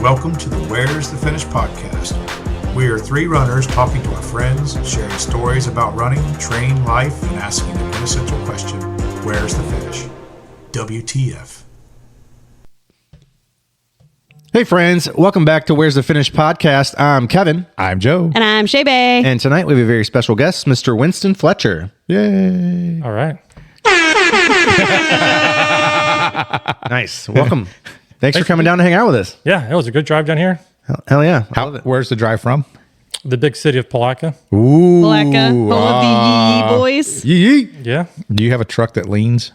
Welcome to the Where's the Finish podcast. We are three runners talking to our friends, sharing stories about running, training, life, and asking the quintessential question, where's the finish? WTF. Hey friends, welcome back to Where's the Finish podcast. I'm Kevin. I'm Joe. And I'm Shae. And tonight we have a very special guest, Mr. Winston Fletcher. Yay. All right. Nice. Welcome. Thanks for coming down to hang out with us. Yeah, it was a good drive down here. Hell yeah. I love it. Where's the drive from? The big city of Palatka. Ooh. Palatka, home of the Yee boys. Yee. Yeah. Do you have a truck that leans?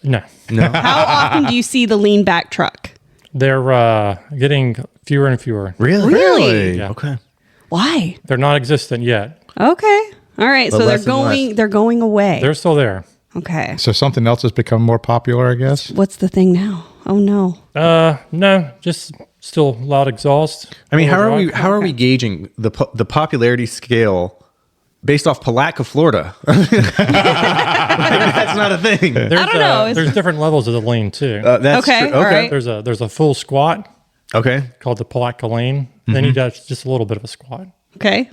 No. How often do you see the lean back truck? They're getting fewer and fewer. Really? Yeah. Okay. Why? They're not existent yet. Okay. All right. But So less and less. they're going away. They're still there. Okay. So something else has become more popular, I guess? What's the thing now? Oh no. No, just still loud exhaust. I mean, how Overall. are we gauging the popularity scale based off Palatka, Florida? That's not a thing. There's, I don't know. There's different levels of the lean too. That's Okay, true. all right. There's a full squat Okay. called the Palatka lean. Then you got just a little bit of a squat. Okay.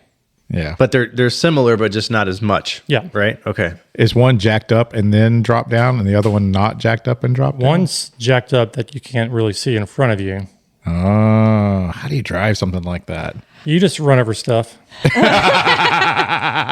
Yeah. But they're similar, but just not as much. Yeah. Right? Okay. Is one jacked up and then drop down and the other one not jacked up and drop down? One's jacked up that you can't really see in front of you. Oh, how do you drive something like that? You just run over stuff.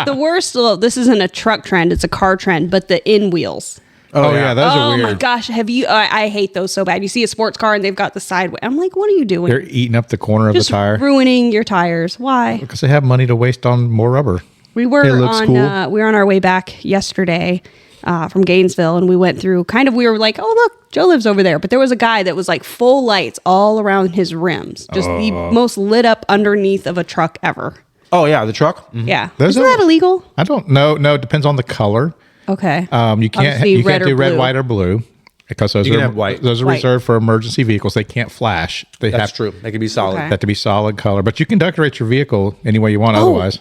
The worst. Well, this isn't a truck trend; it's a car trend. But the in wheels. Oh, yeah, those are Oh weird. my gosh! Have you? I hate those so bad. You see a sports car and they've got the sideway. I'm like, what are you doing? They're eating up the corner of Just the tire ruining your tires. Why? because they have money to waste on more rubber. We were It looks on cool. we were on our way back yesterday from Gainesville, and we went through we were like, oh look, Joe lives over there. But there was a guy that was like full lights all around his rims, just the most lit up underneath of a truck ever. Oh, yeah. The truck? Mhm. Yeah, Those isn't are- that illegal? I don't know. No, it depends on the color. Okay, You can't Obviously, you red can't or do red, blue. white, or blue because those You are can have white. Those are White. reserved for emergency vehicles. They can't flash. They That's have true. They can be solid. Okay. They have to be solid color, but you can decorate your vehicle any way you want. Otherwise,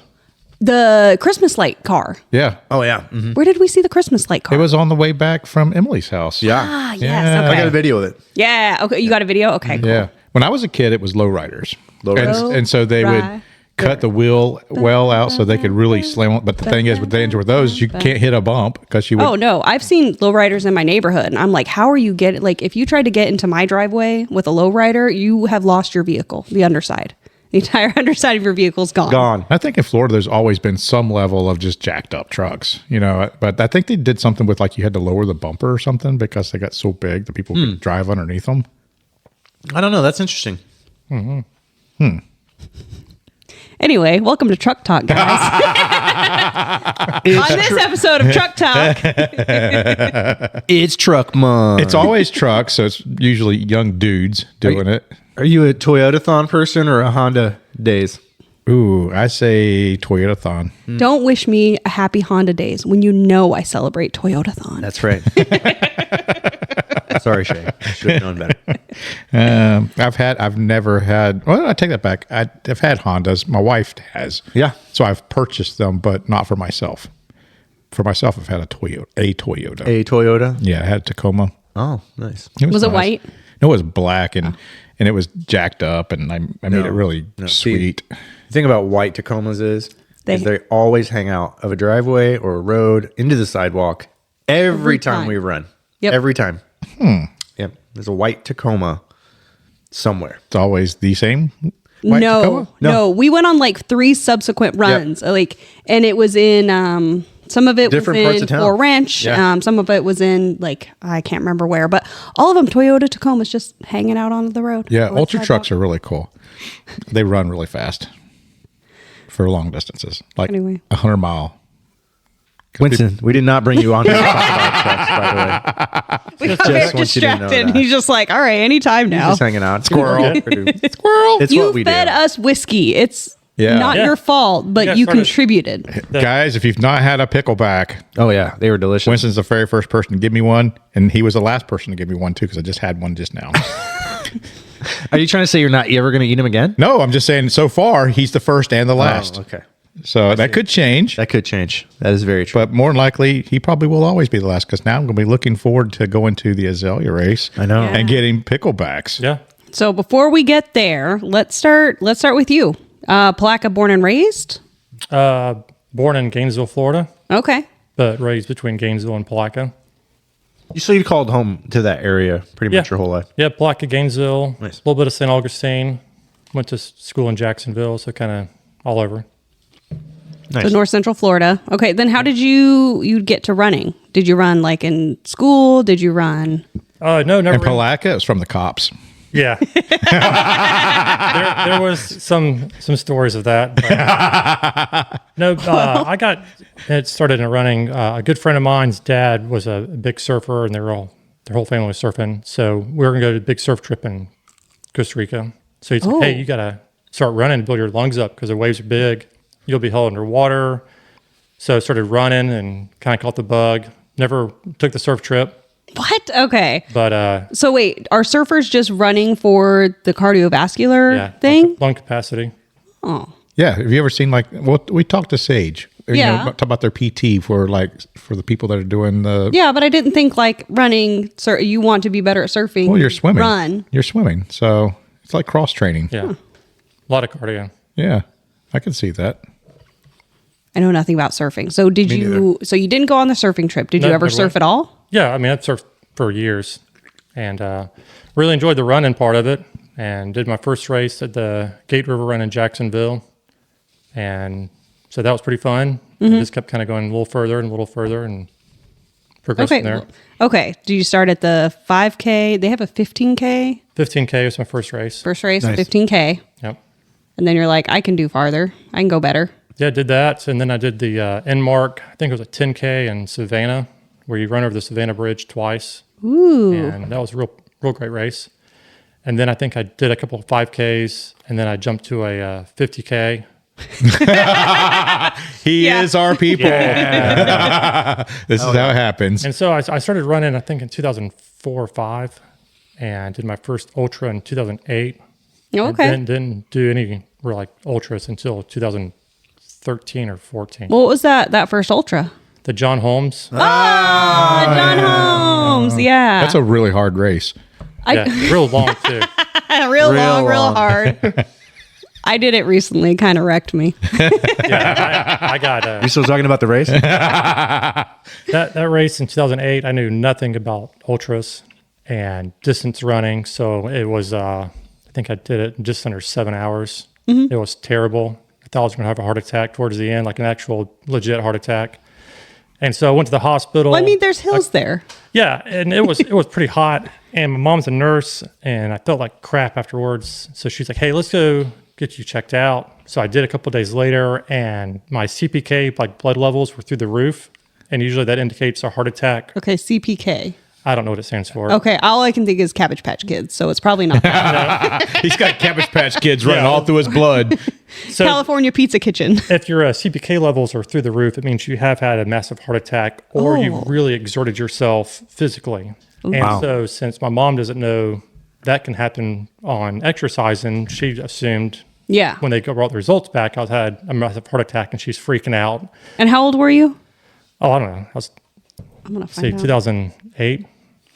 the Christmas light car. yeah. Oh, yeah. Mhm. Where did we see the Christmas light car? It was on the way back from Emily's house. Yeah. Ah, yes. Yeah. Okay. I got a video of it. Yeah. Okay. You got a video? Okay. Cool. Yeah. When I was a kid, it was lowriders. Lowriders. And so they would cut the wheel well out so they could really slam on. But the thing is, with the danger with those, you can't hit a bump because you would. Oh no, I've seen lowriders in my neighborhood, and I'm like, how are you getting? Like, if you tried to get into my driveway with a lowrider, you have lost your vehicle, the underside. The entire underside of your vehicle's gone. Gone. I think in Florida, there's always been some level of just jacked up trucks, but I think they did something with like you had to lower the bumper or something because they got so big that people could drive underneath them. I don't know. That's interesting. Anyway, welcome to Truck Talk, guys. On this episode of Truck Talk, It's truck month. It's always trucks, so it's usually young dudes doing it. Are you a Toyota-thon person or a Honda days? Ooh, I say Toyota-thon. don't wish me a happy Honda days when you know I celebrate Toyota-thon. That's right. Sorry, Shae. I should have known better. I've never had, well, I take that back. I've had Hondas. My wife has. Yeah. So I've purchased them, but not for myself. For myself, I've had a Toyota. A Toyota? Yeah, I had a Tacoma. Oh, nice. Was it nice. white? No, it was black and it was jacked up, and I made it really sweet. The thing about white Tacomas is They- they always hang out of a driveway or a road into the sidewalk every time time. we run. Yep. Every time. Yep. There's a white Tacoma somewhere. It's always the same. White No, Tacoma? no. We went on like 3 subsequent runs, and it was in some of it Different was parts in of town. Fort Ranch. Yeah. Some of it was in I can't remember where, but all of them Toyota Tacomas just hanging out on the road. Yeah, On the ultra sidewalk. trucks are really cool. They run really fast for long distances, like Anyway. 100-mile. Winston, we did not bring you on to talk about trucks, by the way. We got Just very want you to know distracted. that. He's just like, all right, anytime now. Just hanging out. Squirrel. Squirrel. It's You what we fed do. us whiskey. It's Yeah. not Yeah. your fault, but Yeah, you started- contributed. Guys, if you've not had a pickleback, Oh, yeah. They were delicious. Winston's the very first person to give me one, and he was the last person to give me one too because I just had one just now. Are you trying to say you're not ever going to eat them again? No, I'm just saying so far he's the first and the last. Oh, okay. So that could change. That could change. That is very true. But more than likely, he probably will always be the last because now I'm going to be looking forward to going to the Azalea race. I know. Yeah. And getting picklebacks. Yeah. So before we get there, let's start with you. Palatka, born and raised? Born in Gainesville, Florida, Okay. but raised between Gainesville and Palatka. So you called home to that area pretty much your whole life. Yeah, Palatka, Gainesville, Nice. a little bit of St. Augustine. Went to school in Jacksonville, so kind of all over. Nice. So North Central Florida. Okay, then how did you get to running? Did you run like in school? Did you run? No, never. And Palatka is from the cops. Yeah. there was some stories of that. But no, it started in running. A good friend of mine's dad was a big surfer, and their whole family was surfing. So we were going to go to a big surf trip in Costa Rica. So he's like, hey, you got to start running to build your lungs up because the waves are big. You'll be held underwater. So I started running and kind of caught the bug. Never took the surf trip. What? Okay. But So wait, are surfers just running for the cardiovascular thing? lung capacity. Oh. Yeah. Have you ever seen we talked to Sage? Yeah. Talk about their PT for the people that are doing the. Yeah, but I didn't think like running. You want to be better at surfing. Well, you're swimming. Run. You're swimming. So it's like cross training. Yeah. A lot of cardio. Yeah. I can see that. I know nothing about surfing. So did Me you? So you didn't go on the surfing trip? Did you ever never surf went. at all? Yeah, I mean, I've surfed for years and really enjoyed the running part of it and did my first race at the Gate River Run in Jacksonville. And so that was pretty fun. Just kept kind of going a little further and progressed Okay. from there. Okay. Did you start at the 5K? They have a 15K 15K was my first race. first race, Nice. 15K. Yep. And then you're like, I can do farther. I can go better. Yeah, I did that. And then I did the end mark, I think it was a 10K in Savannah, where you run over the Savannah Bridge twice. Ooh. And that was a real great race. And then I think I did a couple of 5Ks, and then I jumped to a 50K. He Yeah. is our people. This is how it happens. And so I started running, I think, in 2004 or 5, and did my first ultra in 2008. Okay. And then didn't do any real like ultras until 2013 or 14. What was that first ultra? The John Holmes. John Holmes. Yeah. That's a really hard race. Yeah, real long too. real Real long, real long. hard. I did it recently. Kind of wrecked me. Yeah, I got You still talking about the race? that race in 2008. I knew nothing about ultras and distance running, so it was. I think I did it in just under 7 hours. It was terrible. I thought I was going to have a heart attack towards the end, like an actual legit heart attack. And so I went to the hospital. Well, I mean, there's hills there. Yeah, and it was pretty hot. And my mom's a nurse, and I felt like crap afterwards. So she's like, "Hey, let's go get you checked out." So I did a couple of days later, and my CPK, like blood levels, were through the roof. And usually that indicates a heart attack. Okay, CPK. I don't know what it stands for. Okay, all I can think is Cabbage Patch Kids, so it's probably not that. He's got Cabbage Patch Kids running Yeah. all through his blood. So California Pizza Kitchen. if your CPK levels are through the roof, it means you have had a massive heart attack or you really exerted yourself physically. And Wow. so since my mom doesn't know that can happen on exercising, she assumed Yeah. when they brought the results back, I had a massive heart attack and she's freaking out. And how old were you? Oh, I don't know. I was, I'm gonna say, find out. 2008.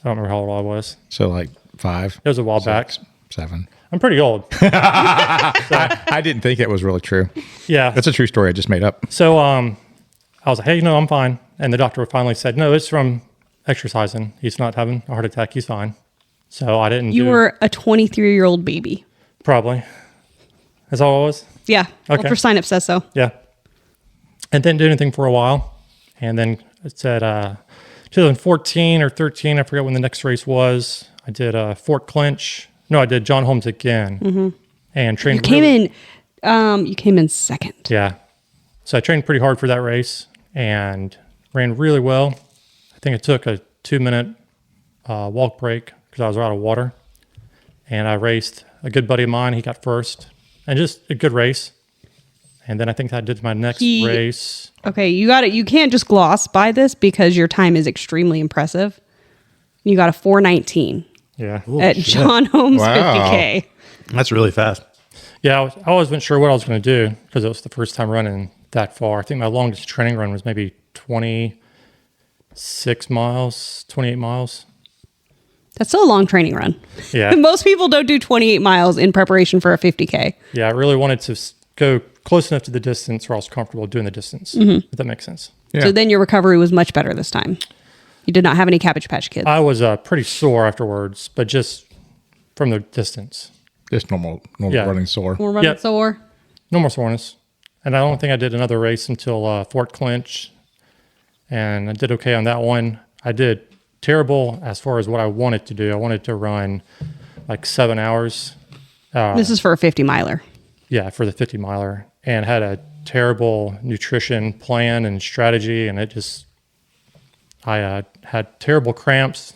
I don't remember how old I was. So like 5. It was a while back. 7. I'm pretty old. I didn't think it was really true. Yeah. That's a true story I just made up. So I was like, hey, no, I'm fine. And the doctor finally said, no, it's from exercising. He's not having a heart attack. He's fine. So I didn't You do were a 23-year-old baby. probably. That's all it was. Yeah. Okay. Ultra sign up says so. Yeah. And didn't do anything for a while. And then it said 2014 or 13, I forget when the next race was. I did Fort Clinch. No, I did John Holmes again. And trained. You came in second. Yeah. So I trained pretty hard for that race and ran really well. I think I took a 2-minute walk break because I was out of water. And I raced a good buddy of mine. He got first. And just a good race. And then I think I did my next race. Okay, you got it. You can't just gloss by this because your time is extremely impressive. You got a 4:19 Yeah. at John Holmes Wow. 50K. That's really fast. Yeah, I always wasn't sure what I was going to do because it was the first time running that far. I think my longest training run was maybe 26 miles, 28 miles. That's still a long training run. Yeah. Most people don't do 28 miles in preparation for a 50K. Yeah, I really wanted to go close enough to the distance where I was comfortable doing the distance. If that makes sense. Yeah. So then your recovery was much better this time. You did not have any Cabbage Patch Kids. I was pretty sore afterwards, but just from the distance. Just normal Yeah. running sore. More running Yep. sore. No more soreness. And I don't think I did another race until Fort Clinch. And I did okay on that one. I did terrible as far as what I wanted to do. I wanted to run like 7 hours. This is for a 50 miler. Yeah, for the 50 miler. And had a terrible nutrition plan and strategy. And it just, I had terrible cramps.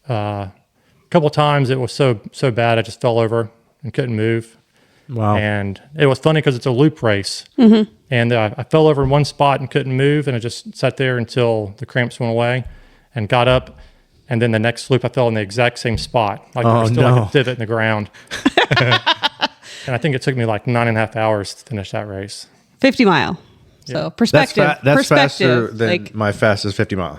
A couple times it was so bad I just fell over and couldn't move. Wow. And it was funny because it's a loop race. Mm-hmm. And I fell over in one spot and couldn't move. And I just sat there until the cramps went away and got up. And then the next loop I fell in the exact same spot. Like there was still like a divot in the ground. And I think it took me like 9.5 hours to finish that race. 50 mile. So perspective. That's faster perspective. than my fastest 50 mile.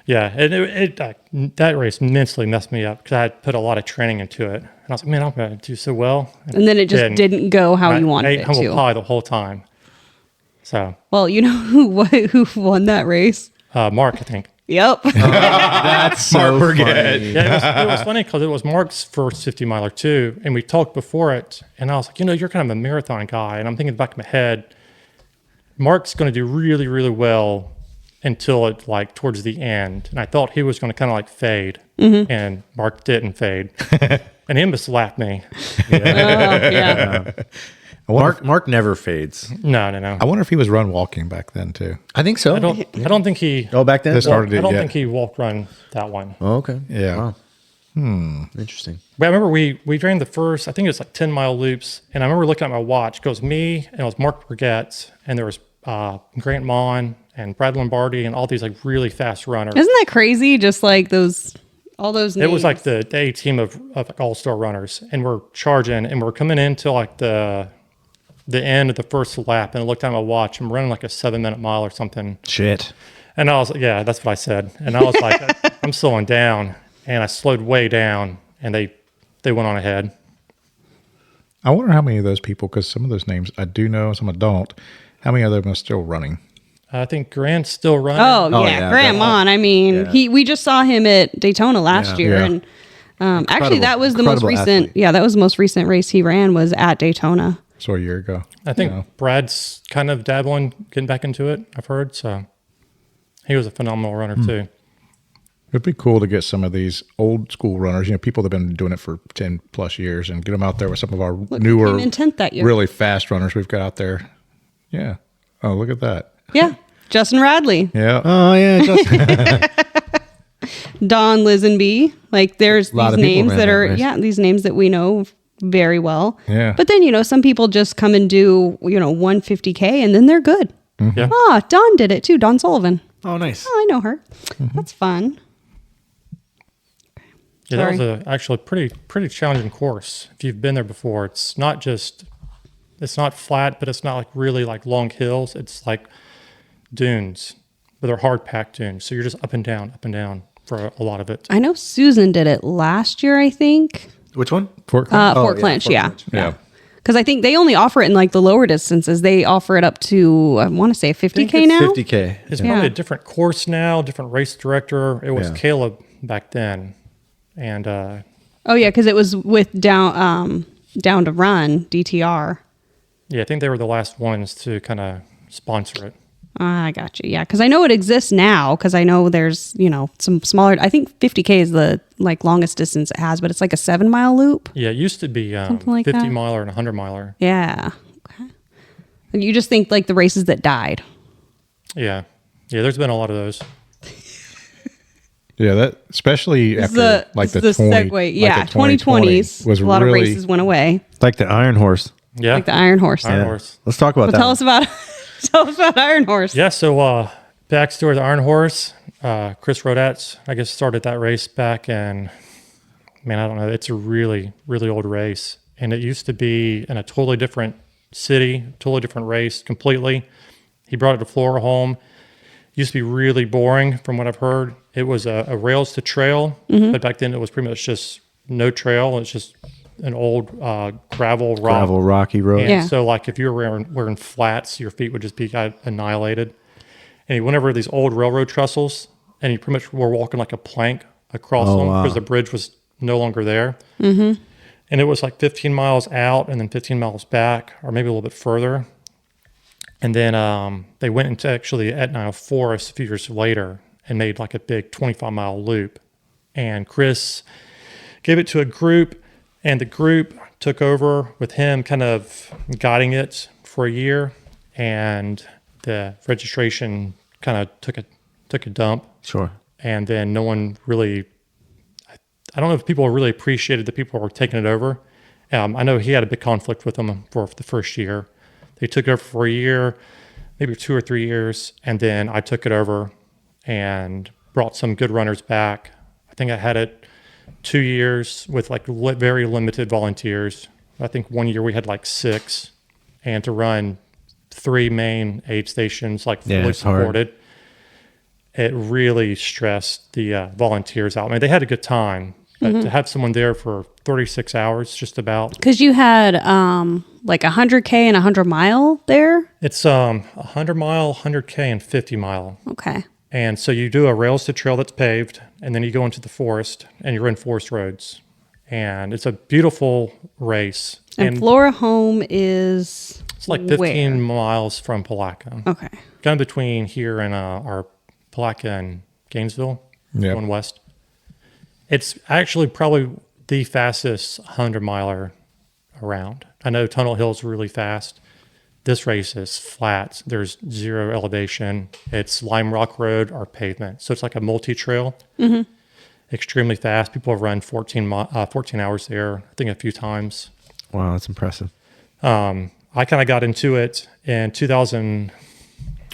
Yeah, and that race mentally messed me up because I had put a lot of training into it. And I was like, man, I'm going to do so well. And then it just didn't go how you wanted I ate it humble to. pie the whole time. So, Well, you know who won that race? Mark, I think. Yep. That's so funny. Yeah, it was funny because it was Mark's first 50 miler too. And we talked before it. And I was like, you're kind of a marathon guy. And I'm thinking in the back of my head, Mark's going to do really, really well until it like towards the end. And I thought he was going to kind of like fade. Mm-hmm. And Mark didn't fade. And he must slap me. Yeah. Mark never fades. No. I wonder if he was run walking back then too. I think so. I don't think he. Oh, back then? This started I it don't yet. think he walk run that one. Oh, okay. Yeah. Wow. Interesting. But I remember we ran the first, I think it was like 10-mile loops. And I remember looking at my watch. It was me and it was Mark Brigette. And there was Grant Mon and Brad Lombardi and all these like really fast runners. Isn't that crazy? Just like all those names. It was like the A team of like all-star runners. And we're charging and we're coming into like the end of the first lap. And I looked at my watch. I'm running like a 7-minute mile or something. Shit. And I was like, yeah, that's what I said. And I was like, I'm slowing down. And I slowed way down, and they went on ahead. I wonder how many of those people, because some of those names I do know, some I don't. How many of them are still running? I think Grant's still running. Oh, yeah. Grant Mon. I mean, we just saw him at Daytona last year. Yeah. And actually, that was the most recent. Athlete. Yeah, that was the most recent race he ran was at Daytona. So a year ago. I think Brad's kind of dabbling, getting back into it, I've heard. So he was a phenomenal runner, too. It'd be cool to get some of these old school runners, people that have been doing it for 10 plus years and get them out there with some of our newer, came in 10th that year. really fast runners we've got out there. Yeah. Oh, look at that. Yeah. Justin Radley, Yeah. Oh, yeah. Justin. Don Lisenby. Like there's Lot these of people names ran that that are, race. these names that we know very well. Yeah. But then, some people just come and do, 150K and then they're good. Yeah. Ah, Dawn did it too. Dawn Sullivan. Oh, nice. Oh, I know her. That's fun. Yeah, that Sorry. was actually pretty challenging course. If you've been there before, it's not flat, but it's not like really like long hills. It's like dunes, but they're hard packed dunes. So you're just up and down for a lot of it. I know Susan did it last year, I think. Which one? Fort Fort Clinch, Fort yeah. Clinch. Yeah. Because I think they only offer it in like the lower distances. They offer it up to, I want to say 50K now. 50K. It's Yeah. probably a different course now, different race director. It was Yeah. Caleb back then. And Oh, yeah, because it was with Down to Run, DTR. yeah, I think they were the last ones to kind of sponsor it. I got you. Yeah, because I know it exists now. Because I know there's some smaller. I think 50K is the longest distance it has, but it's like a 7-mile loop. Yeah, it used to be Something like 50 that. miler and 100 miler. Yeah. Okay. You just think like the races that died. Yeah, there's been a lot of those. Yeah, that especially after the 20, segue. Yeah, 2020s was a lot really, of races went away. Like the Iron Horse. Yeah, Like the Iron Horse. Iron Yeah. Horse. Let's talk about Well, that. tell us about Iron Horse. Yeah, so backstory of the Iron Horse, Chris Rodatz, I guess, started that race back in, I don't know, it's a really, really old race. And it used to be in a totally different city, totally different race completely. He brought it to Florida home. Used to be really boring from what I've heard. It was a rails to trail, but back then it was pretty much just no trail. It's just an old gravel rocky road. And Yeah. so like if you were wearing flats, your feet would just be annihilated. And you went over these old railroad trestles, and you pretty much were walking like a plank across them because the bridge was no longer there. Mm-hmm. And it was like 15 miles out and then 15 miles back, or maybe a little bit further. And then they went into actually Etna Forest a few years later and made like a big 25-mile loop. And Chris gave it to a group, and the group took over with him kind of guiding it for a year. And the registration kind of took a dump. Sure. And then no one really, I don't know if people really appreciated that people were taking it over. I know he had a big conflict with them for the first year. They took it over for a year, maybe 2 or 3 years, and then I took it over and brought some good runners back. I think I had it 2 years with like very limited volunteers. I think 1 year we had like 6, and to run 3 main aid stations, like fully supported. It really stressed the volunteers out. I mean, they had a good time, but to have someone there for 36 hours, just about. Because you had like 100K and 100 mile there? It's 100 mile, 100K, and 50 mile. Okay. And so you do a rails to trail that's paved, and then you go into the forest, and you're in forest roads. And it's a beautiful race. And Flora Home is It's like 15 where? miles from Palatka. Okay. Kind of between here and our Palatka and Gainesville, going west. It's actually probably the fastest 100-miler around. I know Tunnel Hill's really fast. This race is flat. There's 0 elevation. It's lime rock road or pavement. So it's like a multi-trail. Extremely fast. People have run 14 hours there, I think a few times. Wow, that's impressive. I kind of got into it in 2000.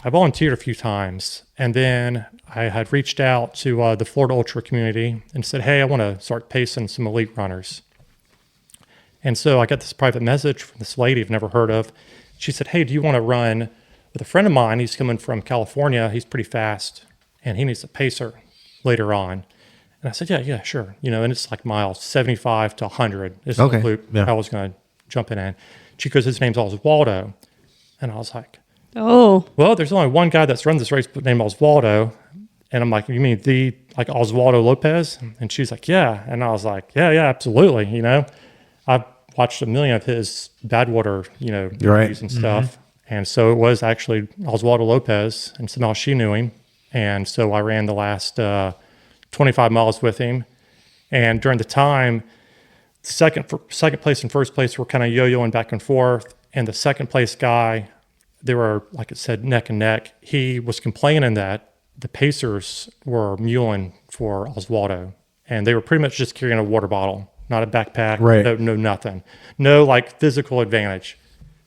I volunteered a few times, and then I had reached out to the Florida Ultra community and said, hey, I want to start pacing some elite runners. And so I got this private message from this lady I've never heard of. She said, hey, do you want to run with a friend of mine? He's coming from California. He's pretty fast, and he needs a pacer later on. And I said, yeah, sure. And it's like miles 75 to 100. It's the loop I was going to jump in. She goes, his name's Oswaldo. And I was like, oh. Well, there's only one guy that's run this race named Oswaldo. And I'm like, you mean like Oswaldo Lopez? And she's like, yeah. And I was like, yeah, absolutely. I've watched a million of his Badwater, interviews and stuff. And so it was actually Oswaldo Lopez. And so now she knew him. And so I ran the last 25 miles with him. And during the time, second place and first place were kind of yo-yoing back and forth. And the second place guy, they were, like I said, neck and neck. He was complaining that the pacers were muling for Oswaldo. And they were pretty much just carrying a water bottle, not a backpack, no nothing. No, like, physical advantage.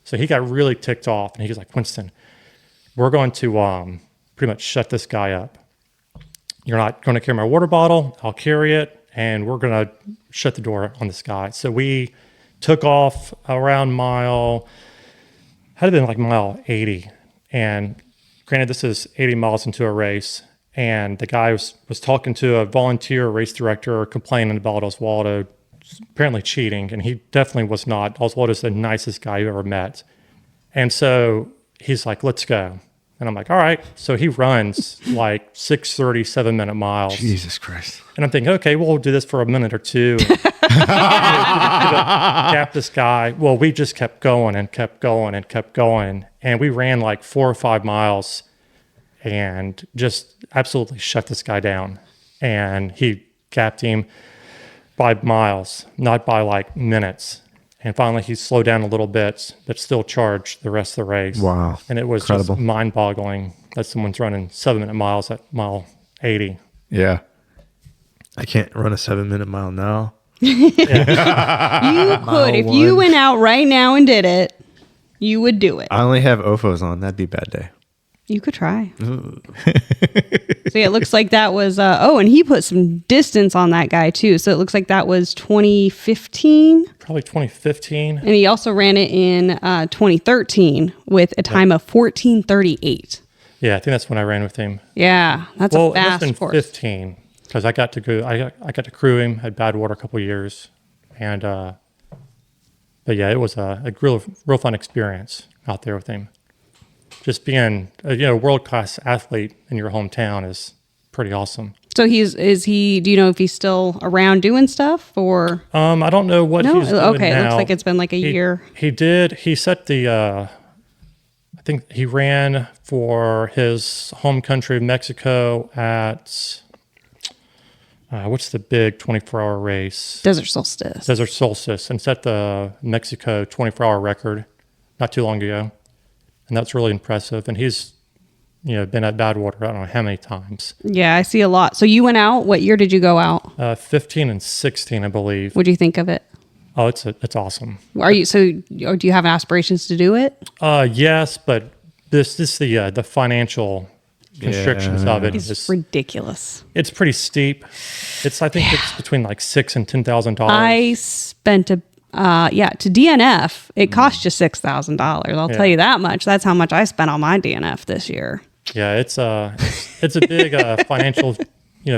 So he got really ticked off. And he was like, Winston, we're going to pretty much shut this guy up. You're not going to carry my water bottle. I'll carry it. And we're going to shut the door on this guy. So we took off around had been like mile 80. And granted, this is 80 miles into a race. And the guy was talking to a volunteer race director, complaining about Oswaldo apparently cheating. And he definitely was not. Oswaldo's the nicest guy you ever met. And so he's like, let's go. And I'm like, all right. So he runs like 6:30, 7-minute miles. Jesus Christ. And I'm thinking, okay, we'll do this for a minute or two. Cap this guy. Well, we just kept going and kept going and kept going. And we ran like 4 or 5 miles and just absolutely shut this guy down. And he capped him by miles, not by like minutes. And finally, he slowed down a little bit, but still charged the rest of the race. Wow. And it was incredible. Just mind-boggling that someone's running 7-minute miles at mile 80. Yeah. I can't run a 7-minute mile now. You could. If you went out right now and did it, you would do it. I only have OFOs on. That'd be a bad day. You could try. See, it looks like that was, and he put some distance on that guy too. So it looks like that was 2015. Probably 2015. And he also ran it in 2013 with a time of 14:38. Yeah, I think that's when I ran with him. Yeah, that's Well, a fast it must have been course. 15 because I got to go. I got to crew him. Had bad water a couple years, and but yeah, it was a real fun experience out there with him. Just being a world class athlete in your hometown is pretty awesome. So is he? Do you know if he's still around doing stuff or? I don't know what No? he's doing Okay, now. it looks like it's been like a year. He did. He set the. I think he ran for his home country of Mexico at. What's the big 24-hour race? Desert Solstice. Desert Solstice, and set the Mexico 24-hour record not too long ago, and that's really impressive. And he's, been at Badwater I don't know how many times. Yeah, I see a lot. So you went out. What year did you go out? 15 and 16, I believe. What do you think of it? Oh, it's awesome. Are you or do you have aspirations to do it? Yes, but this the financial constrictions of it. It's ridiculous. It's pretty steep. I think it's between like $6,000 and $10,000. I spent to DNF. It cost you $6,000. I'll tell you that much. That's how much I spent on my DNF this year. Yeah, it's a big financial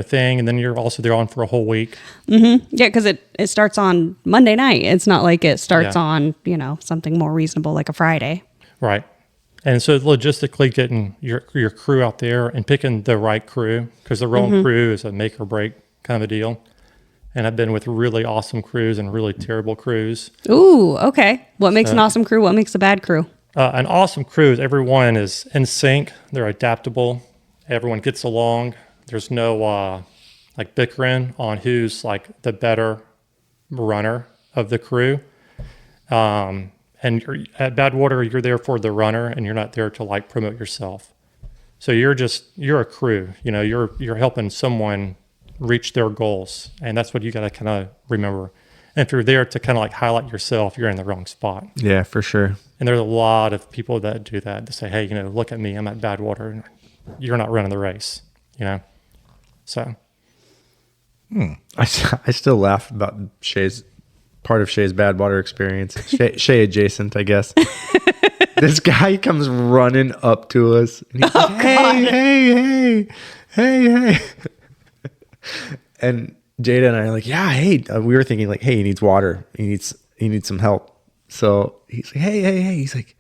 thing, and then you're also there on for a whole week. Mm-hmm. Yeah, because it starts on Monday night. It's not like it starts on something more reasonable like a Friday. Right. And so logistically getting your crew out there and picking the right crew, because the wrong crew is a make or break kind of a deal. And I've been with really awesome crews and really terrible crews. Ooh, okay. What makes an awesome crew? What makes a bad crew? An awesome crew is everyone is in sync. They're adaptable. Everyone gets along. There's no like bickering on who's like the better runner of the crew. And you're at Badwater, you're there for the runner, and you're not there to like promote yourself. So you're a crew. You're helping someone reach their goals, and that's what you got to kind of remember. And if you're there to kind of like highlight yourself, you're in the wrong spot. Yeah, for sure. And there's a lot of people that do that. They say, "Hey, look at me. I'm at Badwater, and you're not running the race." So. I still laugh about part of Shae's bad water experience. Shae adjacent, I guess. This guy comes running up to us. And he's like, hey. And Jada and I are like, yeah, hey. We were thinking like, hey, he needs water. He needs some help. So he's like, hey. He's like,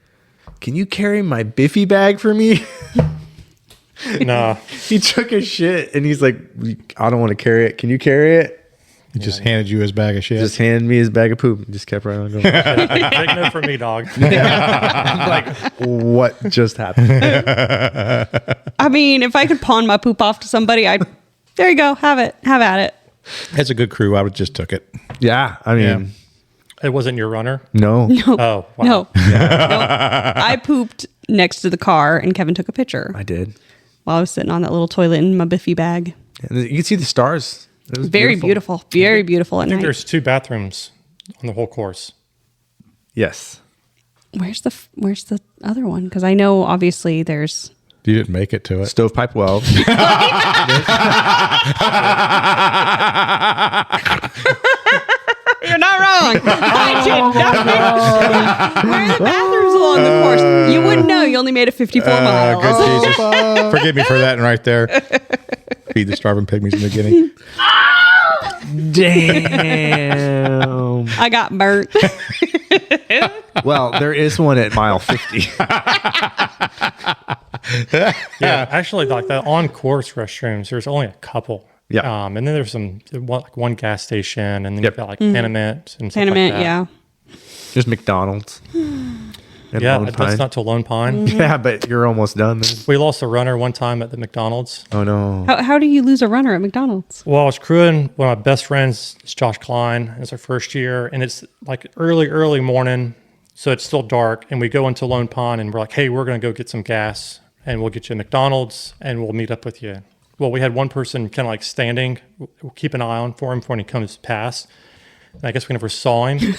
can you carry my Biffy bag for me? No. He took a shit and he's like, I don't want to carry it. Can you carry it? He just handed you his bag of shit. Just handed me his bag of poop and just kept right on going. Take note from me, dog. I'm like, what just happened? I mean, if I could pawn my poop off to somebody, there you go, have at it. That's a good crew. I would just took it. Yeah, I mean, It wasn't your runner? no. Oh, wow. No. I pooped next to the car, and Kevin took a picture I did. while I was sitting on that little toilet in my Biffy bag. And you can see the stars. It was Very beautiful. Very beautiful at I think night. there's 2 bathrooms on the whole course. Yes. Where's the other one? Because I know obviously there's. You didn't make it to it. Stovepipe well. You're not wrong. I did not. Where are the bathrooms along the course? You wouldn't know. You only made it 54 miles. Good Jesus. Forgive me for that right there. Feed the starving pygmies in the beginning. Damn. I got burnt. Well, there is one at mile 50. Yeah, actually, like the on-course restrooms, there's only a couple. Yeah. And then there's one gas station, and then you've got like Panamint and stuff Panamint, like that. yeah. There's McDonald's. And Yeah, Lone Pine. that's not till Lone Pine. Yeah, but you're almost done then. We lost a runner one time at the McDonald's. Oh, no. How do you lose a runner at McDonald's? Well, I was crewing one of my best friends. It's Josh Klein. It's our first year, and it's like early morning, so it's still dark. And we go into Lone Pine, and we're like, "Hey, we're going to go get some gas, and we'll get you a McDonald's, and we'll meet up with you." Well, we had one person kind of like standing. We'll keep an eye on for him when he comes past. And I guess we never saw him.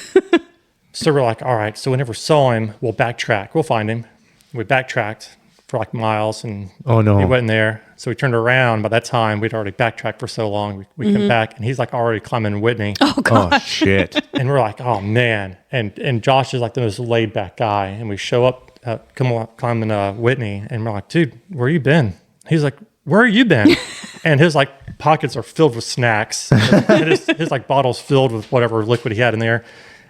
So we're like, all right, so we never saw him. We'll backtrack. We'll find him. We backtracked for like miles, and Oh, no. he wasn't there. So we turned around. By that time, we'd already backtracked for so long. We come back, and he's like already climbing Whitney. Oh, shit. And we're like, oh, man. And Josh is like the most laid back guy. And we show up climbing Whitney, and we're like, dude, where you been? He's like, where you been? And his like pockets are filled with snacks, and his like bottles filled with whatever liquid he had in there.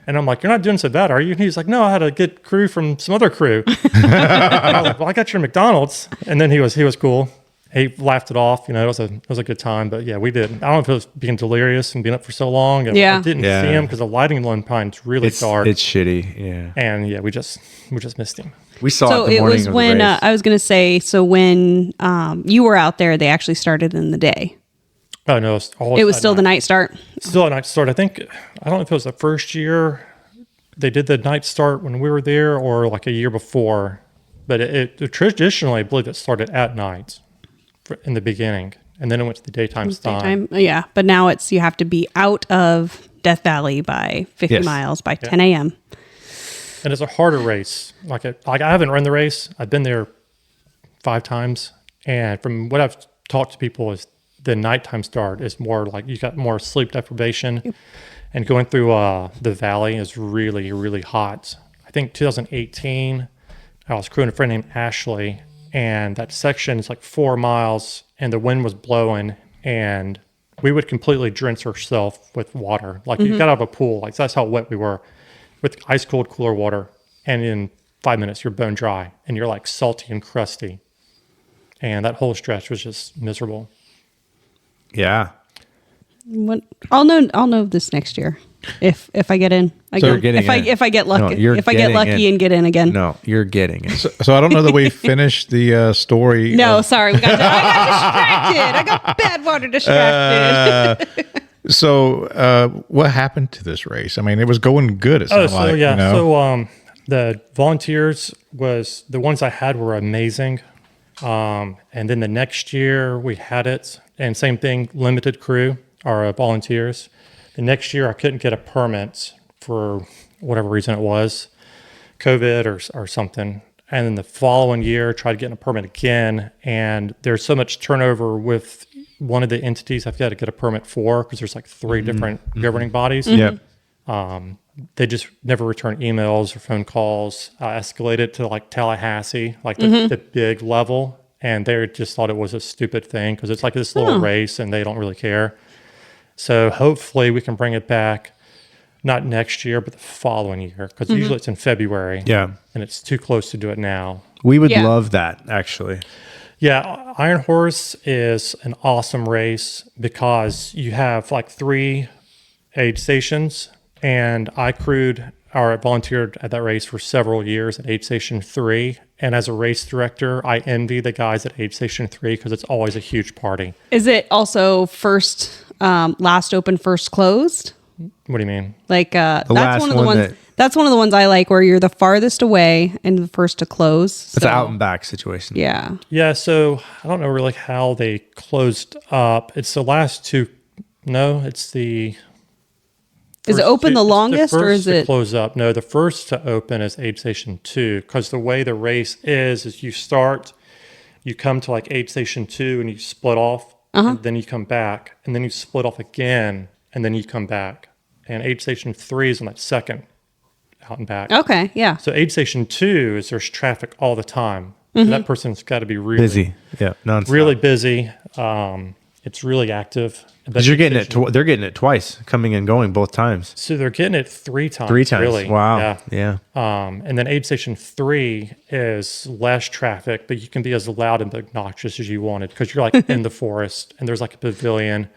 And I'm like, you're not doing so bad, are you? And he's like, no, I had a good crew from some other crew. And I was like, well, I got your McDonald's. And then he was cool. He laughed it off. You know, it was a good time. But yeah, we did. I don't know if it was being delirious and being up for so long. And Yeah. I didn't see him because the lighting in Lone Pine's really dark. It's shitty. Yeah. And yeah, we just missed him. We saw So it the it morning was of when the race. I was going to say. So when you were out there, they actually started in the day. Oh no, It was still the night start. Still a night start. I don't know if it was the first year they did the night start when we were there or like a year before, but it traditionally, I believe it started at night in the beginning, and then it went to the daytime start. Yeah, but now you have to be out of Death Valley by 50 Yes. miles by 10 a.m. And it's a harder race. Like I haven't run the race. I've been there 5 times, and from what I've talked to people is the nighttime start is more like you got more sleep deprivation. Yep. And going through the valley is really, really hot. I think 2018, I was crewing a friend named Ashley, and that section is like 4 miles, and the wind was blowing, and we would completely drench ourselves with water. Like you got out of a pool, like that's how wet we were, with ice cold cooler water, and in 5 minutes you're bone dry, and you're like salty and crusty. And that whole stretch was just miserable. Yeah. I'll know this next year if I get in. You're getting in. If I get lucky, No, you're if I get getting lucky in. and get in again. No, you're getting it. So I don't know that we finished the story. No, sorry, I got distracted. I got bad water distracted. So what happened to this race? I mean, it was going good. It sounded like, yeah. you know? So the volunteers was the ones I had were amazing. And then the next year we had it, and same thing, limited crew, our volunteers. The next year I couldn't get a permit for whatever reason it was, COVID or something. And then the following year tried getting a permit again, and there's so much turnover with one of the entities I've got to get a permit for, because there's like 3 different governing bodies. Yep. They just never return emails or phone calls. I escalated to like Tallahassee, like the big level, and they just thought it was a stupid thing because it's like this little race and they don't really care. So hopefully we can bring it back, not next year, but the following year, because usually it's in February. Yeah. And it's too close to do it now. We would Yeah. love that, actually. Yeah, Iron Horse is an awesome race because you have like 3 aid stations, and I crewed or volunteered at that race for several years at aid station 3. And as a race director, I envy the guys at aid station 3 because it's always a huge party. Is it also first, last open, first closed? What do you mean? Like last that's one of the one ones. that- That's one of the ones I like, where you're the farthest away and the first to close. It's an out and back situation. Yeah. Yeah, so I don't know really how they closed up. It's the last 2. No, it's the. Is it first open two- the it's longest, or first is to it? close up? No, the first to open is aid station 2, because the way the race is you start, you come to like aid station 2 and you split off, and then you come back, and then you split off again, and then you come back. And aid station 3 is on that second out and back. Okay. Yeah. So aid station 2 is there's traffic all the time. So that person's got to be really Busy. Yeah. Nonstop. really busy. It's really active. Because you're getting it. They're getting it twice, coming and going both times. So they're getting it 3 times. 3 times. Really. Wow. Yeah. Yeah. And then aid station 3 is less traffic, but you can be as loud and obnoxious as you wanted because you're like in the forest, and there's like a pavilion.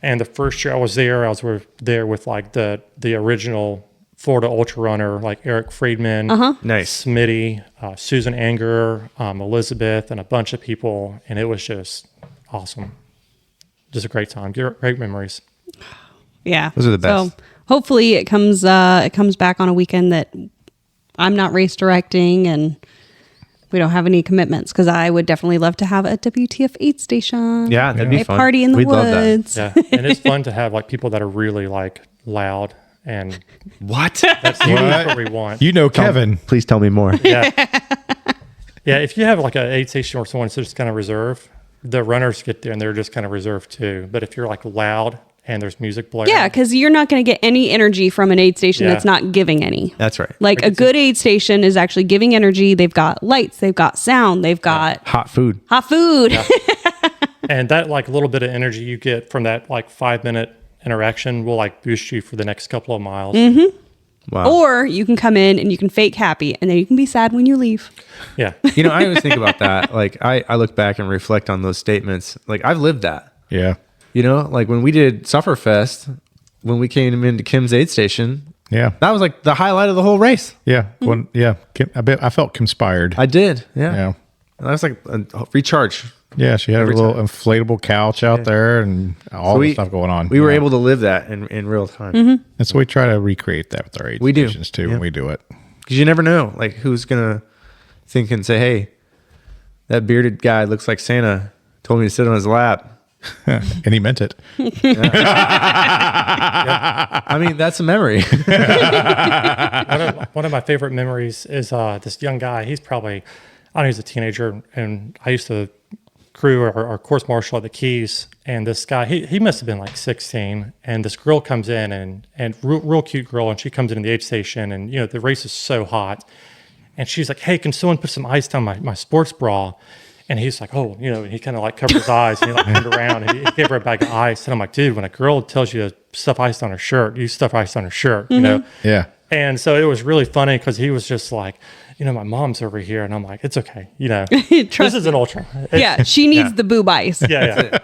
And the first year I was there there with like the original Florida ultra runner, like Eric Friedman, Nice. Smitty, Susan Anger, Elizabeth, and a bunch of people. And it was just awesome. Just a great time. Great memories. Yeah. Those are the best. So hopefully it comes back on a weekend that I'm not race directing and we don't have any commitments, because I would definitely love to have a WTF aid station. Yeah, that'd be a fun. party in the We'd love that. woods. Yeah. And it's fun to have like people that are really like loud, and What? that's usually what we want. You know, Kevin. Please tell me more. Yeah. Yeah. If you have like an aid station or someone that's just kind of reserved, the runners get there and they're just kind of reserved too. But if you're like loud and there's music blaring. Yeah, because you're not going to get any energy from an aid station Yeah. that's not giving any. That's right. Like a good aid station is actually giving energy. They've got lights, they've got sound, they've got Hot food. hot food. And that like little bit of energy you get from that like 5-minute interaction will like boost you for the next couple of miles. Wow. Or you can come in and you can fake happy and then you can be sad when you leave. Yeah. You know, I always think about that. Like I look back and reflect on those statements. Like I've lived that. Yeah. You know, like when we did Sufferfest, when we came into Kim's aid station, Yeah. that was like the highlight of the whole race. Yeah. When, yeah. I felt conspired. I did. Yeah. Yeah. That was like a recharge. Yeah. She had Every a little time. inflatable couch out there and all the stuff going on. We were Yeah. able to live that in real time. And so we try to recreate that with our aid We do. stations too Yeah. when we do it. Because you never know, like who's gonna think and say, "Hey, that bearded guy looks like Santa. Told me to sit on his lap." And he meant it. I mean, that's a memory. One of my favorite memories is this young guy. He's probably, I don't know, he's a teenager, and I used to crew or course marshal at the Keys. And this guy, he must have been like 16. And this girl comes in, and real cute girl, and she comes in the aid station, and you know the race is so hot, and she's like, "Hey, can someone put some ice down my sports bra?" And he's like, "Oh, you know," and he kind of like covered his eyes, and he like turned around, and he gave her a bag of ice. And I'm like, "Dude, when a girl tells you to stuff ice on her shirt, you stuff ice on her shirt, you know." Yeah. And so it was really funny because he was just like, "You know, my mom's over here," and I'm like, "It's okay, you know, this is an ultra." Yeah, she needs the boob ice. Yeah.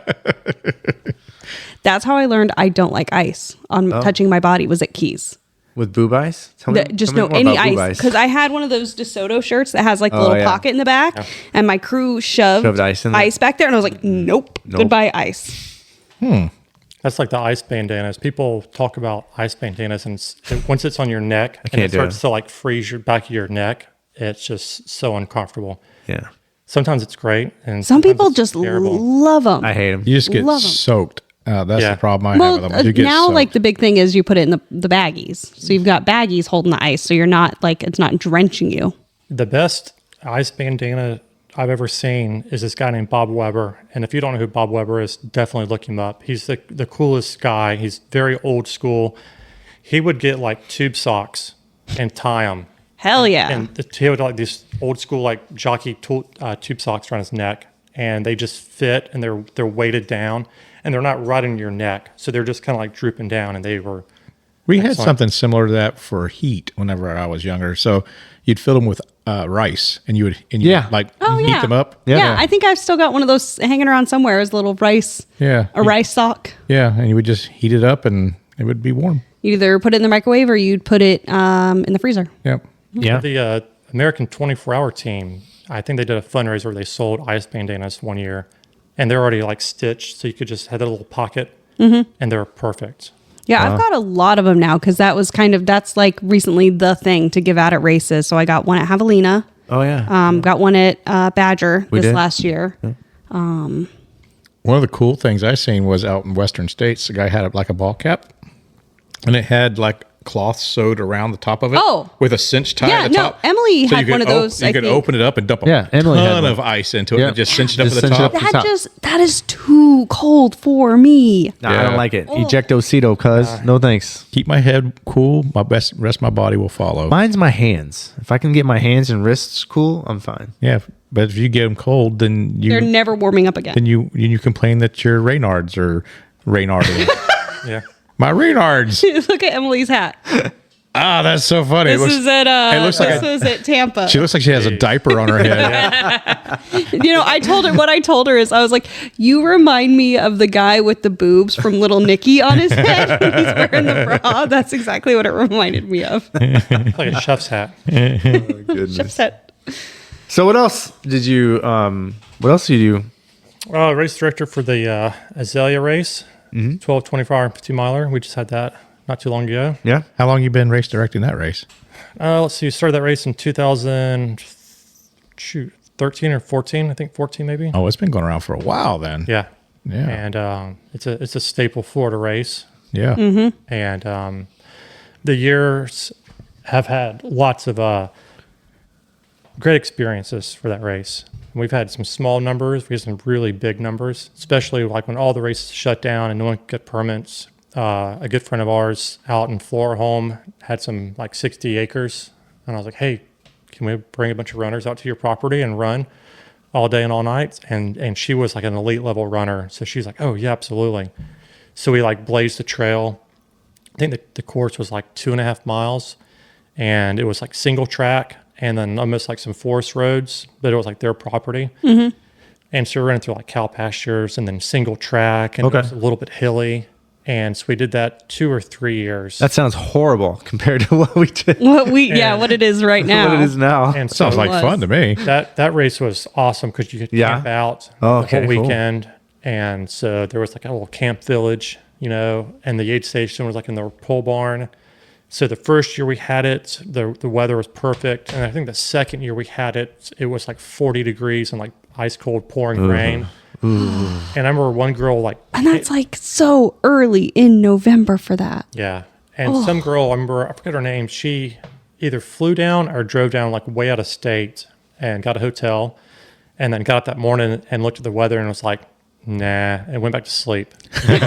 That's how I learned I don't like ice on touching my body was at Keys. With boob ice? Tell Just tell no me more any about boob ice because I had one of those DeSoto shirts that has like the Oh, little yeah. pocket in the back, and my crew shoved ice in there? back there, and I was like, nope. Goodbye ice. That's like the ice bandanas. People talk about ice bandanas, and once it's on your neck and can't it do starts it. to like freeze your back of your neck, it's just so uncomfortable. Yeah. Sometimes it's great, and Some sometimes people it's just terrible. love them. I hate them. You just get Love 'em. soaked. That's Yeah. the problem I Well, have with them. You get now soaked. like the big thing is you put it in the baggies, so you've got baggies holding the ice, so you're not like it's not drenching you. The best ice bandana I've ever seen is this guy named Bob Weber. And if you don't know who Bob Weber is, definitely look him up. He's the coolest guy. He's very old school. He would get like tube socks and tie them. Hell yeah. And he would like these old school like jockey tube socks around his neck. And they just fit and they're weighted down and they're not right in your neck. So they're just kind of like drooping down and they were we had excellent. something similar to that for heat whenever I was younger. So you'd fill them with rice and you would Yeah. like Oh, heat yeah. them up. Yeah, I think I've still got one of those hanging around somewhere as a little rice, Yeah. a rice sock. Yeah. And you would just heat it up and it would be warm. You either put it in the microwave or you'd put it in the freezer. Yep. Yeah. the American 24-hour team. I think they did a fundraiser where they sold ice bandanas one year, and they're already like stitched, so you could just have a little pocket, and they're perfect. Yeah, I've got a lot of them now because that's like recently the thing to give out at races. So I got one at Javelina, Oh yeah. got one at Badger We this did. last year. One of the cool things I seen was out in Western States. The guy had like a ball cap and it had like cloth sewed around the top of it Oh. with a cinch tie Yeah, at the no, top. Emily So had you one could of those, You I could think. open it up and dump a Yeah, Emily had ton one. of ice into it Yeah. and just cinch it up Just to the cinch it top. up. That Stop. that is too cold for me. Nah, I Yeah. don't like it. Ejectocito, cuz. No thanks. Keep my head cool. Rest of my body will follow. Mine's my hands. If I can get my hands and wrists cool, I'm fine. Yeah, but if you get them cold, then They're never warming up again. then you complain that your Reynards are Reynarding. Yeah. My Reynards. Look at Emily's hat. Ah, that's so funny. This is at it looks like this was at Tampa. she looks like she has a diaper on her head. You know, I told her is I was like, you remind me of the guy with the boobs from Little Nicky on his head when he's wearing the bra. That's exactly what it reminded me of. Like a chef's hat. Chef set. So what else did you what else did you do? Race director for the Azalea race, 12, 24-hour 2-miler. We just had that not too long ago. Yeah? How long you been race directing that race? Let's see, started that race in 2013 or 14, I think 14 maybe. Oh, it's been going around for a while then. Yeah. Yeah. And it's a staple Florida race. Yeah. And the years have had lots of great experiences for that race. We've had some small numbers. We had some really big numbers, especially like when all the races shut down and no one could get permits. A good friend of ours out in Florhome had some like 60 acres. And I was like, hey, can we bring a bunch of runners out to your property and run all day and all night? And she was like an elite level runner. So she's like, oh yeah, absolutely. So we like blazed the trail. I think the course was like 2.5 miles, and it was like single track and then almost like some forest roads, but it was like their property. Mm-hmm. And so we ran through like cow pastures and then single track, and it was a little bit hilly. And so we did that 2 or 3 years. That sounds horrible compared to what we did. What it is right now. What it is now. And Sounds so like fun to me. that race was awesome because you could camp out the whole weekend. And so there was like a little camp village, you know, and the aid station was like in the pole barn. So the first year we had it, the weather was perfect. And I think the second year we had it, it was like 40 degrees and like ice cold pouring rain. And I remember one girl like... And that's like so early in November for that. Yeah. And some girl, I remember, I forget her name, she either flew down or drove down like way out of state and got a hotel and then got up that morning and looked at the weather and was like, nah, and went back to sleep. And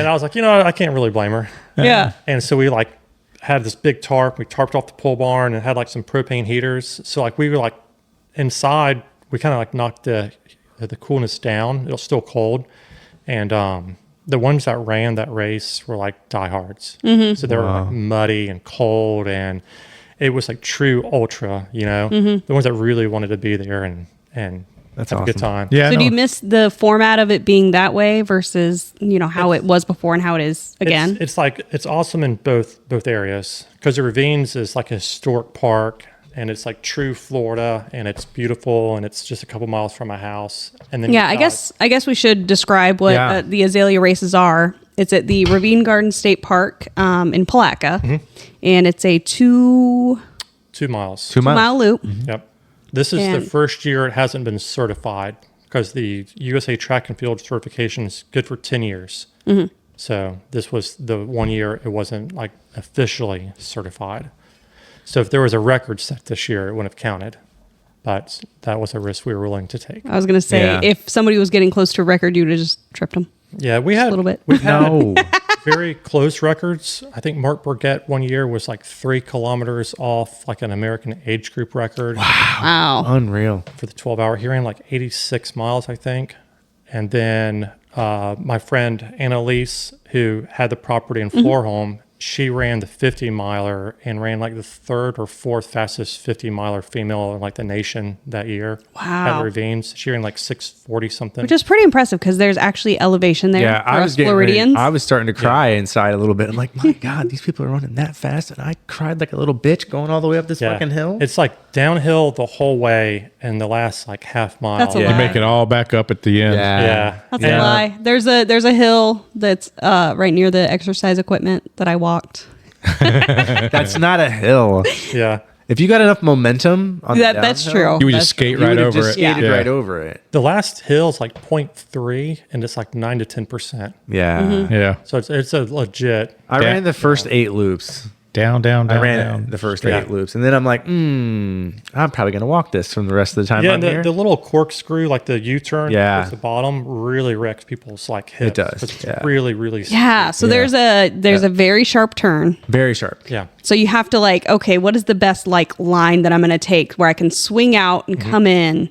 I was like, you know, I can't really blame her. Yeah. And so we like had this big tarp. We tarped off the pole barn and had like some propane heaters. So like we were like inside, we kind of like knocked the coolness down. It was still cold. And the ones that ran that race were like diehards. Mm-hmm. So they were like muddy and cold, and it was like true ultra, you know, the ones that really wanted to be there and That's have awesome. a good time. Yeah. So do you miss the format of it being that way versus, you know, how it was before and how it is again? It's like, it's awesome in both areas because the Ravines is like a historic park, and it's like true Florida, and it's beautiful, and it's just a couple miles from my house. And then I guess we should describe what the Azalea Races are. It's at the Ravine Gardens State Park in Palatka, and it's a 2 miles. 2 miles. mile loop. Yep. This is the first year it hasn't been certified because the USA Track and Field certification is good for 10 years. Mm-hmm. So this was the 1 year it wasn't like officially certified. So if there was a record set this year, it wouldn't have counted. But that was a risk we were willing to take. I was going to say, if somebody was getting close to a record, you would have just tripped them. Yeah, we had a little bit. We've had very close records. I think Mark Burgett 1 year was like 3 kilometers off like an American age group record. Wow. Unreal. For the 12-hour. He ran like 86 miles, I think. And then my friend Annalise, who had the property in Florhome, she ran the 50-miler and ran like the 3rd or 4th fastest 50-miler female in like the nation that year. Wow. At the Ravines. She ran like 640 something. Which is pretty impressive because there's actually elevation there Yeah, for I us was getting Floridians. I was starting to cry inside a little bit. I'm like, my God, these people are running that fast, and I cried like a little bitch going all the way up this fucking hill. It's like downhill the whole way in the last like half mile. That's a You lie. make it all back up at the end. Yeah. That's a lie. There's a hill that's right near the exercise equipment that I walked. That's not a hill. Yeah. If you got enough momentum on That's the true. downhill, You would That's just skate you right would have over just it. skated right over it. The last hill is like 0.3 and it's like 9 to 10%. Yeah. Yeah. So it's a legit. I ran the first 8 loops. Down, down, down, I ran down. the first 8 loops, and then I'm like, I'm probably gonna walk this from the rest of the time. Yeah, I'm here. the little corkscrew, like the U-turn towards the bottom, really wrecks people's like hips. It does, 'Cause it's yeah. really, really Yeah. So there's a very sharp turn. Very sharp. Yeah. So you have to like, okay, what is the best like line that I'm going to take where I can swing out and come in,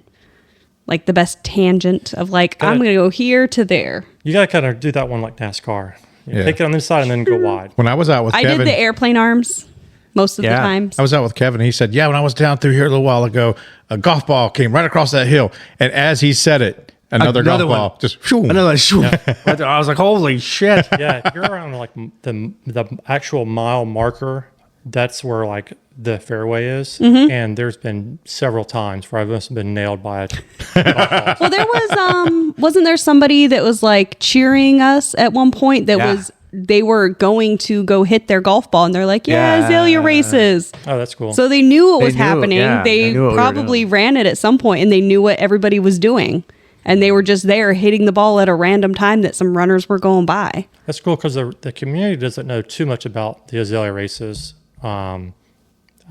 like the best tangent of like I'm going to go here to there. You got to kind of do that one like NASCAR. You Yeah. take it on the inside and then go wide. When I was out with I Kevin, did the airplane arms most of the times. I was out with Kevin. And he said, "Yeah, when I was down through here a little while ago, a golf ball came right across that hill, and as he said it, another golf one. ball just shoo. Another shoo. I was like, holy shit. Yeah, if you're around like the actual mile marker, that's where like the fairway is. And there's been several times where I must have been nailed by a golf ball. Well, there was wasn't there somebody that was like cheering us at one point that was they were going to go hit their golf ball and they're like, Azalea Races. Oh, that's cool. So they knew what was knew it, happening. yeah. They They knew what we were probably doing. ran it at some point and they knew what everybody was doing. And they were just there hitting the ball at a random time that some runners were going by. That's cool because the community doesn't know too much about the Azalea Races. I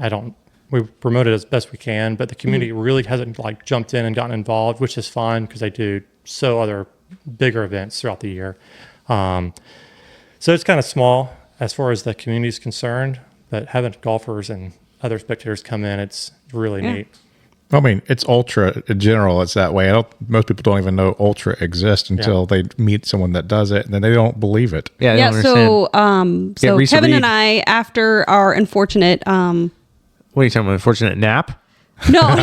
don't we promote it as best we can, but the community really hasn't like jumped in and gotten involved, which is fine because they do other bigger events throughout the year. So it's kind of small as far as the community is concerned, but having golfers and other spectators come in, it's really neat. I mean, it's ultra in general. It's that way. Most people don't even know ultra exists until they meet someone that does it, and then they don't believe it. Yeah, I don't So, understand. so Reese Kevin Reed. and I, after our unfortunate, What are you talking about? Unfortunate nap? no, Is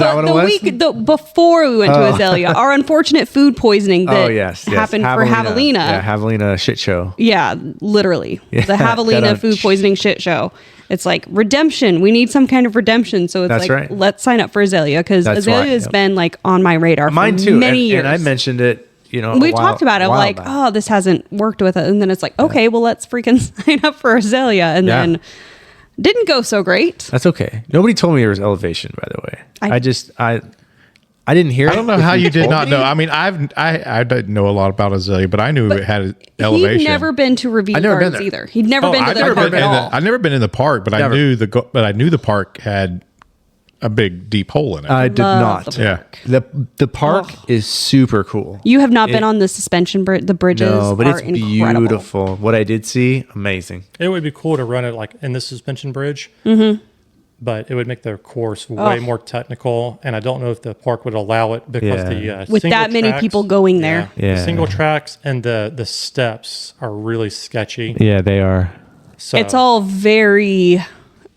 that what it the was? week before we went to Azalea, our unfortunate food poisoning that happened for Javelina. Yeah, Javelina shit show. Yeah, literally. Yeah, the Javelina that, food poisoning shit show. It's like redemption. We need some kind of redemption. So it's That's like, right. let's sign up for Azalea because That's Azalea right, has yep. been like on my radar Mine for too. many years. And I mentioned it, we talked about it. I'm like, oh, this hasn't worked with it. And then it's like, okay, well, let's freaking sign up for Azalea. And then didn't go so great. That's okay. Nobody told me there was elevation, by the way. I didn't hear it. I don't know how you did not know. I mean, I didn't know a lot about Azalea, but I knew it had elevation. He'd never been to Ravine I've never been Gardens there. either. He'd never been to the park at all. I've never been in the park, but Never. I knew the park had a big deep hole in it. I did Love not. the Yeah. park. The park is super cool. You have not been on the suspension bridge. The bridges No, but are it's incredible. beautiful. What I did see, amazing. It would be cool to run it like in the suspension bridge, but it would make the course way more technical. And I don't know if the park would allow it because the With single that many tracks- people going there. Yeah. The single tracks and the steps are really sketchy. Yeah, they are. So It's all very,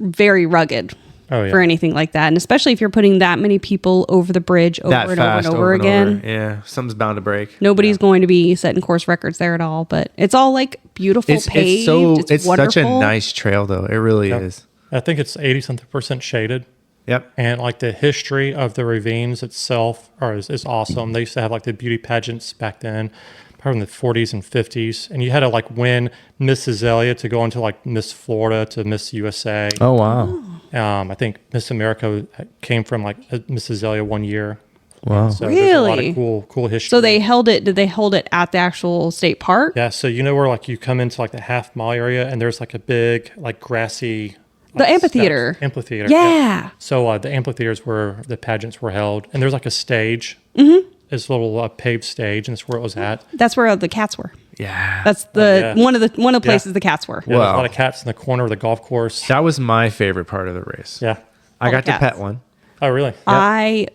very rugged Oh, yeah. for anything like that. And especially if you're putting that many people over the bridge over That and fast, over and over again. over. Yeah, something's bound to break. Nobody's going to be setting course records there at all. But it's all like beautiful paved. It's wonderful. such a nice trail, though. It really is. I think it's 80-something% shaded. Yep. And like the history of the ravines itself is awesome. They used to have like the beauty pageants back then, probably in the 40s and 50s. And you had to like win Miss Azalea to go into like Miss Florida to Miss USA. Oh wow. I think Miss America came from like Miss Azalea one year. Wow. So there's a lot Really? of cool history. So they held it. Did they hold it at the actual state park? Yeah. So you know where like you come into like the half mile area and there's like a big like grassy. The like, amphitheater. steps. Amphitheater. Yeah. So the amphitheaters where the pageants were held, and there's like a stage. Mm-hmm. This little paved stage, and that's where it was at. That's where the cats were. Yeah. That's the yeah. one of the places the cats were. Yeah, there's a Wow. lot of cats in the corner of the golf course. That was my favorite part of the race. Yeah. I got to cats. pet one. Oh, really? I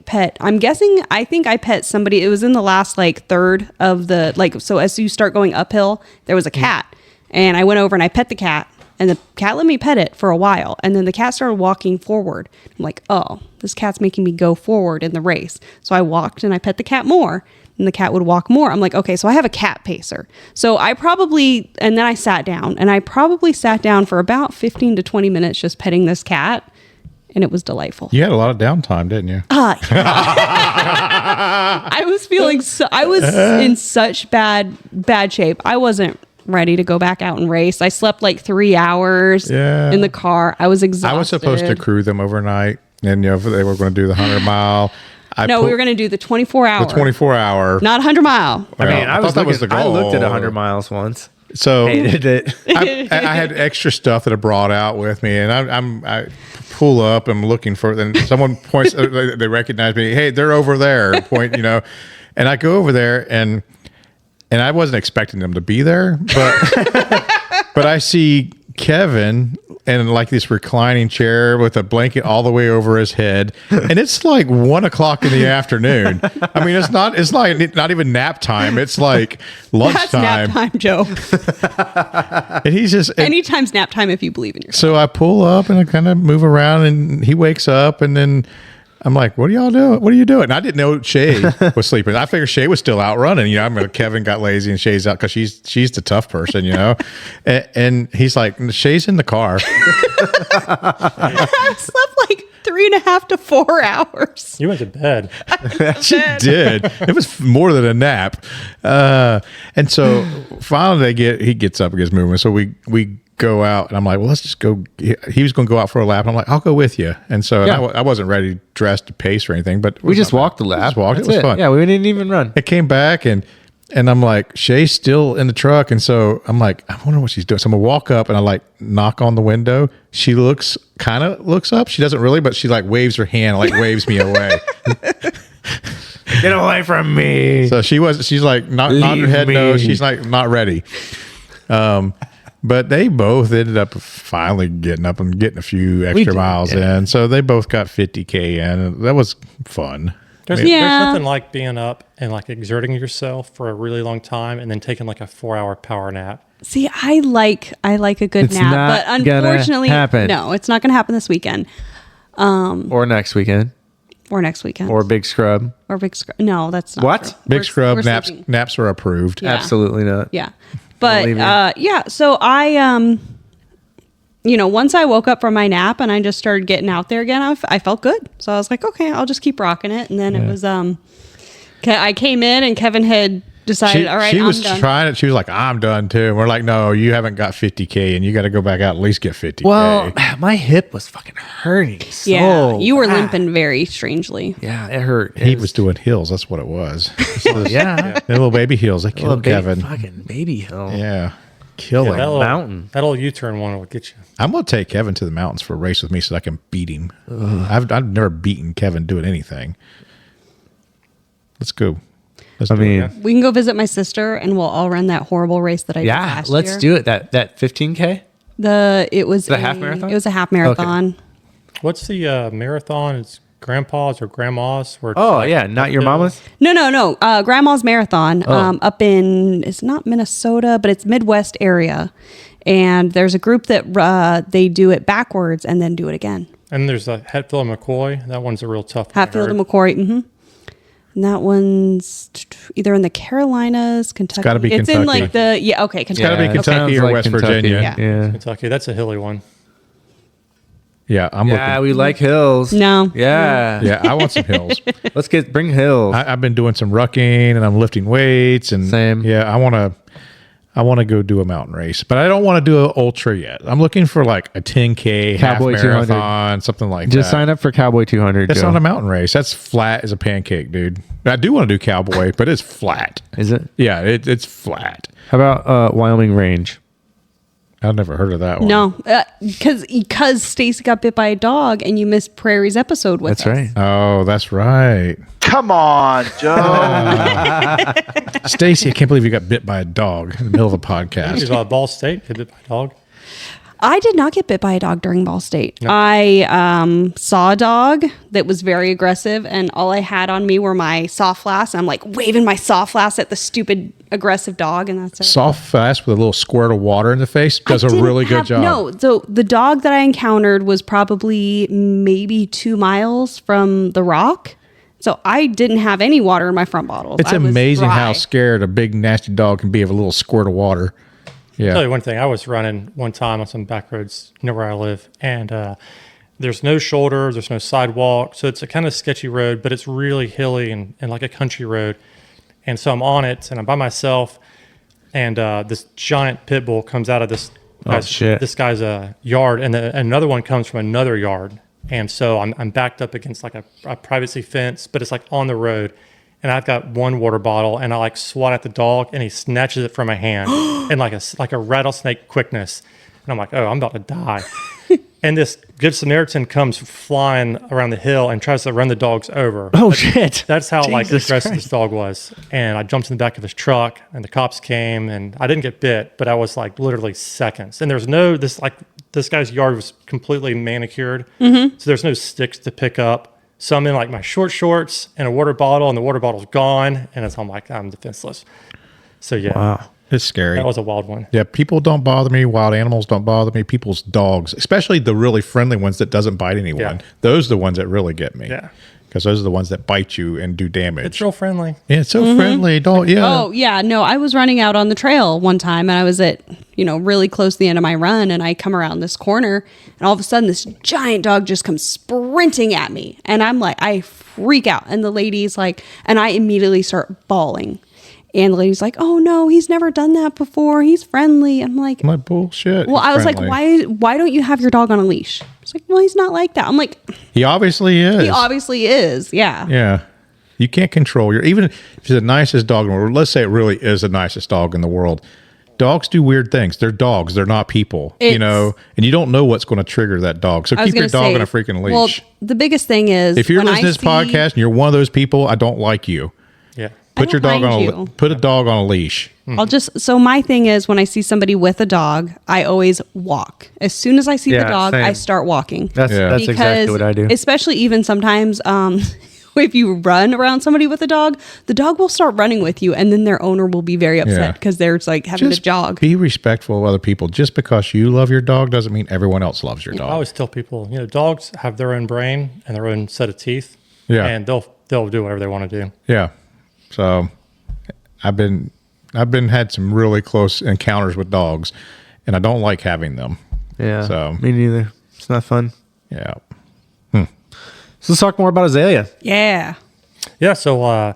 think I pet somebody. It was in the last like third of the like, so as you start going uphill, there was a cat and I went over and I pet the cat and the cat let me pet it for a while. And then the cat started walking forward. I'm like, oh, this cat's making me go forward in the race. So I walked and I pet the cat more and the cat would walk more. I'm like, okay, so I have a cat pacer. So and then I sat down and I probably sat down for about 15 to 20 minutes just petting this cat. And it was delightful. You had a lot of downtime, didn't you? I was feeling I was in such bad shape. I wasn't ready to go back out and race. I slept like 3 hours Yeah. in the car. I was exhausted. I was supposed to crew them overnight, and they were going to do the 100-mile. We were going to do the 24-hour. the 24-hour. Not 100-mile. I mean, I thought that was the I goal. looked at 100 miles once. So Hated it. I had extra stuff that I brought out with me, and I pull up. I'm looking for. Then someone points. They recognize me. Hey, they're over there. Point. And I go over there, and I wasn't expecting them to be there, but I see Kevin in like this reclining chair with a blanket all the way over his head, and it's like 1 o'clock in the afternoon. I mean, it's not even nap time. It's like That's nap lunchtime. time, Joe. And he's just Anytime's nap time if you believe in yourself. so I pull up and I kind of move around, and he wakes up, and then I'm like, "What are y'all doing? What are you doing?" And I didn't know Shae was sleeping. I figured Shae was still out running. Kevin got lazy and Shae's out because she's the tough person, and he's like, "Shae's in the car." I slept like 3.5 to 4 hours. You went to bed. She did. It was more than a nap. And so finally he gets up and gets moving. So we go out, and I'm like, well, let's just go. He was going to go out for a lap. And I'm like, I'll go with you. And so I wasn't ready dressed to pace or anything, but We just walked the lap. Just walked. That's It was fun. Yeah, we didn't even run. It came back, and And I'm like, Shae's still in the truck. And so I'm like, I wonder what she's doing. So I'm going to walk up and I like knock on the window. She kind of looks up. She doesn't really, but she like waves her hand, like waves me away. Get away from me. So she's like nodding her head no. She's like not ready. But they both ended up finally getting up and getting a few extra miles in. So they both got 50K in. And that was fun. There's nothing like being up and like exerting yourself for a really long time and then taking like a 4-hour power nap. See, I like a good nap, but unfortunately, no, it's not going to happen this weekend. Or next weekend. Or next weekend. Or Big Scrub. No, that's not What? true. Big Scrub we're naps are approved. Yeah. Absolutely not. Yeah. But so I once I woke up from my nap and I just started getting out there again, I felt good. So I was like, okay, I'll just keep rocking it. And then it was I came in and Kevin had decided, all right, she was I'm done. trying it. She was like, I'm done too. And we're like, no, you haven't got 50K and you got to go back out at least get 50K. Well, my hip was fucking hurting. So Yeah, you were bad. limping very strangely. Yeah, it hurt. he was doing hills. That's what it was. Yeah. The little baby heels. They Little killed Kevin. fucking baby hill. Yeah. Kill him. Mountain. That old U-turn one will get you. I'm going to take Kevin to the mountains for a race with me so that I can beat him. I've never beaten Kevin doing anything. Let's go. I mean, We can go visit my sister and we'll all run that horrible race that I did last let's year. do it. That 15K? It was The half marathon? It was a half marathon. What's the marathon? It's grandpa's or grandma's? Where it's Oh, like yeah. Not your uphill? mama's? No. Grandma's Marathon up in, it's not Minnesota, but it's Midwest area. And there's a group that they do it backwards and then do it again. And there's the Hatfield and McCoy. That one's a real tough one. Hatfield and McCoy. Mm-hmm. And that one's either in the Carolinas, Kentucky. gotta be It's in Kentucky. like Kentucky. It's got to be it Kentucky sounds or like West Kentucky. Virginia. Yeah. Kentucky. That's a hilly one. Yeah, I'm Yeah, looking. we like hills. No. Yeah. Yeah, I want some hills. Let's bring hills. I've been doing some rucking and I'm lifting weights and Same. Yeah, I want to go do a mountain race, but I don't want to do an ultra yet. I'm looking for like a 10K Cowboy half 200. marathon, something like Just that. sign up for Cowboy 200. That's Joe. not a mountain race. That's flat as a pancake, dude. I do want to do cowboy, but it's flat. Is it? Yeah, it's flat. How about Wyoming Range? I've never heard of that one. No, because Stacy got bit by a dog and you missed Prairie's episode with That's us. right. Oh, that's right. Come on, Joe. Stacy, I can't believe you got bit by a dog in the middle of a He's podcast. Ball State. Get bit by a dog. I did not get bit by a dog during Ball State. I saw a dog that was very aggressive, and all I had on me were my soft flasks. I'm like waving my soft flasks at the stupid aggressive dog, and that's it. Soft fast with a little squirt of water in the face does a really good job. No, so the dog that I encountered was probably maybe 2 miles from the rock. So I didn't have any water in my front bottles. It's I was amazing how dry. scared a big nasty dog can be of a little squirt of water. Yeah. Tell you one thing. I was running one time on some back roads near where I live, and there's no shoulder, there's no sidewalk, so it's a kind of sketchy road, but it's really hilly and like a country road. And so I'm on it, and I'm by myself, and this giant pit bull comes out of this guy's yard, and another one comes from another yard. And so I'm backed up against like a privacy fence, but it's like on the road. And I've got one water bottle, and I like swat at the dog, and he snatches it from my hand in like a rattlesnake quickness. And I'm like, oh, I'm about to die. And this good Samaritan comes flying around the hill and tries to run the dogs over. Oh, shit. That's how like Jesus aggressive Christ. this dog was. And I jumped in the back of his truck, and the cops came, and I didn't get bit, but I was like literally seconds. And there's this guy's yard was completely manicured, so there's no sticks to pick up. So I'm in like my short shorts and a water bottle, and the water bottle's gone, and I'm like, I'm defenseless. So yeah, Wow. It's scary. that was a wild one. Yeah, people don't bother me. Wild animals don't bother me. People's dogs, especially the really friendly ones that doesn't bite anyone. Yeah. Those are the ones that really get me. Yeah. Because those are the ones that bite you and do damage. It's real friendly. Yeah, it's so friendly. Don't, yeah. Oh, yeah. No, I was running out on the trail one time and I was at, really close to the end of my run, and I come around this corner and all of a sudden this giant dog just comes sprinting at me. And I'm like, I freak out. And the lady's like, and I immediately start bawling. And the lady's like, oh no, he's never done that before. He's friendly. I'm like, Bullshit. well, I was Friendly. like, why don't you have your dog on a leash? It's like, well, he's not like that. I'm like, He obviously is. he obviously is. Yeah. Yeah. You can't control even if it's the nicest dog in the world. Let's say it really is the nicest dog in the world. Dogs do weird things. They're dogs. They're not people, and you don't know what's going to trigger that dog. So keep your dog on a freaking leash. Well, the biggest thing is if you're listening to this podcast and you're one of those people, I don't like you. Yeah. Put your dog put a dog on a leash. So my thing is when I see somebody with a dog, I always walk. As soon as I see the dog, same. I start walking. That's exactly what I do. Especially even sometimes if you run around somebody with a dog, the dog will start running with you, and then their owner will be very upset because they're like having to jog. Be respectful of other people. Just because you love your dog doesn't mean everyone else loves your dog. I always tell people, dogs have their own brain and their own set of teeth. Yeah. And they'll do whatever they want to do. Yeah. So I've had some really close encounters with dogs, and I don't like having them. Yeah. So me neither. It's not fun. Yeah. So let's talk more about Azalea. Yeah. Yeah. So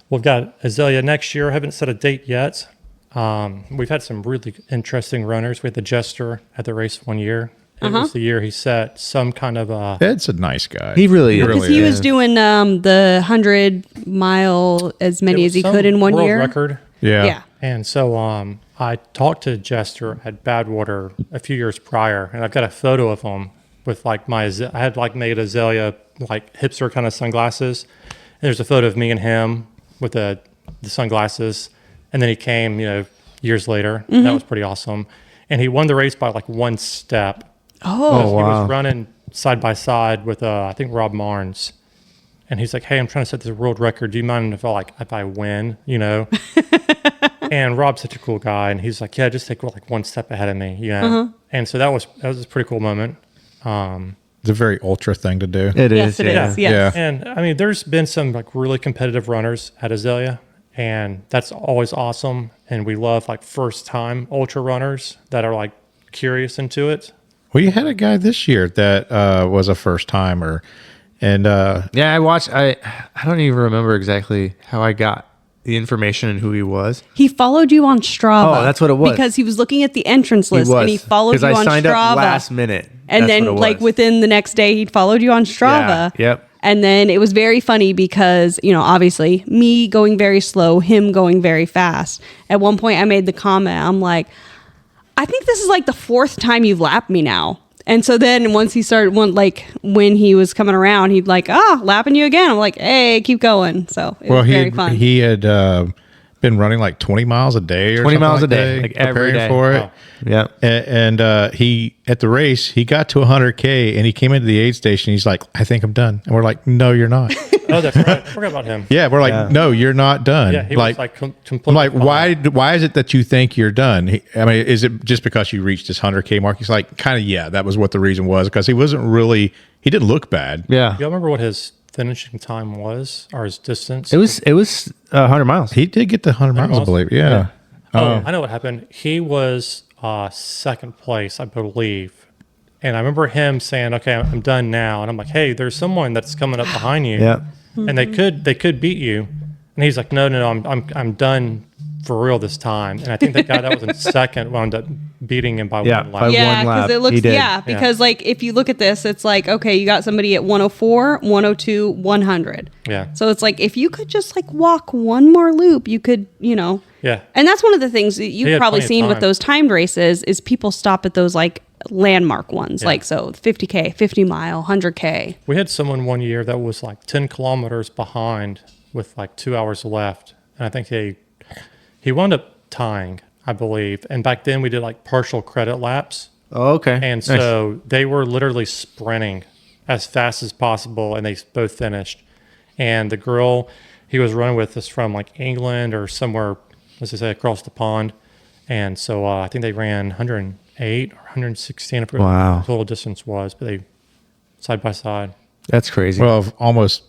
we've got Azalea next year. Haven't set a date yet. We've had some really interesting runners. We had the Jester at the race one year. It was the year he set some kind of Ed's a nice guy. He really is. Because he was doing the 100-mile as many as he could in one world year. record. Yeah. Yeah. And so I talked to Jester at Badwater a few years prior, and I've got a photo of him with like I had like made Azalea like hipster kind of sunglasses. And there's a photo of me and him with the sunglasses. And then he came, years later. Mm-hmm. That was pretty awesome. And he won the race by like one step. Oh, wow. He was running side by side with, I think, Rob Marnes. And he's like, hey, I'm trying to set this world record. Do you mind if I win, And Rob's such a cool guy. And he's like, yeah, just take like one step ahead of me, And so that was a pretty cool moment. It's a very ultra thing to do. It yes, is. it Yeah. is. Yes. Yeah. And I mean, there's been some like really competitive runners at Azalea, and that's always awesome. And we love like first time ultra runners that are like curious into it. Well, you had a guy this year that was a first timer, and Yeah, I watched. I don't even remember exactly how I got the information and who he was. He followed you on Strava. Oh, that's what it was. Because he was looking at the entrance list and he followed you on Strava. Because I signed up last minute. And That's then what it like was. within the next day, he followed you on Strava. Yeah, yep. And then it was very funny because, obviously me going very slow, him going very fast. At one point I made the comment, I'm like, I think this is like the fourth time you've lapped me now. And so then once he started, when he was coming around, he'd like, lapping you again. I'm like, hey, keep going. So it was very fun. He had been running like 20 miles a day or 20 something miles like a day, that, like every preparing day. for it. Wow. Yeah. And he, at the race, he got to 100K and he came into the aid station. He's like, I think I'm done. And we're like, no, you're not. Oh, that's right. I forgot about him. Yeah, we're like, no, you're not done. Yeah, he like, was like completely I'm like, fine. why is it that you think you're done? Is it just because you reached this 100K mark? He's like, kind of, yeah, that was what the reason was, because he didn't look bad. Yeah. You remember what his finishing time was or his distance? It was 100 miles. He did get the 100 miles, I believe. Yeah. Oh, I know what happened. He was second place, I believe. And I remember him saying, okay, I'm done now. And I'm like, hey, there's someone that's coming up behind you. Yeah. And they could beat you. And he's like, no, I'm done for real this time. And I think the guy that was in second wound up beating him by Yeah, one by lap. Yeah, one lap. because it looks, He did. because like if you look at this, it's like, okay, you got somebody at 104, 102, 100. Yeah. So it's like, if you could just like walk one more loop, you could, Yeah. And that's one of the things that He you've had probably plenty of seen with time. those timed races is people stop at those like landmark ones, like so 50K, 50 mile, 100K. We had someone one year that was like 10 kilometers behind with like 2 hours left. And I think he wound up tying, I believe. And back then we did like partial credit laps. Oh, okay. And Nice. so they were literally sprinting as fast as possible, and they both finished. And the girl he was running with is from like England or somewhere, let's just say across the pond. And so I think they ran 108 or 116, I forget Wow. what the total distance was, but they side by side. That's crazy. Well, of almost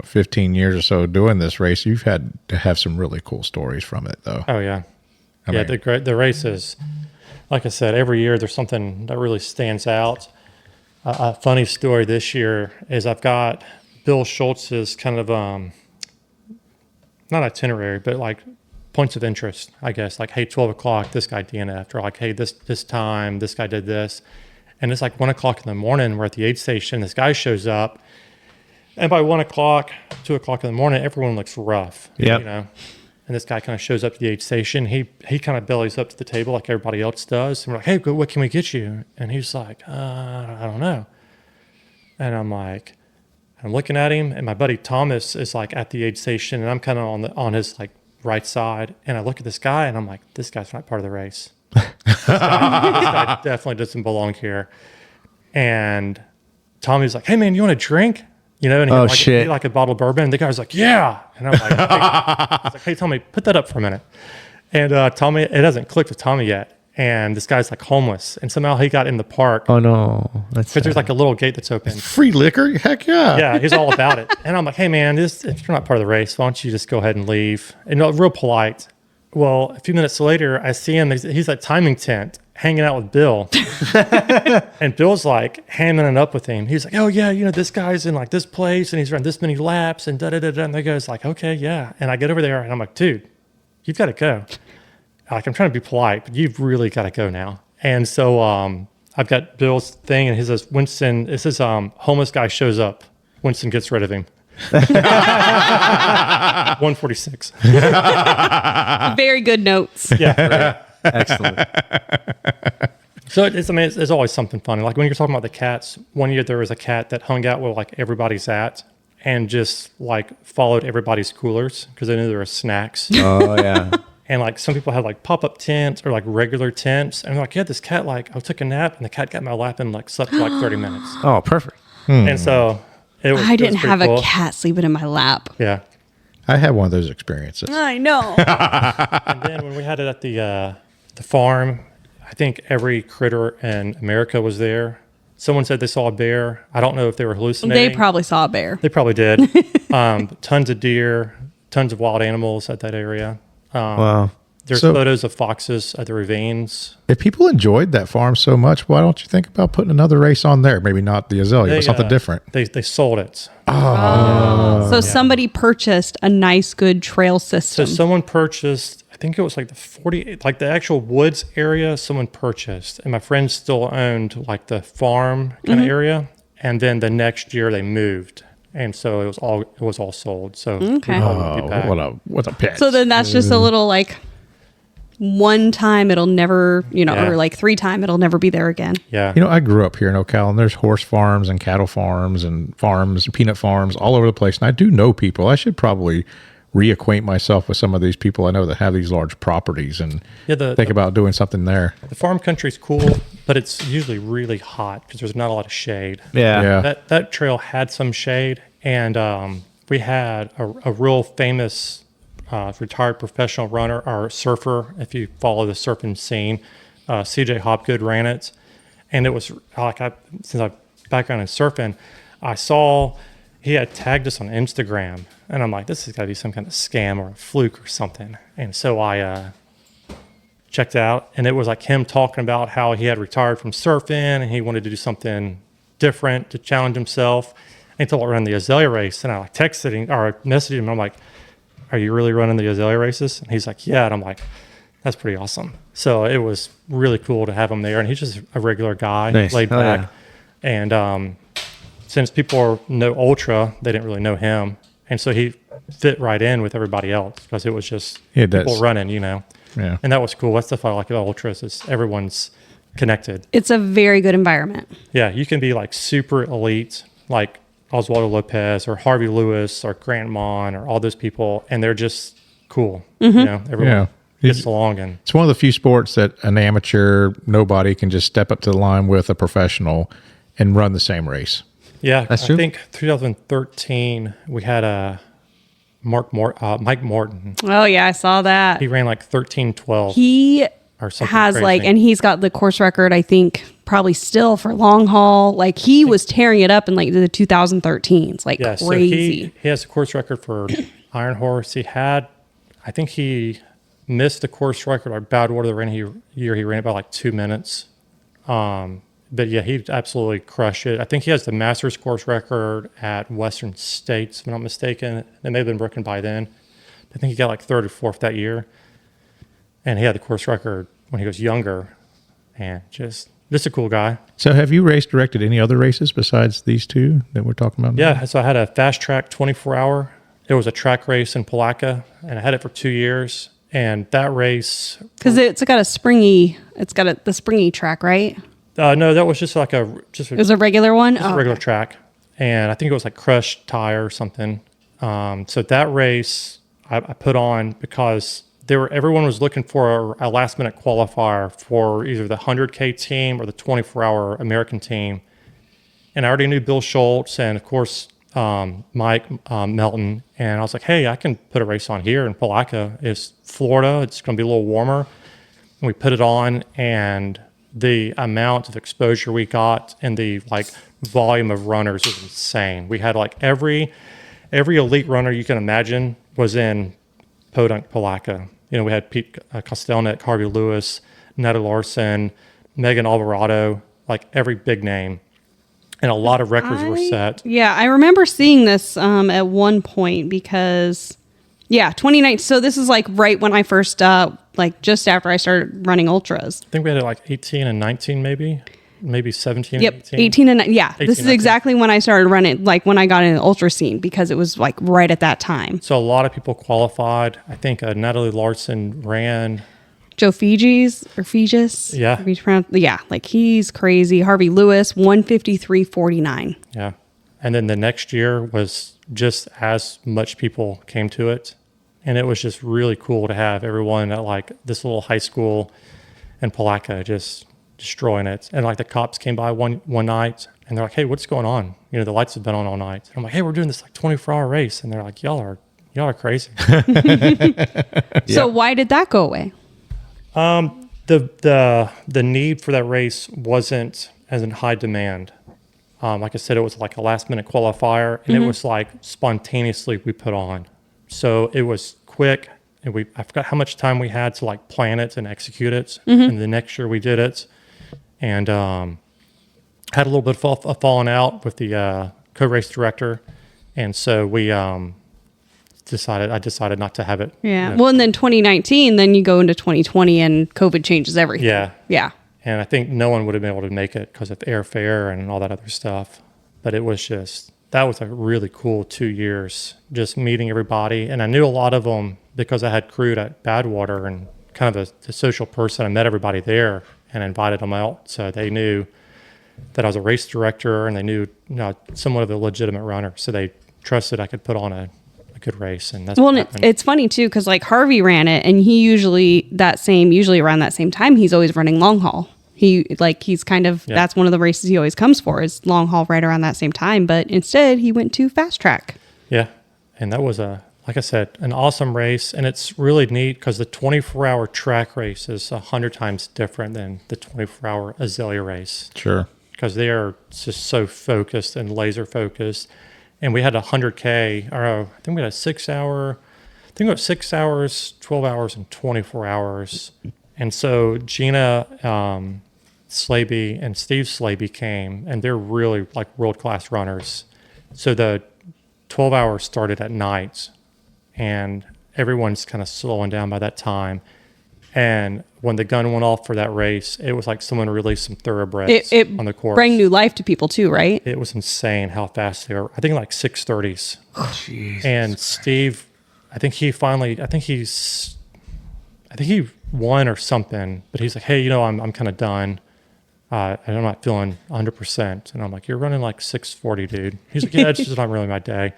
15 years or so doing this race, you've had to have some really cool stories from it, though. Oh yeah, I yeah. mean- The races, like I said, every year there's something that really stands out. A funny story this year is I've got Bill Schultz's kind of not itinerary, but like points of interest, I guess. Like, hey, 12 o'clock, this guy DNF'd, or like, hey, this time, this guy did this, and it's like 1 o'clock in the morning. We're at the aid station. This guy shows up. And by 1 o'clock, 2 o'clock in the morning, everyone looks rough. Yep. You know. And this guy kind of shows up to the aid station. He kind of bellies up to the table like everybody else does. And we're like, hey, what can we get you? And he's like, I don't know. And I'm like, I'm looking at him, and my buddy Thomas is like at the aid station, and I'm kind of on his like right side. And I look at this guy, and I'm like, this guy's not part of the race. This guy definitely doesn't belong here. And Tommy's like, hey man, you want a drink? You know, and he like a bottle of bourbon. And the guy's like, yeah. And I'm like, he's like, hey, Tommy, put that up for a minute. And Tommy, it hasn't clicked with Tommy yet. And this guy's like homeless. And somehow he got in the park. Oh, no. That's because there's like a little gate that's open. Free liquor? Heck yeah. Yeah, he's all about it. And I'm like, hey, man, if you're not part of the race, why don't you just go ahead and leave? And real polite. Well, a few minutes later, I see him. He's at timing tent hanging out with Bill. And Bill's like hamming it up with him. He's like, oh, yeah, you know, this guy's in like this place and he's run this many laps and da-da-da-da. And the guy's like, okay, yeah. And I get over there and I'm like, dude, you've got to go. Like, I'm trying to be polite, but you've really got to go now. And so I've got Bill's thing, and he says, Winston, this is homeless guy shows up. Winston gets rid of him. 146. Very good notes. Yeah. excellent. So it's always something funny. Like when you're talking about the cats, one year there was a cat that hung out where like everybody's at and just like followed everybody's coolers because they knew there were snacks. Oh, yeah. And like some people had like pop-up tents or like regular tents. And like, yeah, this cat, like I took a nap and the cat got in my lap and like slept for like 30 minutes. Oh, perfect. And so I didn't have pretty cool. a cat sleeping in my lap. Yeah. I had one of those experiences. I know. And then when we had it at the farm, I think every critter in America was there. Someone said they saw a bear. I don't know if they were hallucinating. They probably saw a bear. They probably did. Tons of deer, tons of wild animals at that area. Wow. There's So- photos of foxes at the ravines. If people enjoyed that farm so much, why don't you think about putting another race on there? Maybe not the Azalea, but something different. They sold it. So somebody purchased a nice, good trail So system. someone purchased, I think it was like the actual woods area someone purchased. And my friend still owned like the farm kind of area. And then the next year they moved. And so it was all sold. So we probably be back. What a pitch. So then that's just a little like one time it'll never, Yeah. or like 3 times it'll never be there again. Yeah. You know, I grew up here in Ocala, and there's horse farms and cattle farms and peanut farms all over the place. And I do know people. I should probably reacquaint myself with some of these people I know that have these large properties and think about doing something there. The farm country's cool, but it's usually really hot because there's not a lot of shade. Yeah. That trail had some shade, and we had a real famous retired professional runner or surfer, if you follow the surfing scene, CJ Hopgood ran it. And it was like, since I background in surfing, I saw he had tagged us on Instagram, and I'm like, this has got to be some kind of scam or a fluke or something. And so I checked out, and it was like him talking about how he had retired from surfing and he wanted to do something different to challenge himself. And he told about running the Azalea race, and I like texted him or messaged him. I'm like, are you really running the Azalea races? And he's like, yeah. And I'm like, that's pretty awesome. So it was really cool to have him there. And he's just a regular guy, Nice. laid Oh, back. yeah. And since people know ultra, they didn't really know him. And so he fit right in with everybody else because it was just people running, Yeah. And that was cool. That's the stuff I like about ultras is everyone's connected. It's a very good environment. Yeah, you can be like super elite, like Oswaldo Lopez or Harvey Lewis or Grant Mon or all those people, and they're just cool. Everyone gets along. And it's one of the few sports that an amateur, nobody can just step up to the line with a professional and run the same race. yeah, That's I true. think 2013 we had a Mike Morton. Oh yeah, I saw that. He ran like 13:12 He or something. has crazy. like, and he's got the course record, I think, probably still for long haul. Like he was tearing it up in like the 2013s, like yeah, crazy. So he has a course record for Iron Horse. I think he missed the course record or Badwater the year he ran it by like 2 minutes. But yeah, he absolutely crushed it. I think he has the Masters course record at Western States, if I'm not mistaken. It may have been broken by then. I think he got like third or fourth that year. And he had the course record when he was younger and just just a cool guy. So have you race directed any other races besides these two that we're talking about now? Yeah, so I had a fast track 24-hour. It was a track race in Palatka, and I had it for 2 years. And that race, Because it's got the springy track, right? no, that was just like It was a regular one? just a regular track, and I think it was like crushed tire or something. So that race I put on because everyone was looking for a last minute qualifier for either the 100K team or the 24-hour American team, and I already knew Bill Schultz and of course Mike Melton, and I was like, hey, I can put a race on here in Palatka. It's Florida. It's going to be a little warmer, and we put it on, and the amount of exposure we got and the volume of runners was insane. We had every elite runner you can imagine was in Podunk, Palatka. We had Pete Kostelnik, Harvey Lewis, Netta Larson, Megan Alvarado, every big name. And a lot of records were set. Yeah, I remember seeing this at one point because, 2019. So this is right when I first, just after I started running ultras. I think we had it 18 and 19 maybe 17 Yep, and 18. 18 and 18, this is 19. exactly when I started running, when I got in the ultra scene because it was right at that time. So a lot of people qualified. I think Natalie Larson ran. Joe Fegis. Yeah. He's crazy. Harvey Lewis, 153.49. Yeah. And then the next year was just as much people came to it. And it was just really cool to have everyone at this little high school in Palatka just destroying it. And the cops came by one night and they're like, hey, what's going on? The lights have been on all night. And I'm like, hey, we're doing this 24-hour race. And they're like, y'all are crazy. So why did that go away? The need for that race wasn't as in high demand. Like I said, it was a last minute qualifier, and it was spontaneously we put on. So it was quick, and I forgot how much time we had to plan it and execute it. And the next year we did it, and had a little bit of falling out with the co-race director, and so we I decided not to have it. Yeah. Well, and then 2019, then you go into 2020 and COVID changes everything. Yeah. Yeah. And I think no one would have been able to make it because of airfare and all that other stuff. But it was that was a really cool 2 years, just meeting everybody. And I knew a lot of them because I had crewed at Badwater and kind of the social person. I met everybody there and invited them out. So they knew that I was a race director and they knew somewhat of a legitimate runner. So they trusted I could put on a good race, and that's it's funny too because Harvey ran it, and he usually around that same time he's always running long haul. He's kind of that's one of the races he always comes for is long haul right around that same time. But instead he went to fast track. Yeah, and that was like I said, an awesome race, and it's really neat because the 24-hour track race is 100 times different than the 24-hour Azalea race. Sure. Because they are just so focused and laser focused. And we had 100K, or I think we had a 6 hour, I think it was 6 hours, 12 hours, and 24 hours. And so Gina Slaby and Steve Slaby came, and they're really world-class runners. So the 12 hours started at night, and everyone's kind of slowing down by that time. And when the gun went off for that race, it was like someone released some thoroughbreds on the course. Bring new life to people too, right? It was insane how fast they were. I think 6:30s. Jesus. And Steve, I think he won or something, but he's like, hey, I'm kind of done. And I'm not feeling 100%. And I'm like, you're running 6:40, dude. He's like, yeah, it's just not really my day.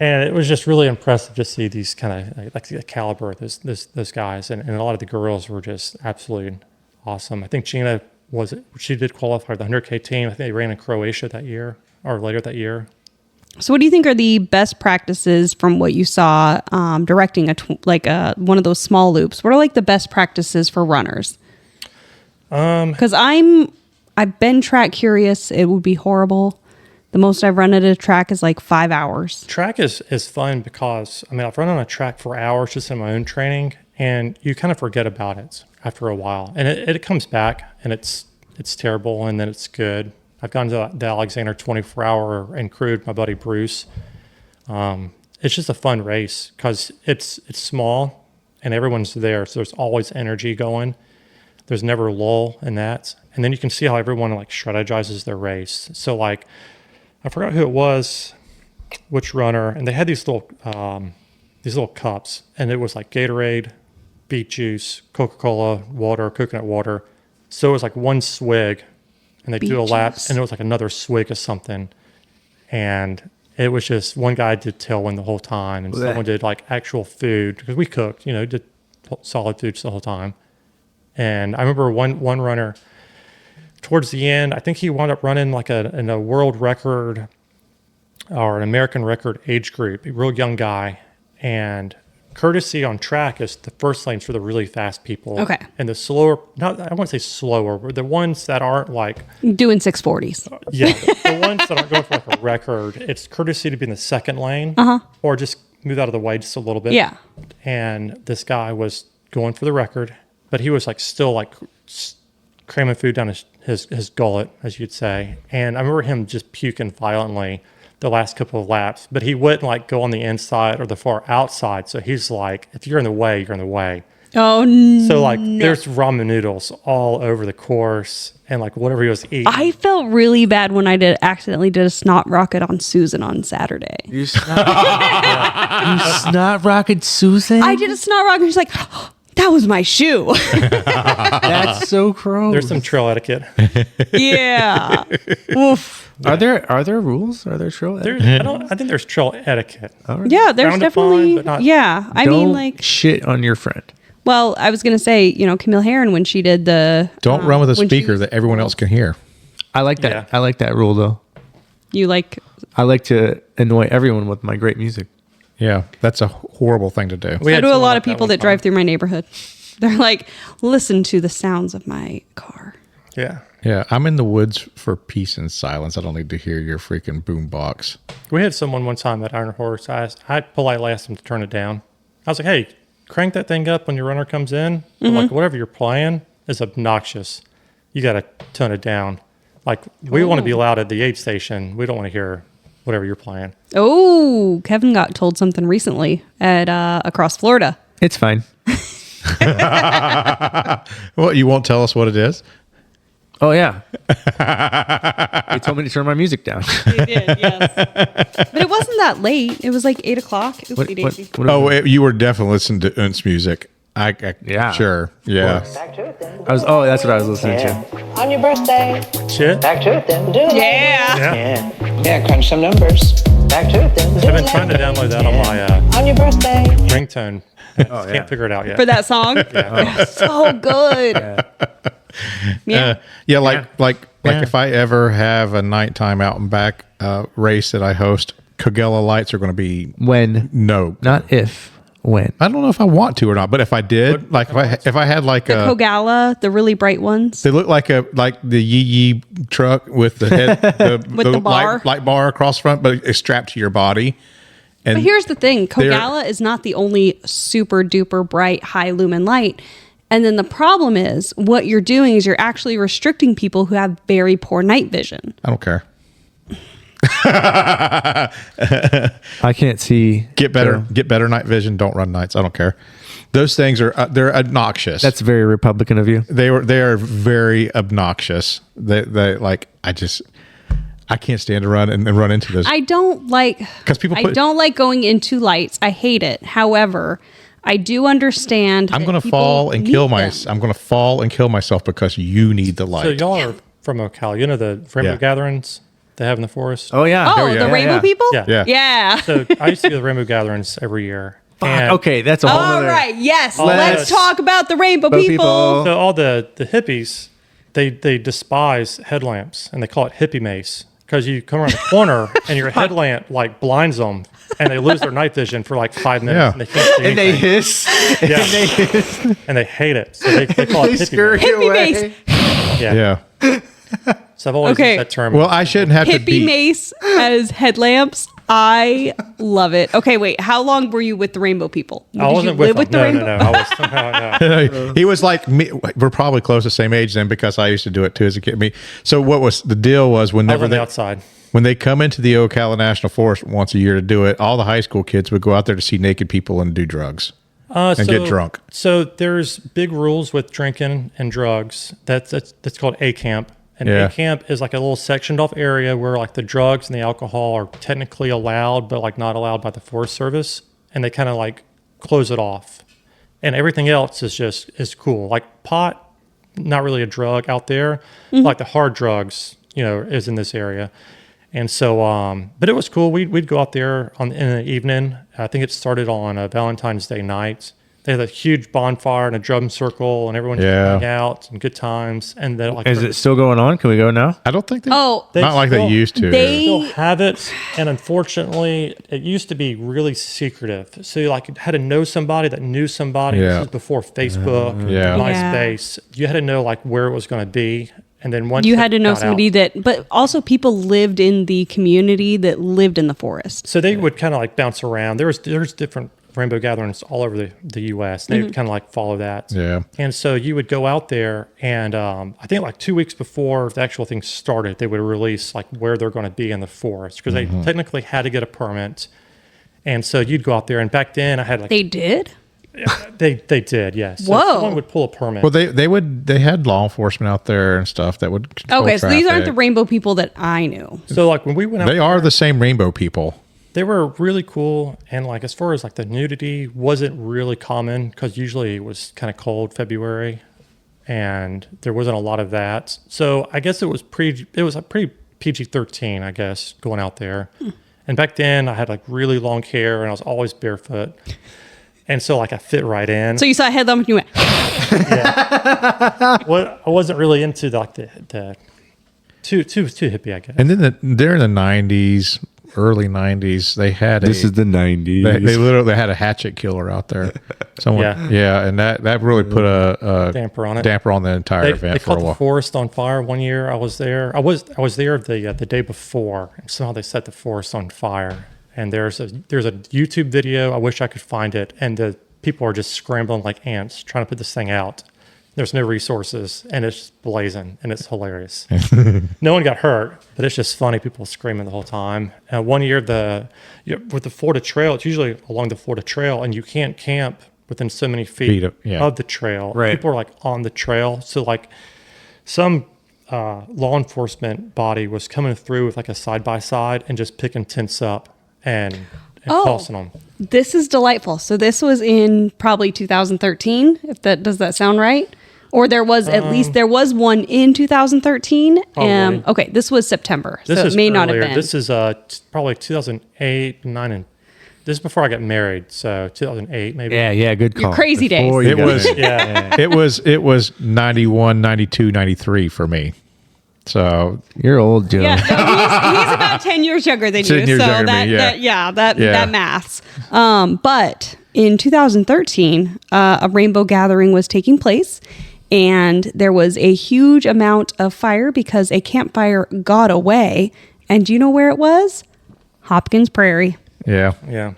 And it was just really impressive to see these kind of the caliber of those guys, and a lot of the girls were just absolutely awesome. I think Gina she did qualify for the 100K team. I think they ran in Croatia that year or later that year. So, what do you think are the best practices from what you saw directing one of those small loops? What are the best practices for runners? Because I've been track curious. It would be horrible. The most I've run at a track is 5 hours. Track is fun because, I've run on a track for hours just in my own training, and you kind of forget about it after a while. And it comes back, and it's terrible, and then it's good. I've gone to the Alexander 24-hour and crewed my buddy Bruce. It's just a fun race because it's small, and everyone's there, so there's always energy going. There's never a lull in that. And then you can see how everyone like strategizes their race. So like, I forgot who it was, which runner, and they had these little cups, and it was like Gatorade, beet juice, Coca-Cola, water, coconut water. So it was like one swig, and they do a lap, and it was like another swig of something. And it was just one guy did tailwind the whole time, and someone did like actual food because we cooked, did solid foods the whole time. And I remember one runner towards the end, I think he wound up running like in a world record or an American record age group, a real young guy. And courtesy on track is the first lanes for the really fast people. Okay. And the slower, I won't say slower, but the ones that aren't like doing 640s. Yeah, the ones that aren't going for like a record, it's courtesy to be in the second lane or just move out of the way just a little bit. Yeah. And this guy was going for the record, but he was like still like cramming food down his gullet, as you'd say. And I remember him just puking violently the last couple of laps, but he wouldn't like go on the inside or the far outside. So he's like, if you're in the way, you're in the way. Oh, no. So like there's ramen noodles all over the course and like whatever he was eating. I felt really bad when I accidentally did a snot rocket on Susan on Saturday. You snot rocket Susan? I did a snot rocket and she's like, oh, that was my shoe. That's so gross. There's some trail etiquette. Yeah. Oof. Are there rules? Are there trail? I think there's trail etiquette. Yeah, there's Frowned definitely. upon, but not- Yeah, I Don't mean, like, shit on your friend. well, I was gonna say, Camille Herron when she did the Don't run with a when she speaker was- that everyone else can hear. I like that. Yeah. I like that rule though. You like I like to annoy everyone with my great music. Yeah, that's a horrible thing to do. We I had do a someone lot like of people one that drive time. through my neighborhood. They're like, listen to the sounds of my car. Yeah. Yeah, I'm in the woods for peace and silence. I don't need to hear your freaking boom box. We had someone one time at Iron Horse. I politely asked them to turn it down. I was like, hey, crank that thing up when your runner comes in. But like whatever you're playing is obnoxious. You got to tone it down. Like we want to be loud at the aid station. We don't want to hear whatever you're playing. Oh, Kevin got told something recently at across Florida. It's fine. Well, you won't tell us what it is? Oh yeah. They told me to turn my music down. They did, yes. But it wasn't that late. It was like 8 o'clock. Oopsie daisy. You were definitely listening to Unce music. Yeah. Sure. Yeah. Back to it then. that's what I was listening to. On your birthday. Shit. Back to it then. Do it. Yeah. Yeah. Yeah, crunch some numbers. Back to it then. Do I've been it. trying to download that on my On your birthday. ringtone. Can't figure it out yet. For that song. Yeah. So good. Yeah. Yeah, like if I ever have a nighttime out and back race that I host, Kogella lights are going to be When, not if, when. I don't know if I want to or not, but if I did, if I had like The Kogalla, the really bright ones. they look like the Yee Yee truck with the head, the bar? light bar across front, but it's strapped to your body. And But here's the thing, Kogalla is not the only super duper bright high lumen light. And then the problem is what you're doing is you're actually restricting people who have very poor night vision. I don't care. I can't see. Get better night vision. Don't run nights. I don't care. Those things are they're obnoxious. That's very Republican of you. They are very obnoxious. They like I can't stand to run and run into those. I don't like going into lights. I hate it. However, I do understand. I'm that going to people fall and need kill them. I'm going to fall and kill myself because you need the So light. y'all are from Ocala. You know the rainbow Yeah. gatherings they have in the forest? Oh yeah. Oh, the rainbow people? Yeah. Yeah. Yeah. So I used to do the rainbow gatherings every year. Fuck, And okay, that's a whole All other. right. Yes. Let's- Let's talk about the rainbow Rainbow people. people. So all the hippies, they despise headlamps and they call it hippie mace because you come around the corner and your headlamp like blinds them and they lose their night vision for like 5 minutes Yeah. and they can't see And they anything. hiss. Yeah. And they hiss. And they hate it. So they call They it hippie scurry mace. Hippie away. mace. Yeah. Yeah. So I've always Okay. used that term. Well, I shouldn't have to Hippie be. mace as headlamps. I love it. Okay, wait. How long were you with the rainbow people? I Did wasn't you with live them. with the No, rainbow? no. I was somehow, no. He was like me. We're probably close to the same age then because I used to do it too as a kid. So what was the deal was I was whenever on the they outside. when they come into the Ocala National Forest once a year to do it, all the high school kids would go out there to see naked people and do drugs. and get drunk? So there's big rules with drinking and drugs. That's called A camp. And Yeah. A camp is like a little sectioned off area where like the drugs and the alcohol are technically allowed, but like not allowed by the Forest Service. And they kind of like close it off. And everything else is cool. Like pot, not really a drug out there. Like the hard drugs, is in this area. And so, but it was cool. We'd go out there in the evening. I think it started on a Valentine's Day night. They had a huge bonfire and a drum circle, and everyone just hang out and good times. And then, like, Is it still going on? Can we go now? I don't think they. Oh, not like they used to. they- still have it, and unfortunately, it used to be really secretive. So you like had to know somebody that knew somebody. Yeah. This is before Facebook, Yeah. MySpace. You had to know like where it was going to be, and then once you it had to know got somebody out- but also people lived in the community that lived in the forest. So they would kind of like bounce around. There's different rainbow gatherings all over the U.S. And they would kind of like follow that. Yeah. And so you would go out there, and I think like 2 weeks before the actual thing started, they would release like where they're going to be in the forest because they technically had to get a permit. And so you'd go out there, and back then I had like They did? they did, yes. So Whoa. someone would pull a permit. Well, they had law enforcement out there and stuff that would control Okay, so these aren't the traffic. rainbow people that I knew. So like when we went out, They are the same rainbow people. they were really cool, and like as far as like the nudity wasn't really common because usually it was kind of cold February, and there wasn't a lot of that. So I guess it was a pretty PG-13, I guess, going out there. And back then I had like really long hair, and I was always barefoot, and so like I fit right in. So you saw a headlamp and you went, Well, I wasn't really into like the too hippie, I guess. And then during the 90s, early 90s, they had This is the 90s. they literally had a hatchet killer out there. Someone, Yeah. and that really put a Damper on it. damper on the entire They event for caught a the while. forest on fire one year. I was there. I was there the day before, and somehow they set the forest on fire. And there's a YouTube video. I wish I could find it. And the people are just scrambling like ants trying to put this thing out. There's no resources, and it's blazing, and it's hilarious. No one got hurt, but it's just funny. People screaming the whole time. One year, with the Florida Trail, it's usually along the Florida Trail, and you can't camp within so many feet of the trail. Right. People are like on the trail, so like some law enforcement body was coming through with like a side by side and just picking tents up and tossing them. this is delightful. So this was in probably 2013, does that sound right? Or there was there was one in 2013. Probably. Okay, this was September, This so is it may not earlier. have been. This is probably 2008, 9, and this is before I got married. So 2008, maybe. yeah, good call. Your crazy days. Before you It got was married. Yeah. it was 91, 92, 93 for me. So You're old, Joe. Yeah, no, he's about 10 years younger than 10 you. years So younger than me, that maths. But in 2013, a rainbow gathering was taking place, and there was a huge amount of fire because a campfire got away. And do you know where it was? Hopkins Prairie. yeah, Yeah.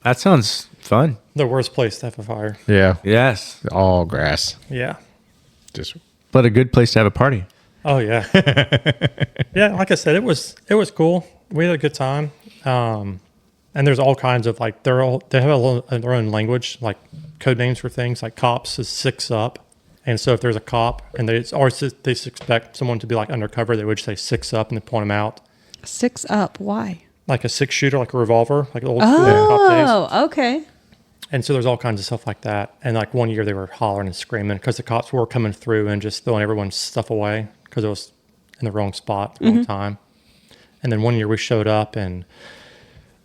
That sounds fun. The worst place to have a fire. yeah, Yes. all grass. Yeah. Just But a good place to have a party. Oh yeah. Yeah, like I said, it was cool. We had a good time. And there's all kinds of like they have their own language, like code names for things. Like cops is 6 up. And so if there's a cop and they expect someone to be like undercover, they would say 6 up and they point them out. 6 up. Why? Like a 6-shooter, like a revolver, like old school cop days. Oh, okay. And so there's all kinds of stuff like that. And like one year they were hollering and screaming because the cops were coming through and just throwing everyone's stuff away because it was in the wrong spot, the wrong time. And then one year we showed up and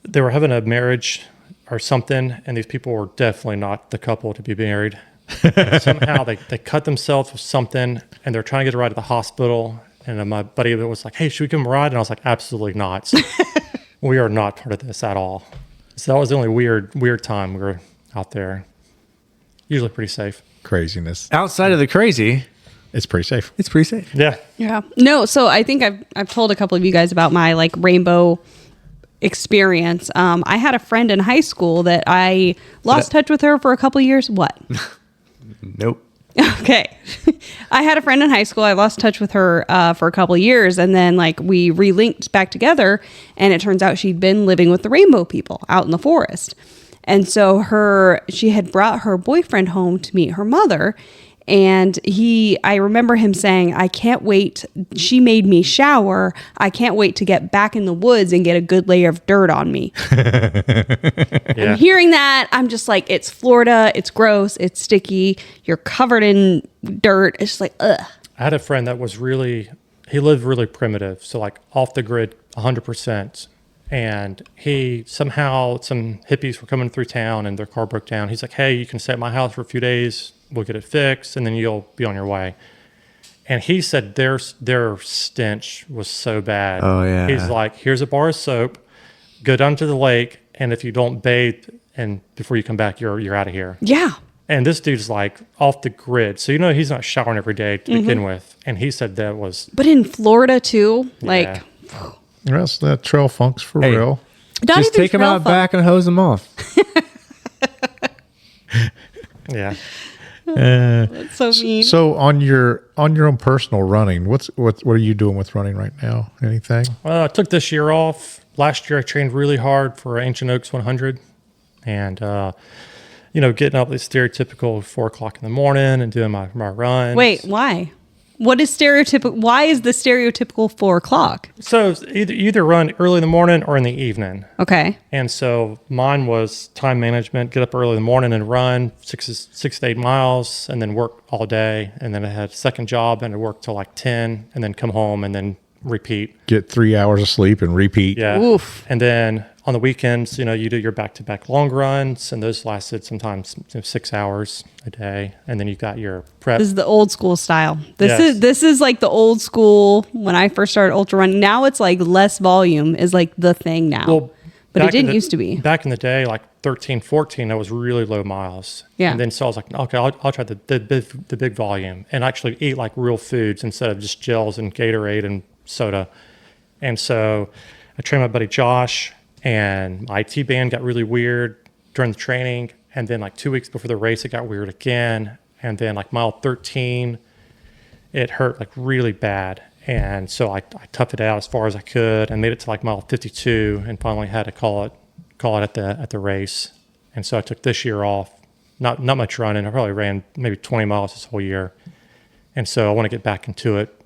they were having a marriage or something. And these people were definitely not the couple to be married. And somehow they cut themselves with something and they're trying to get a ride to the hospital. And my buddy was like, hey, should we give them a ride? And I was like, absolutely not. We are not part of this at all. So that was the only weird time we were out there. Usually pretty safe. craziness. Outside of the crazy, It's pretty safe. it's pretty safe. Yeah. Yeah. No, so I think I've told a couple of you guys about my like rainbow experience. I had a friend in high school that I lost touch with her for a couple of years. What? Nope. Okay. I had a friend in high school. I lost touch with her for a couple of years, and then like we relinked back together, and it turns out she'd been living with the rainbow people out in the forest. And so she had brought her boyfriend home to meet her mother. And I remember him saying, I can't wait. She made me shower. I can't wait to get back in the woods and get a good layer of dirt on me. And hearing that, I'm just like, it's Florida. It's gross. It's sticky. You're covered in dirt. It's just like, ugh. I had a friend that he lived really primitive. So like off the grid, 100%. And some hippies were coming through town and their car broke down. He's like, hey, you can stay at my house for a few days. We'll get it fixed, and then you'll be on your way. And he said their stench was so bad. Oh, yeah. He's like, here's a bar of soap. Go down to the lake, and if you don't bathe and before you come back, you're out of here. Yeah. And this dude's like off the grid. So, he's not showering every day to begin with. And he said that was... But in Florida, too, like... Yes, that trail funk's for real. Not Just even take them trail out funk. back and hose them off. Yeah. That's so mean. So on your own personal running, what are you doing with running right now? Anything? I took this year off. Last year, I trained really hard for Ancient Oaks 100. And, getting up at stereotypical 4 o'clock in the morning and doing my runs. Wait, why? What is stereotypical? Why is the stereotypical 4 o'clock? So it's either run early in the morning or in the evening. Okay. And so mine was time management, get up early in the morning and run 6 to 8 miles and then work all day. And then I had a second job and I worked till like 10 and then come home and then repeat. Get 3 hours of sleep and repeat. Yeah. Oof. And then on the weekends, you do your back-to-back long runs, and those lasted sometimes 6 hours a day. And then you got your prep. This is the old school style. Yes. This is like the old school when I first started ultra running. Now it's like less volume is like the thing now. Well, but it back in didn't the- used to be. Back in the day, like 13, 14, I was really low miles. Yeah. And then so I was like, okay, I'll try the big volume and actually eat like real foods instead of just gels and Gatorade and soda. And so I trained my buddy Josh, and my IT band got really weird during the training. And then like 2 weeks before the race, it got weird again. And then like mile 13, it hurt like really bad. And so I toughed it out as far as I could and made it to like mile 52 and finally had to call it at the race. And so I took this year off, not much running. I probably ran maybe 20 miles this whole year. And so I want to get back into it.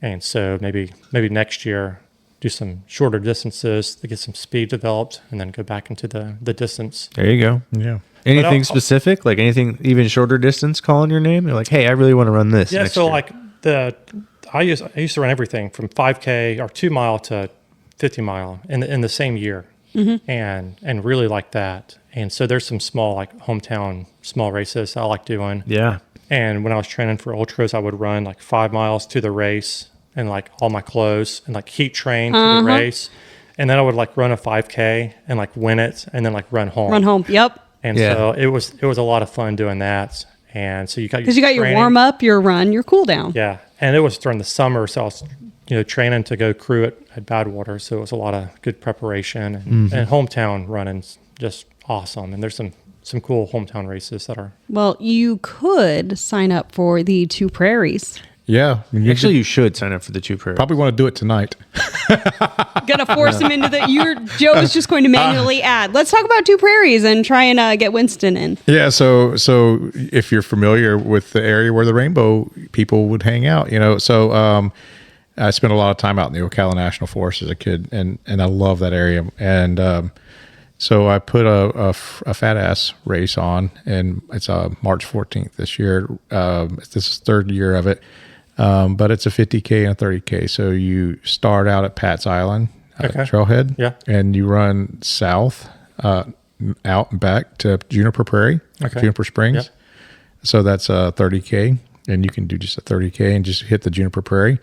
And so maybe next year, do some shorter distances to get some speed developed and then go back into the distance. There you go. Yeah. Anything I'll- specific? Like anything even shorter distance calling your name? You're like, hey, I really want to run this. Yeah, next so year. like I used to run everything from 5K or 2 mile to 50 mile in the same year, and really like that. And so there's some small like hometown small races I like doing. Yeah. And when I was training for ultras, I would run like 5 miles to the race and like all my clothes and like heat train to the race, and then I would like run a 5K and like win it and then like run home. Run home. Yep. And Yeah. so it was a lot of fun doing that. And so you got Because you got your training. warm up, your run, your cool down. Yeah, and it was during the summer, so I was, training to go crew at Badwater. So it was a lot of good preparation, and hometown running's just awesome. And there's some cool hometown races that are. Well, you could sign up for the Two Prairies. Yeah. Actually, you should sign up for the Two Prairies. probably want to do it tonight. Gonna force him into Joe is just going to manually add. Let's talk about Two Prairies and try and get Winston in. Yeah, so if you're familiar with the area where the Rainbow people would hang out, I spent a lot of time out in the Ocala National Forest as a kid, and I love that area. And so I put a fat ass race on, and it's March 14th this year. This is the third year of it, but it's a 50K and a 30K. So you start out at Pat's Island, Trailhead, Yeah. and you run south out and back to Juniper Prairie, Juniper Springs. Yep. So that's a 30K, and you can do just a 30K and just hit the Juniper Prairie.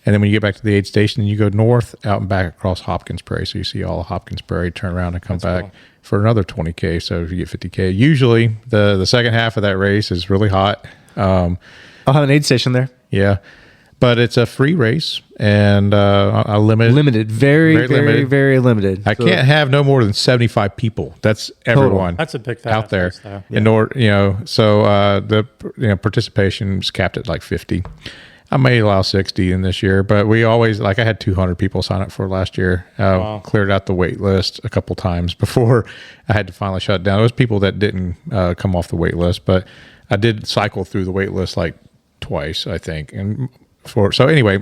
And then when you get back to the aid station, you go north, out and back across Hopkins Prairie. So you see all of Hopkins Prairie, turn around and come back cool. for another 20K. So if you get 50K, usually the second half of that race is really hot. I'll have an aid station there. Yeah. But it's a free race, and I Limited. Very limited. very limited. I can't have no more than 75 people. That's everyone. That's a big fat out there. race, though. In order, so the participation is capped at like 50. I may allow 60 in this year, but we always, like I had 200 people sign up for last year. Cleared out the wait list a couple times before I had to finally shut down. It was people that didn't come off the wait list, but I did cycle through the wait list like twice, I think. So anyway,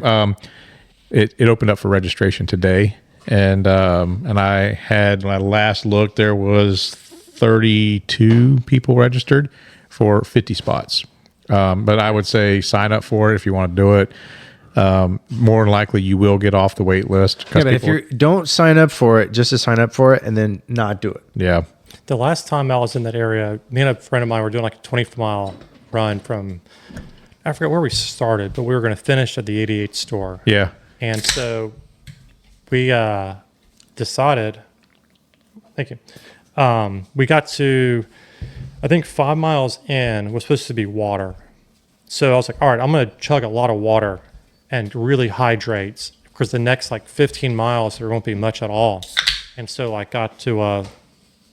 it opened up for registration today, and I had, when I last looked, there was 32 people registered for 50 spots. But I would say sign up for it if you want to do it. More than likely, you will get off the wait list. Yeah, but if you don't sign up for it, just to sign up for it and then not do it. Yeah. The last time I was in that area, me and a friend of mine were doing like a 20-mile run from, I forget where we started, but we were going to finish at the 88 store. Yeah. And so we decided, thank you, we got to, I think 5 miles in was supposed to be water. So I was like, all right, I'm going to chug a lot of water and really hydrate, because the next like 15 miles, there won't be much at all. And so I got to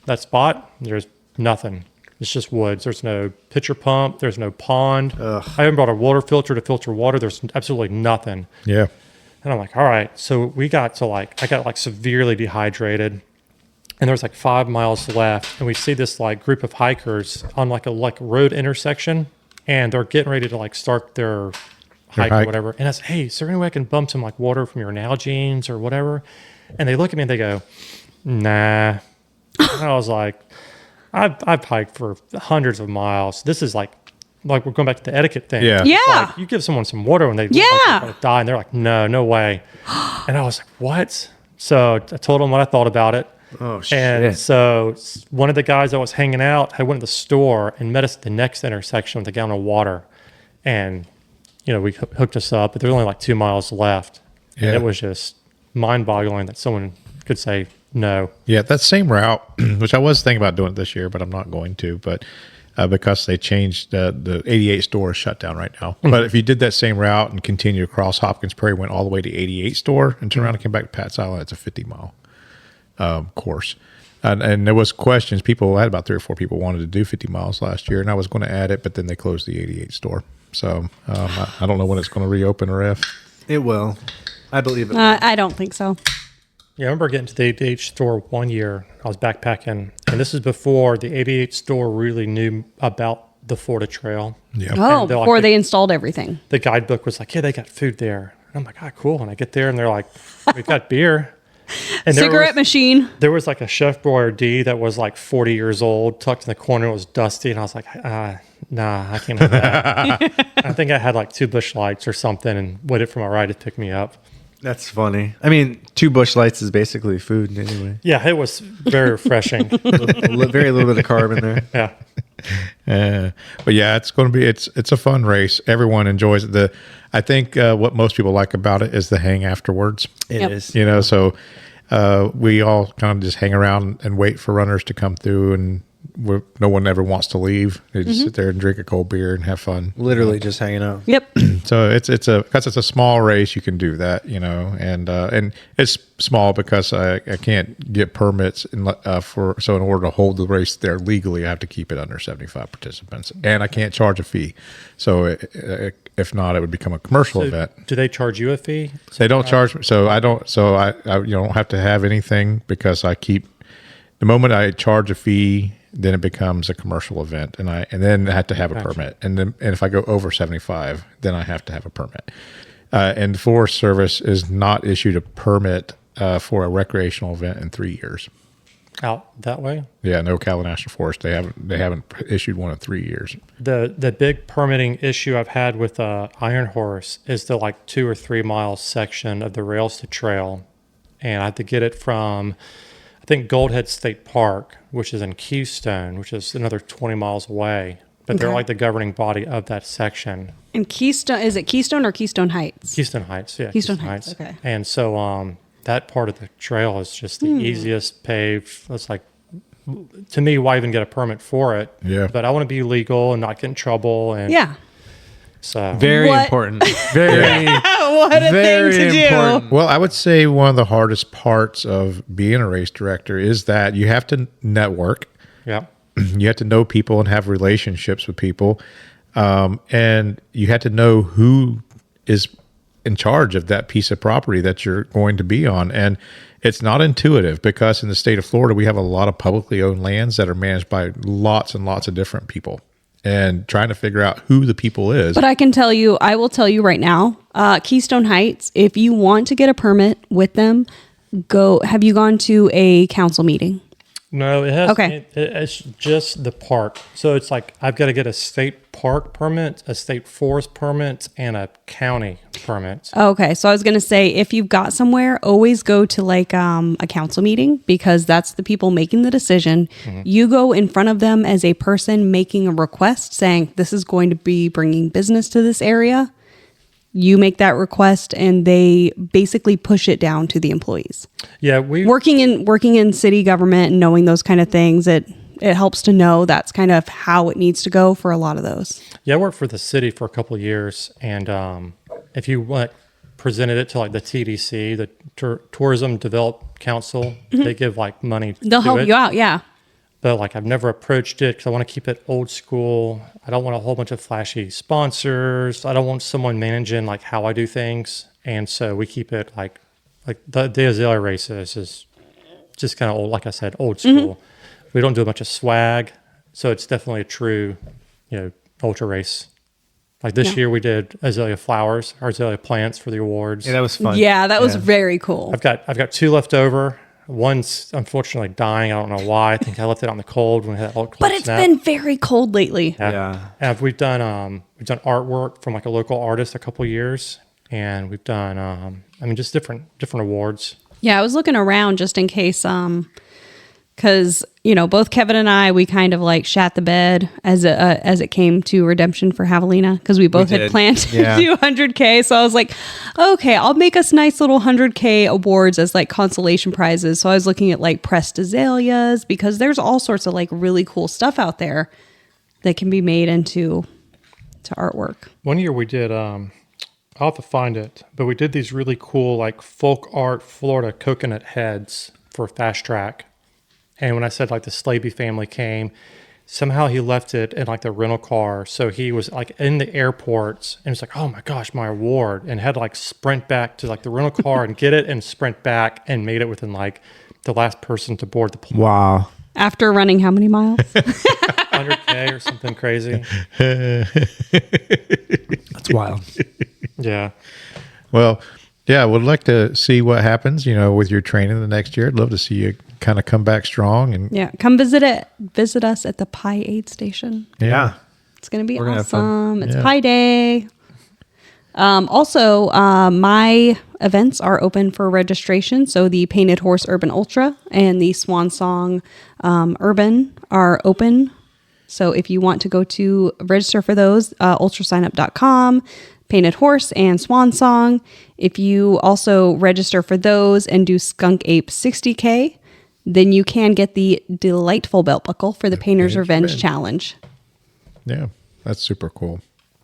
that spot, there's nothing. It's just woods. There's no pitcher pump. There's no pond. I haven't brought a water filter to filter water. There's absolutely nothing. Yeah. And I'm like, all right. So we got to I got severely dehydrated. And there was 5 miles left, and we see this group of hikers on a road intersection, and they're getting ready to start their hike or whatever. And I said, hey, is there any way I can bump some water from your Nalgene's or whatever? And they look at me and they go, nah. And I was like, I've hiked for hundreds of miles. This is like we're going back to the etiquette thing. Yeah. Yeah. You give someone some water when they Yeah. they're going to die, and they're like, no way. And I was like, what? So I told them what I thought about it. Oh, shit. And so one of the guys that was hanging out, I went to the store and met us at the next intersection with a gallon of water. And, we hooked us up, but there's only 2 miles left. Yeah. And it was just mind-boggling that someone could say no. Yeah, that same route, which I was thinking about doing it this year, but I'm not going to. But because they changed the 88 store is shut down right now. Mm-hmm. But if you did that same route and continued across Hopkins Prairie, went all the way to 88 store and turned around and came back to Pat's Island, it's a 50-mile course. And there was questions. I had about 3 or 4 people wanted to do 50 miles last year, and I was going to add it, but then they closed the 88 store. So I don't know when it's going to reopen or if. It will. I believe it. I don't think so. Yeah, I remember getting to the 88 store one year. I was backpacking, and this is before the 88 store really knew about the Florida Trail. Yeah. Oh, they're before they installed everything. The guidebook was like, yeah, they got food there. And I'm like, ah, cool. And I get there, and they're like, we've got beer. And Cigarette machine. There was a Chef Boyardee that was 40 years old, tucked in the corner. It was dusty. And I was like, nah, I can't have that. I think I had 2 Busch Lights or something and waited for my ride to pick me up. That's funny. I mean, 2 Busch Lights is basically food anyway. Yeah, it was very refreshing. Very little bit of carb in there. Yeah. But yeah, it's going to be it's a fun race. Everyone enjoys it. I think what most people like about it is the hang afterwards. It is. So we all kind of just hang around and wait for runners to come through, and no one ever wants to leave. They just sit there and drink a cold beer and have fun. Literally just hanging out. Yep. So because it's a small race, you can do that, and it's small because I can't get permits in order to hold the race there legally, I have to keep it under 75 participants, and I can't charge a fee. So if not, it would become a commercial event. Do they charge you a fee? They don't charge me, so I don't. So I don't have to have anything because I keep. The moment I charge a fee, then it becomes a commercial event, and then I have to have a permit. And if I go over 75, then I have to have a permit. And the Forest Service is not issued a permit for a recreational event in 3 years. Out that way? Yeah, no, Ocala National Forest. They haven't issued one in 3 years. The big permitting issue I've had with Iron Horse is the 2 or 3 mile section of the rails to trail, and I have to get it from, I think, Goldhead State Park, which is in Keystone, which is another 20 miles away. But they're the governing body of that section. And Keystone, is it Keystone or Keystone Heights? Keystone Heights, yeah. Keystone Heights, okay. And so that part of the trail is just the easiest paved. It's to me, why even get a permit for it? Yeah. But I want to be legal and not get in trouble. And Yeah. So Very What? important. Very, What a very thing to important. Well, I would say one of the hardest parts of being a race director is that you have to network. yeah. You have to know people and have relationships with people. And you have to know who is in charge of that piece of property that you're going to be on. And it's not intuitive because in the state of Florida, we have a lot of publicly owned lands that are managed by lots and lots of different people, and trying to figure out who the people is. But I will tell you right now, Keystone Heights, if you want to get a permit with them, have you gone to a council meeting? No, it has. Okay. It's just the park. So it's like I've got to get a state park permit, a state forest permit, and a county permit. Okay, so I was going to say, if you've got somewhere, always go to like a council meeting, because that's the people making the decision. You go in front of them as a person making a request saying, this is going to be bringing business to this area. You make that request and they basically push it down to the employees. Yeah, Working in city government and knowing those kind of things, it helps to know that's kind of how it needs to go for a lot of those. I worked for the city for a couple of years, and if you presented it to like the TDC, the Tourism Development Council, they give like money. They'll to help it. you out, yeah. But like I've never approached it because I want to keep it old school. I don't want a whole bunch of flashy sponsors. I don't want someone managing like how I do things. And so we keep it like the Azalea Races is just kind of old, like I said, old school. We don't do a bunch of swag. So it's definitely a true, ultra race. Like this year we did Azalea flowers, or Azalea plants for the awards. Yeah, that was fun. Yeah, that was very cool. I've got 2 left over. One's unfortunately dying. I don't know why. I think I left it on the cold when we had that cold But it's snap. been very cold lately. Yeah. And we've done artwork from like a local artist a couple years, and we've done just different awards. Yeah, I was looking around just in case, because both Kevin and I, we kind of like shat the bed as it came to redemption for Javelina, because we both had did. planned to Yeah. do 100K. So I was like, okay, I'll make us nice little 100K awards as like consolation prizes. So I was looking at like pressed azaleas, because there's all sorts of like really cool stuff out there that can be made into artwork. One year we did, I'll have to find it, but we did these really cool like folk art Florida coconut heads for Fast Track. And when I said like the Slaby family came, somehow he left it in like the rental car. So he was like in the airports and it's like, oh my gosh, my award, and had to like sprint back to like the rental car and get it and sprint back, and made it within like the last person to board the plane. Wow. After running how many miles? 100K or something crazy. That's wild. Yeah. Well, yeah, would like to see what happens, with your training the next year. I'd love to see you kind of come back strong. And Yeah, come visit us at the Pie Aid Station. Yeah. It's going to be We're gonna have fun. awesome. It's Yeah. Pie Day. Also, my events are open for registration. So the Painted Horse Urban Ultra and the Swan Song Urban are open. So if you want to go to register for those, ultrasignup.com, Painted Horse and Swan Song. If you also register for those and do Skunk Ape 60K, then you can get the delightful belt buckle for the Painter's Revenge Challenge. yeah, that's super cool.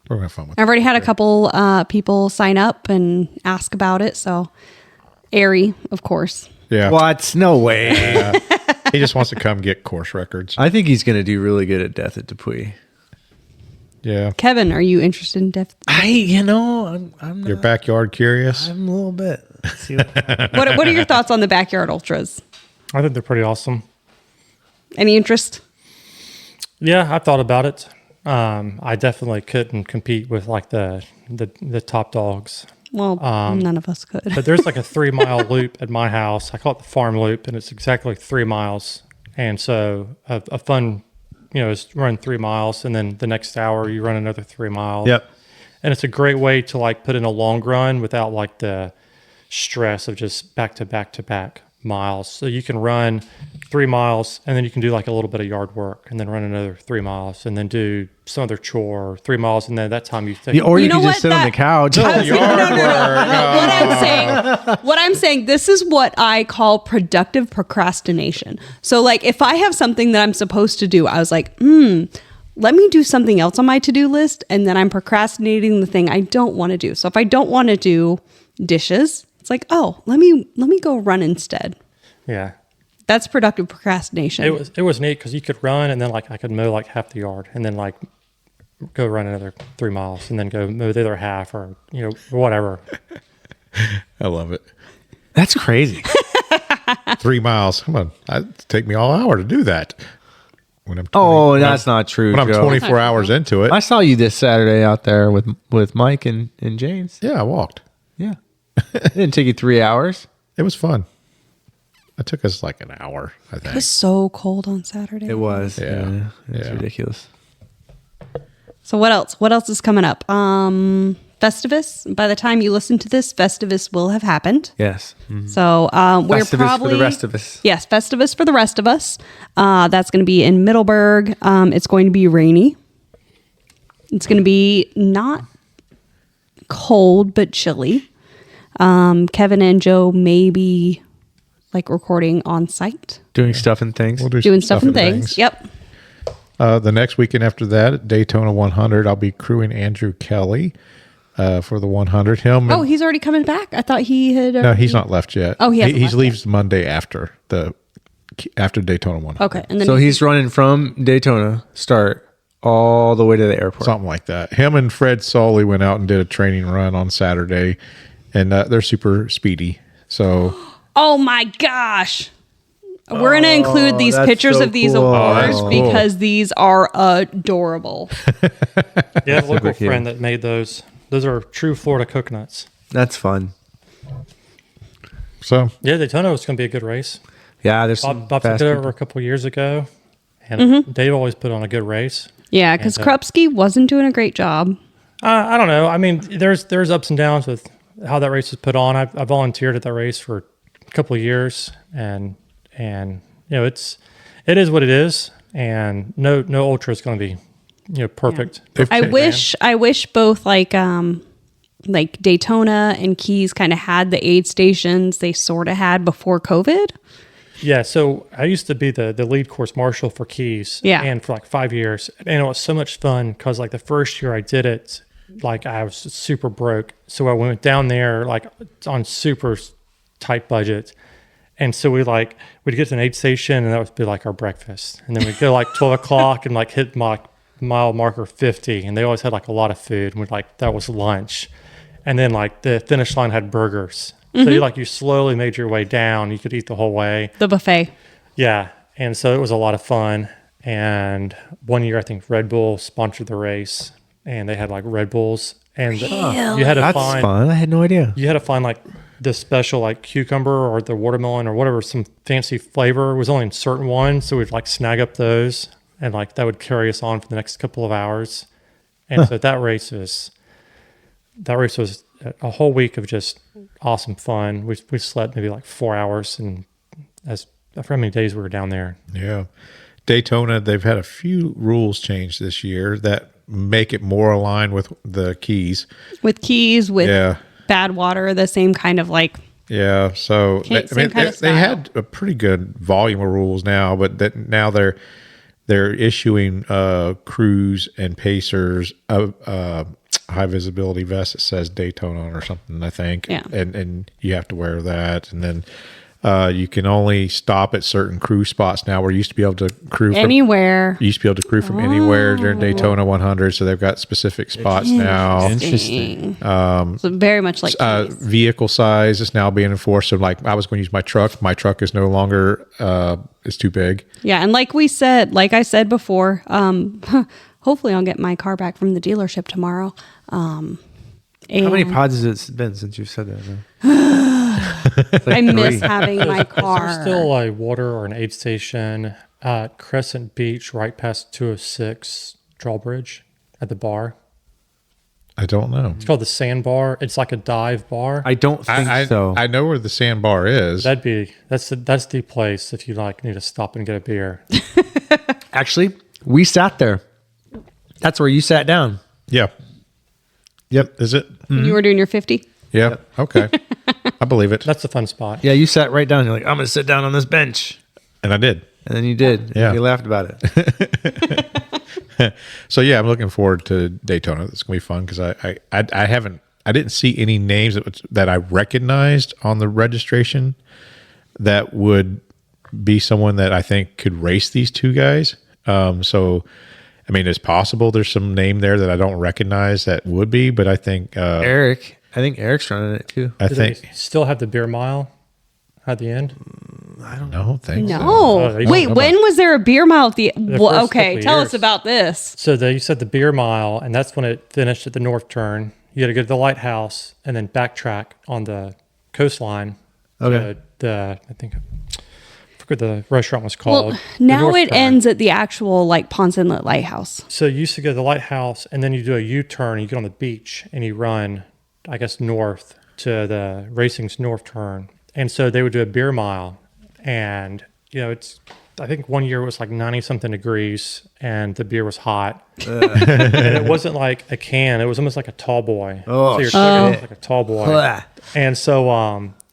We're going to have fun with I've it. already had a couple people sign up and ask about it. So, Airy, of course. Yeah. What? No way. He just wants to come get course records. I think he's going to do really good at Death at Dupuy. Yeah. Kevin, are you interested in depth? I'm not, Your backyard curious? I'm a little bit. Let's see what What are your thoughts on the backyard ultras? I think they're pretty awesome. Any interest? Yeah, I thought about it. I definitely couldn't compete with like the top dogs. Well, none of us could. But there's like a 3-mile loop at my house. I call it the farm loop, and it's exactly 3 miles. And so a fun, is run 3 miles, and then the next hour you run another 3 miles. Yep. And it's a great way to like put in a long run without like the stress of just back to back to back miles. So you can run 3 miles, and then you can do like a little bit of yard work, and then run another 3 miles, and then do some other chore, 3 miles, and then that time you take. Or you, You know can just what? sit on the couch. No. What I'm saying, this is what I call productive procrastination. So like if I have something that I'm supposed to do, I was like, let me do something else on my to-do list, and then I'm procrastinating the thing I don't want to do. So if I don't want to do dishes, it's like, oh, let me go run instead. Yeah. That's productive procrastination. It was neat because you could run, and then like I could mow like half the yard, and then like go run another 3 miles and then go mow the other half or, whatever. I love it. That's crazy. 3 miles. Come on. It'd take me all hour to do that. When I'm 20, Oh, when that's I'm- not true, When I'm Joe. 24 hours into it. I saw you this Saturday out there with Mike and James. Yeah, I walked. Yeah. It didn't take you 3 hours. It was fun. It took us like an hour, I It think. was so cold on Saturday. It was. Yeah. It was Yeah. ridiculous. So what else? What else is coming up? Festivus. By the time you listen to this, Festivus will have happened. Yes. So we're Festivus probably for the rest of us. Yes, Festivus for the rest of us. That's going to be in Middleburg. It's going to be rainy. It's going to be not cold but chilly. Kevin and Joe may be like recording on site, Doing stuff and things. We'll do doing stuff and things. Yep. The next weekend after that, at Daytona 100, I'll be crewing Andrew Kelly for the 100. Him. Oh, he's already coming back. I thought he had. No, he's not left yet. Oh, he hasn't he left leaves Monday after Daytona 100. Okay, and then So he's running from Daytona start all the way to the airport. Something like that. Him and Fred Soley went out and did a training run on Saturday, and they're super speedy. So Oh my gosh. We're going to include these that's pictures so of these cool. awards That's cool. because these are adorable. Yeah, a local cute. friend that made those. Those are true Florida coconuts. That's fun. so Yeah, Daytona was going to be a good race. Yeah, there's some Bob took fast it people. over a couple years ago, and Dave always put on a good race. Yeah, because And, Krupski wasn't doing a great job. I don't know. I mean, there's ups and downs with how that race was put on. I volunteered at that race for a couple of years, and it is what it is, and no ultra is going to be perfect. I wish both like Daytona and Keys kind of had the aid stations they sort of had before COVID. Yeah, so I used to be the lead course marshal for Keys, Yeah. and for like 5 years, and it was so much fun because like the first year I did it, like I was super broke, so I went down there like on super tight budget, and so we'd get to an aid station, and that would be like our breakfast, and then we'd go like 12 o'clock and like hit my mile marker 50, and they always had like a lot of food, and that was lunch, and then like the finish line had burgers. So you slowly made your way down. You could eat the whole way. The buffet. Yeah. And so it was a lot of fun. And one year, I think Red Bull sponsored the race, and they had like Red Bulls. And you had to That's find fun. I had no idea. you had to find like the special like cucumber or the watermelon or whatever, some fancy flavor. It was only in certain ones. So we'd like snag up those, and like that would carry us on for the next couple of hours. And so that race was a whole week of just awesome fun. We slept maybe like 4 hours, and I forgot how many days we were down there. yeah, Daytona, they've had a few rules changed this year that make it more aligned with the Keys. With Keys, with Yeah. bad water, the same kind of like. Yeah, so Same kind of they style. had a pretty good volume of rules now, but that now they're issuing crews and pacers high visibility vest that says Daytona on or something, I think. Yeah. And you have to wear that, and then you can only stop at certain crew spots now. Where you used to be able to crew from Anywhere. You used to be able to crew from anywhere during Daytona 100, so they've got specific spots now. Interesting. So very much like Keys. Vehicle size is now being enforced. So, like, I was going to use my truck. My truck is no longer is too big. Yeah, and like I said before, hopefully I'll get my car back from the dealership tomorrow. How many pods has it been since you've said that? I miss having my Is car. there still a water or an aid station at Crescent Beach right past 206 Drawbridge at the bar? I don't know. It's called the Sand Bar. It's like a dive bar. I don't think so. I know where the sandbar is. That's the place if you like need to stop and get a beer. Actually, we sat there. That's where you sat down. Yeah. Yep. Is it? You were doing your 50? Yeah. Okay. I believe it. That's a fun spot. Yeah, you sat right down. You're like, I'm going to sit down on this bench. And I did. And then you did. Yeah. You laughed about it. So yeah, I'm looking forward to Daytona. It's gonna be fun because I didn't see any names that I recognized on the registration that would be someone that I think could race these two guys. So I mean, it's possible there's some name there that I don't recognize that would be, but I think Eric. I think Eric's running it too. I Do they think still have the beer mile at the end? I don't think so. No. Oh, they- Wait, when was there a beer mile at the well, first okay, couple tell years. us about this. So you said the beer mile, and that's when it finished at the north turn. You had to go to the lighthouse and then backtrack on the coastline. Okay. I think I forget the restaurant was called. Well, The now North it Turn. ends at the actual like Ponce Inlet Lighthouse. So you used to go to the lighthouse, and then you do a U-turn. You get on the beach, and you run, I guess, north to the racing's north turn. And so they would do a beer mile, and I think one year it was like 90 something degrees, and the beer was hot, and it wasn't like a can; it was almost like a tall boy. Oh, so you're chugging like a tall boy, Blah. and so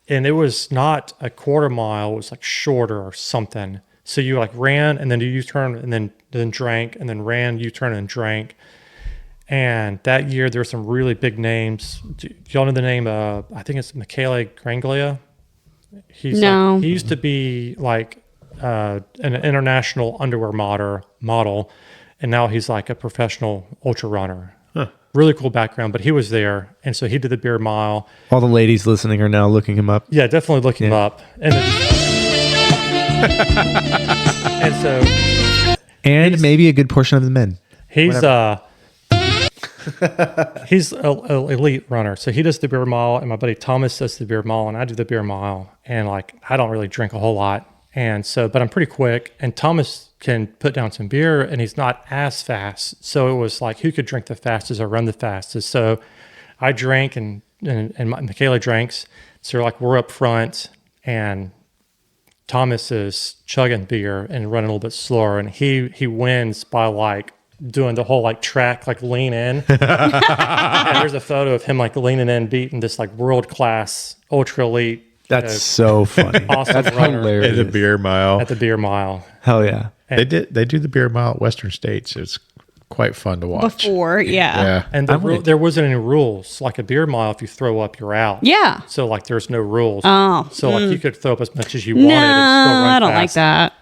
and it was not a quarter mile; it was like shorter or something. So you like ran, and then you U-turn, and then drank, and then ran, U-turn, and drank. And that year there were some really big names. Do y'all know the name? I think it's Michele Granglia. No. He used to be like an international underwear model, and now he's like a professional ultra runner. Really cool background, but he was there, and so he did the beer mile. All the ladies listening are now looking him up. Yeah, definitely look him up. And and so And maybe a good portion of the men. he's he's an elite runner. So he does the beer mile, and my buddy Thomas does the beer mile, and I do the beer mile. And like, I don't really drink a whole lot. And so, but I'm pretty quick, and Thomas can put down some beer, and he's not as fast. So it was like, who could drink the fastest or run the fastest? So I drank, and Michaela drinks. So like, we're up front, and Thomas is chugging beer and running a little bit slower, and he wins by like doing the whole like track, like lean in. And there's a photo of him like leaning in, beating this like world class ultra elite. That's so funny. Awesome That's runner. hilarious. At the beer mile. At the beer mile. Hell yeah. They do the beer mile at Western States. It's quite fun to watch. Before, yeah. Yeah. And there wasn't any rules. Like a beer mile, if you throw up, you're out. Yeah. So like there's no rules. Oh. So like you could throw up as much as you wanted. No, and still run I don't like fast. that.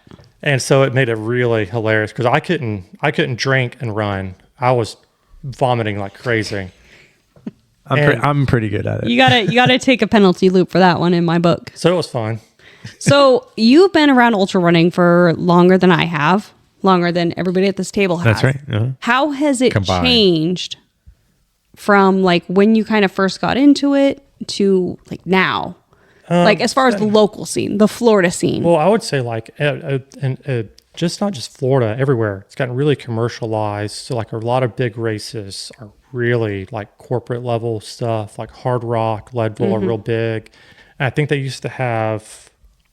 And so it made it really hilarious because I couldn't drink and run. I was vomiting like crazy. I'm pretty good at it. You gotta take a penalty loop for that one in my book. So it was fun. So you've been around ultra running for longer than I have, longer than everybody at this table has. That's right. Uh-huh. How has it Combined. changed from like when you kind of first got into it to like now? Like as far as the local scene, the Florida scene. Well, I would say like, just not just Florida, everywhere. It's gotten really commercialized. So like a lot of big races are really like corporate level stuff, like Hard Rock, Leadville are real big. And I think they used to have,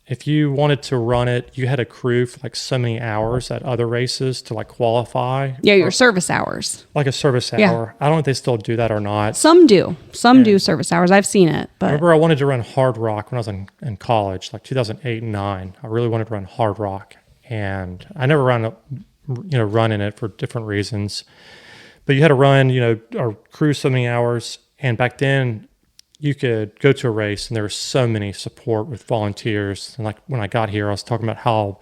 if you wanted to run it, you had a crew for like so many hours at other races to like qualify. Yeah, your service hours. Like a service Yeah. hour. I don't know if they still do that or not. Some do. Some do service hours. I've seen it, I but remember I wanted to run Hard Rock when I was in college, like 2008 and 9. I really wanted to run Hard Rock, and I never run in it for different reasons. But you had to run, or cruise so many hours, and back then you could go to a race, and there was so many support with volunteers. And like when I got here, I was talking about how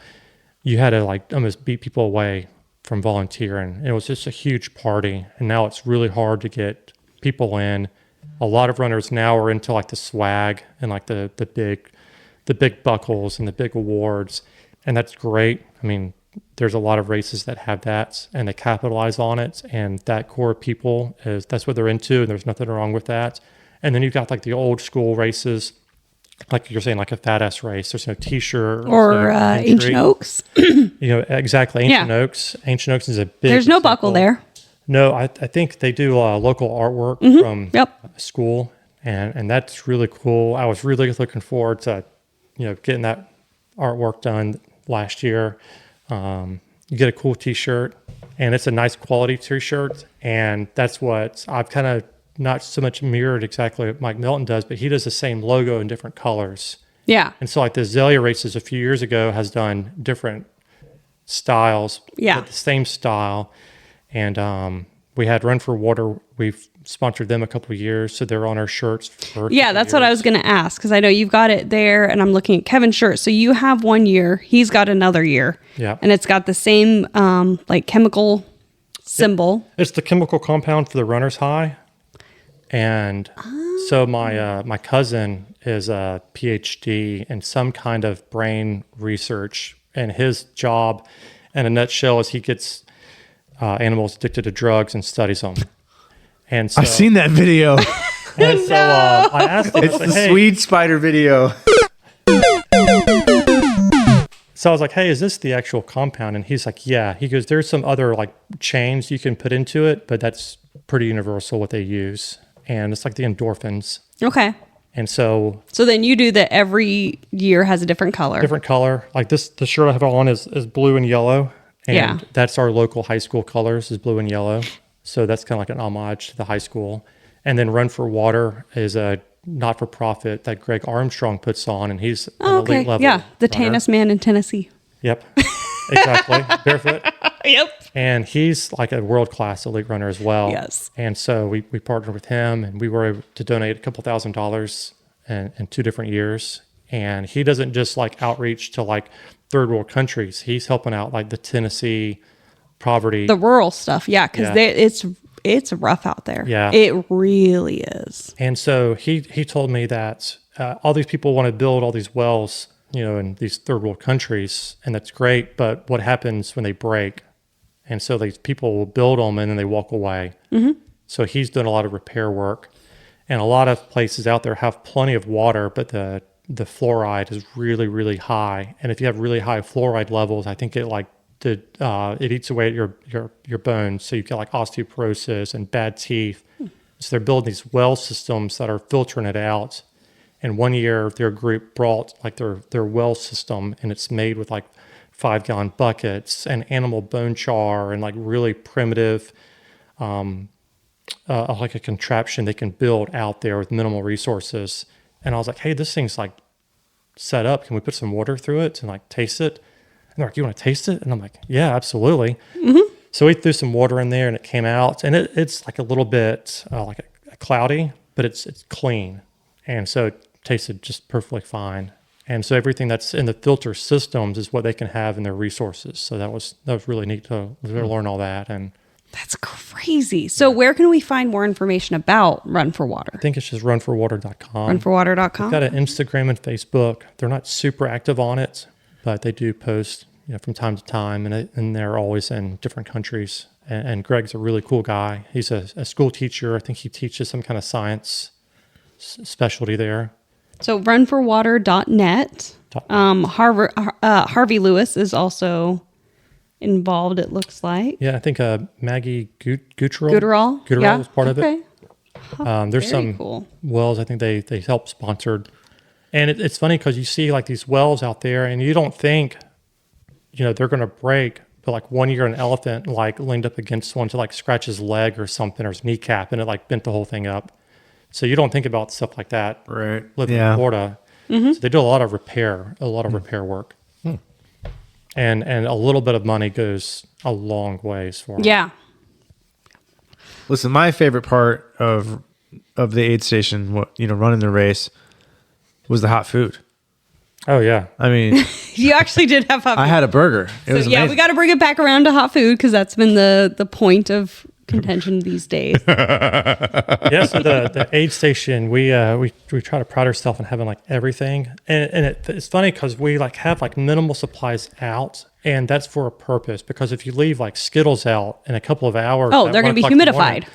you had to like almost beat people away from volunteering. And it was just a huge party, and now it's really hard to get people in. A lot of runners now are into like the swag and like the big buckles and the big awards, and that's great. I mean, there's a lot of races that have that, and they capitalize on it, and that core of people that's what they're into, and there's nothing wrong with that. And then you've got like the old school races, like you're saying, like a fat ass race. There's no t-shirt or entry. Ancient Oaks. Exactly. Ancient Yeah. Oaks. Ancient Oaks is a big. There's no buckle there. No, I think they do local artwork from Yep. school, and that's really cool. I was really looking forward to, getting that artwork done last year. You get a cool T-shirt, and it's a nice quality T-shirt, and that's what I've kind of not so much mirrored exactly what Mike Melton does, but he does the same logo in different colors. Yeah. And so like the Azalea Races a few years ago has done different styles, Yeah. but the same style. And we had Run for Water. We've sponsored them a couple of years, so they're on our shirts. For Yeah, that's what I was going to ask, because I know you've got it there, and I'm looking at Kevin's shirt. So you have 1 year, he's got another year. Yeah. And it's got the same like chemical symbol. It's the chemical compound for the runner's high. And so my cousin is a PhD in some kind of brain research, and his job, in a nutshell, is he gets animals addicted to drugs and studies them. And so I've seen that video. And so I asked him, It's I was the like, hey. Swede spider video. So I was like, hey, is this the actual compound? And he's like, yeah. He goes, there's some other like chains you can put into it, but that's pretty universal what they use. And it's like the endorphins. Okay. And so So then you do that every year has a different color. different color. Like the shirt I have on is blue and yellow. And Yeah. that's our local high school colors is blue and yellow. So that's kind of like an homage to the high school. And then Run for Water is a not-for-profit that Greg Armstrong puts on, and he's an Okay. elite level Yeah. The runner. tannest man in Tennessee. Yep, exactly. Barefoot. Yep. And he's like a world-class elite runner as well. Yes. And so we partnered with him, and we were able to donate a couple $1,000s in 2 different years. And he doesn't just like outreach to like third world countries. He's helping out like the Tennessee poverty. The rural stuff. Yeah. Because Yeah. it's rough out there. Yeah. It really is. And so he told me that all these people want to build all these wells, in these third world countries, and that's great. But what happens when they break? And so these people will build them and then they walk away. Mm-hmm. So he's done a lot of repair work, and a lot of places out there have plenty of water, but the fluoride is really, really high. And if you have really high fluoride levels, I think it eats away at your bones. So you get like osteoporosis and bad teeth. So they're building these well systems that are filtering it out. And one year their group brought like their well system, and it's made with like 5-gallon buckets and animal bone char and like really primitive, like a contraption they can build out there with minimal resources. And I was like, hey, this thing's like set up. Can we put some water through it and like taste it? And they're like, you want to taste it? And I'm like, yeah, absolutely. Mm-hmm. So we threw some water in there and it came out, and it's like a little bit like a cloudy, but it's clean. And so it tasted just perfectly fine. And so everything that's in the filter systems is what they can have in their resources. So that was really neat to learn all that. And That's crazy. So where can we find more information about Run for Water? I think it's just runforwater.com. Runforwater.com? Got an Instagram and Facebook. They're not super active on it, but they do post from time to time, and they're always in different countries. And Greg's a really cool guy. He's a school teacher. I think he teaches some kind of science specialty there. So runforwater.net. Harvey Lewis is also involved, it looks like. Yeah, I think Maggie Guterall? Yeah. was part of it. There's Very some cool. wells I think they help sponsored. And it's funny because you see like these wells out there and you don't think, they're going to break. But like one year an elephant like leaned up against one to like scratch his leg or something or his kneecap, and it like bent the whole thing up. So you don't think about stuff like that. Right. Living Yeah. in Florida. Mm-hmm. So they do a lot of repair work. And a little bit of money goes a long ways for them. Yeah. Listen, my favorite part of the aid station, running the race, was the hot food. Oh, yeah. I mean, You actually did have hot food. I had a burger. It was So, yeah, amazing. we got to bring it back around to hot food because that's been the point of contention these days. Yeah, so the aid station, we try to pride ourselves on having like everything, and it's funny because we like have like minimal supplies out, and that's for a purpose. Because if you leave like Skittles out in a couple of hours, Oh, at they're 1 gonna be o'clock in the morning, humidified.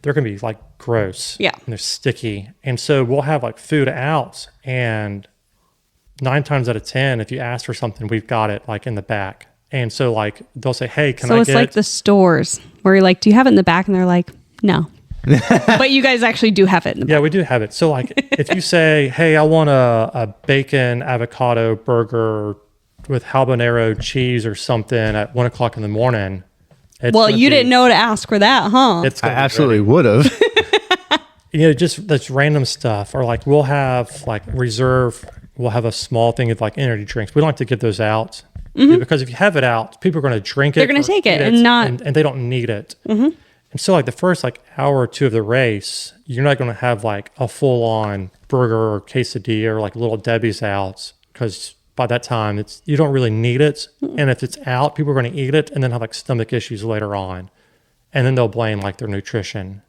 They're gonna be like gross. Yeah. and they're sticky, and so we'll have like food out, and 9 times out of 10, if you ask for something, we've got it like in the back. And so like they'll say, hey, can So I it's get like the stores where you're like, do you have it in the back? And they're like, no. But you guys actually do have it in the back. Yeah, we do have it. So like if you say, hey, I want a bacon avocado burger with habanero cheese or something at 1 o'clock in the morning. Well, you didn't know to ask for that, huh? It's I gonna be absolutely ready. would have. Just that's random stuff. Or like we'll have like we'll have a small thing of like energy drinks. We don't like to give those out. Because if you have it out, people are going to drink it. They're gonna or take eat it and not- and they don't need it. And so like the first like hour or two of the race, you're not going to have like a full on burger or quesadilla or like Little Debbie's out, because by that time you don't really need it. And if it's out, people are going to eat it and then have like stomach issues later on. and then they'll blame like their nutrition.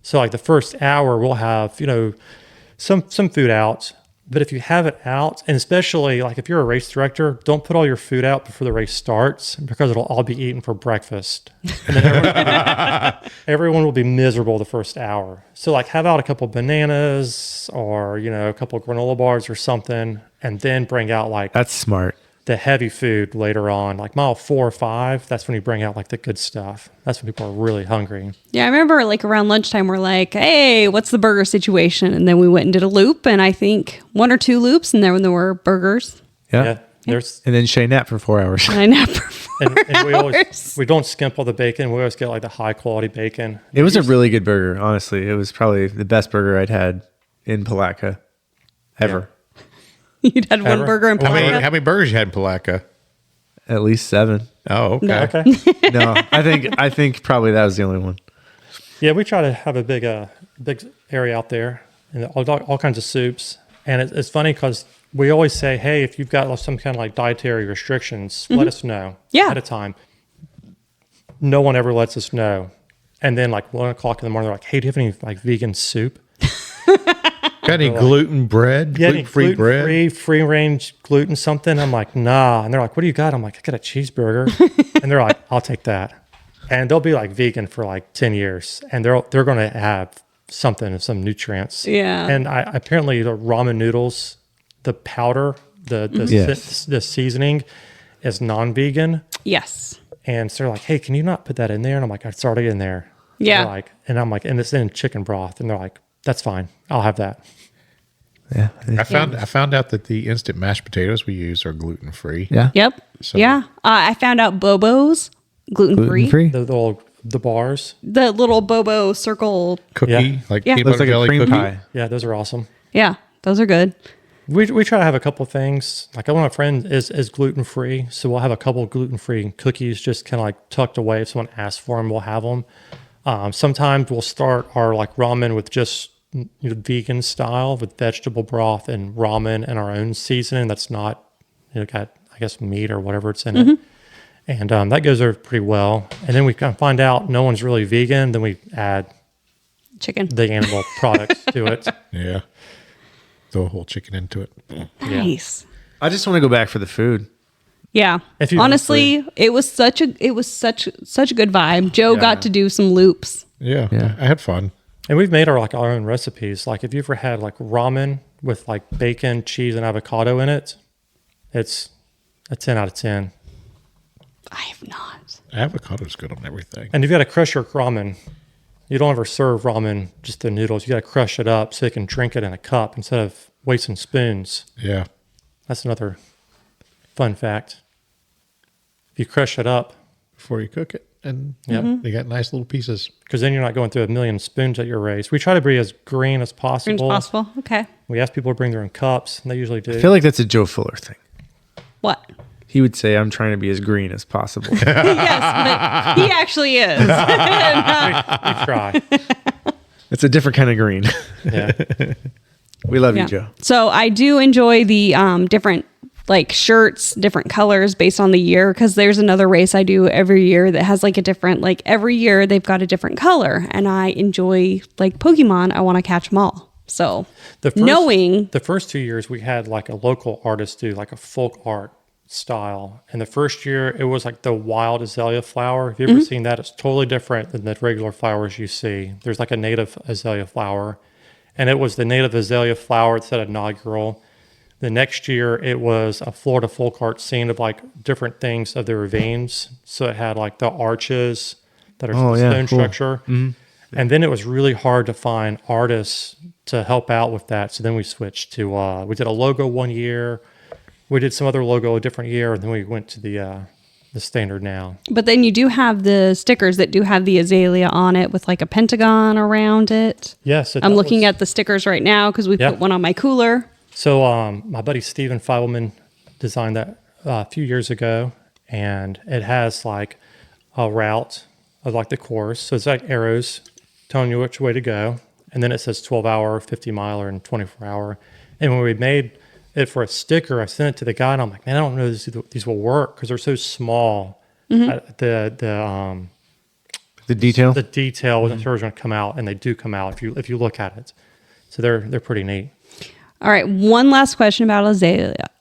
So like the first hour we'll have, some food out, but if you have it out, and especially like if you're a race director, don't put all your food out before the race starts because it'll all be eaten for breakfast. And then everyone will be miserable the first hour. So like have out a couple bananas or, a couple granola bars or something, and then bring out like That's smart. the heavy food later on, like mile 4 or 5. That's when you bring out like the good stuff. That's when people are really hungry. Yeah, I remember like around lunchtime, we're like, hey, what's the burger situation? And then we went and did a loop, and I think 1 or 2 loops, and then there were burgers. Yeah. There's And then Shae napped for 4 hours. And I never. and we don't skimp all the bacon. We always get like the high quality bacon. It was a really good burger, honestly. It was probably the best burger I'd had in Palatka ever. You'd had one Ever? burger in How Palatka. many burgers you had in Palatka? At least 7. Oh, okay. No. Okay. No, I think probably that was the only one. Yeah, we try to have a big area out there and all kinds of soups. And it's funny because we always say, hey, if you've got some kind of like dietary restrictions, let us know Yeah. ahead of time. No one ever lets us know. And then like 1 o'clock in the morning, they're like, hey, do you have any like vegan soup? Got any gluten bread? Yeah, any Gluten-free bread? gluten-free, free-range gluten something? I'm like, nah. And they're like, what do you got? I'm like, I got a cheeseburger. And they're like, I'll take that. And they'll be like vegan for like 10 years. And they're going to have something, some nutrients. Yeah. And apparently the ramen noodles, the powder, the Yes. the seasoning is non-vegan. Yes. And so they're like, hey, can you not put that in there? And I'm like, it's already in there. Yeah. They're like, and I'm like, and it's in chicken broth. And they're like, that's fine. I'll have that. Yeah. I found out that the instant mashed potatoes we use are gluten free. Yeah. Yep. So- Yeah. I found out Bobo's gluten free. Gluten-free. The bars. The little Bobo circle. Cookie, Yeah. like Yeah. peanut Looks butter like a jelly cream cookie. pie. Yeah, those are awesome. Yeah, those are good. We try to have a couple of things. Like one of my friends is gluten free, so we'll have a couple gluten free cookies just kind of like tucked away. If someone asks for them, we'll have them. Sometimes we'll start our like ramen with just vegan style with vegetable broth and ramen and our own seasoning that's not got I guess meat or whatever it's in it, and that goes over pretty well. And then we kind of find out no one's really vegan, then we add Chicken. the animal products to it. Yeah. Throw a whole chicken into it. Nice. I just want to go back for the food. Yeah. If you- Honestly, it was such a good vibe. Joe got to do some loops. Yeah. Yeah. I had fun. And we've made our own recipes. Like if you ever had like ramen with like bacon, cheese, and avocado in it, it's a 10 out of 10. I have not. Avocado's good on everything. And you've got to crush your ramen. You don't ever serve ramen just the noodles. You got to crush it up so you can drink it in a cup instead of wasting spoons. Yeah. That's another fun fact. If you crush it up, Before you cook it. And Yep. they got nice little pieces. because then you're not going through a million spoons at your race. We try to be as green as As possible. possible. Okay. We ask people to bring their own cups, and they usually do. I feel like that's a Joe Fuller thing. What? He would say, I'm trying to be as green as possible. Yes, but he actually is. we try. It's a different kind of green. Yeah. We love Yeah. you, Joe. So I do enjoy the different like shirts, different colors based on the year, because there's another race I do every year that has like a different, like every year they've got a different color, and I enjoy like Pokemon. I want to catch them all. So knowing the first 2 years we had like a local artist do like a folk art style, and the first year it was like the wild azalea flower. Have you ever seen that? It's totally different than the regular flowers you see. There's like a native azalea flower, and it was the native azalea flower that's at inaugural. The next year it was a Florida folk art scene of like different things of the ravines. So it had like the arches that are stone cool. structure. And then it was really hard to find artists to help out with that. So then we switched to, we did a logo one year. We did some other logo a different year. And then we went to the standard now. But then you do have the stickers that do have the azalea on it with like a pentagon around it. Yes. I'm looking at the stickers right now because we Yeah. put one on my cooler. So my buddy Steven Feibelman designed that a few years ago, and it has like a route of like the course. So it's like arrows telling you which way to go. And then it says 12-hour, 50-miler, and 24-hour. And when we made it for a sticker, I sent it to the guy, and I'm like, man, I don't know if these will work because they're so small. The detail? The detail when the turtles are going to come out, and they do come out if you look at it. So they're pretty neat. All right, one last question about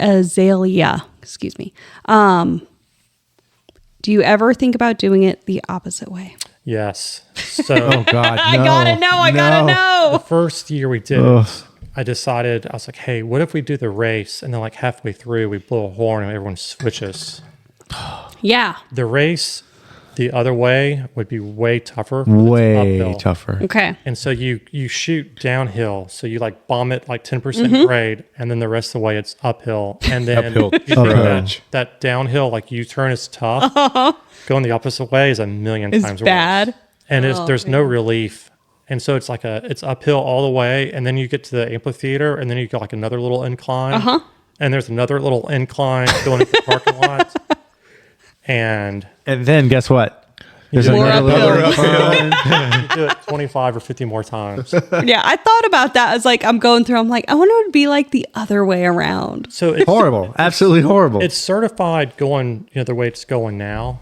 Azalea. Excuse me. Do you ever think about doing it the opposite way? Yes. So Oh God, no. I gotta know. I gotta the know. first year we did it, I decided, I was like, hey, what if we do the race and then like halfway through we blow a horn and everyone switches? Yeah. The race the other way would be way tougher. 'cause it's Way uphill. tougher. Okay. And so you shoot downhill. So you like bomb it like 10% grade, and then the rest of the way it's uphill. And then Uphill you think approach. that downhill like U-turn is tough. Going the opposite way is a million It's times bad. worse. And there's no relief. And so it's like it's uphill all the way, and then you get to the amphitheater, and then you go like another little incline. And there's another little incline going into the parking lot. And And then guess what? There's More another uphill. little you do it 25 or 50 more times. Yeah, I thought about that. I was like, I'm going through. I'm like, I wonder what it'd be like the other way around. So it's horrible. Absolutely horrible. It's certified going the way it's going now,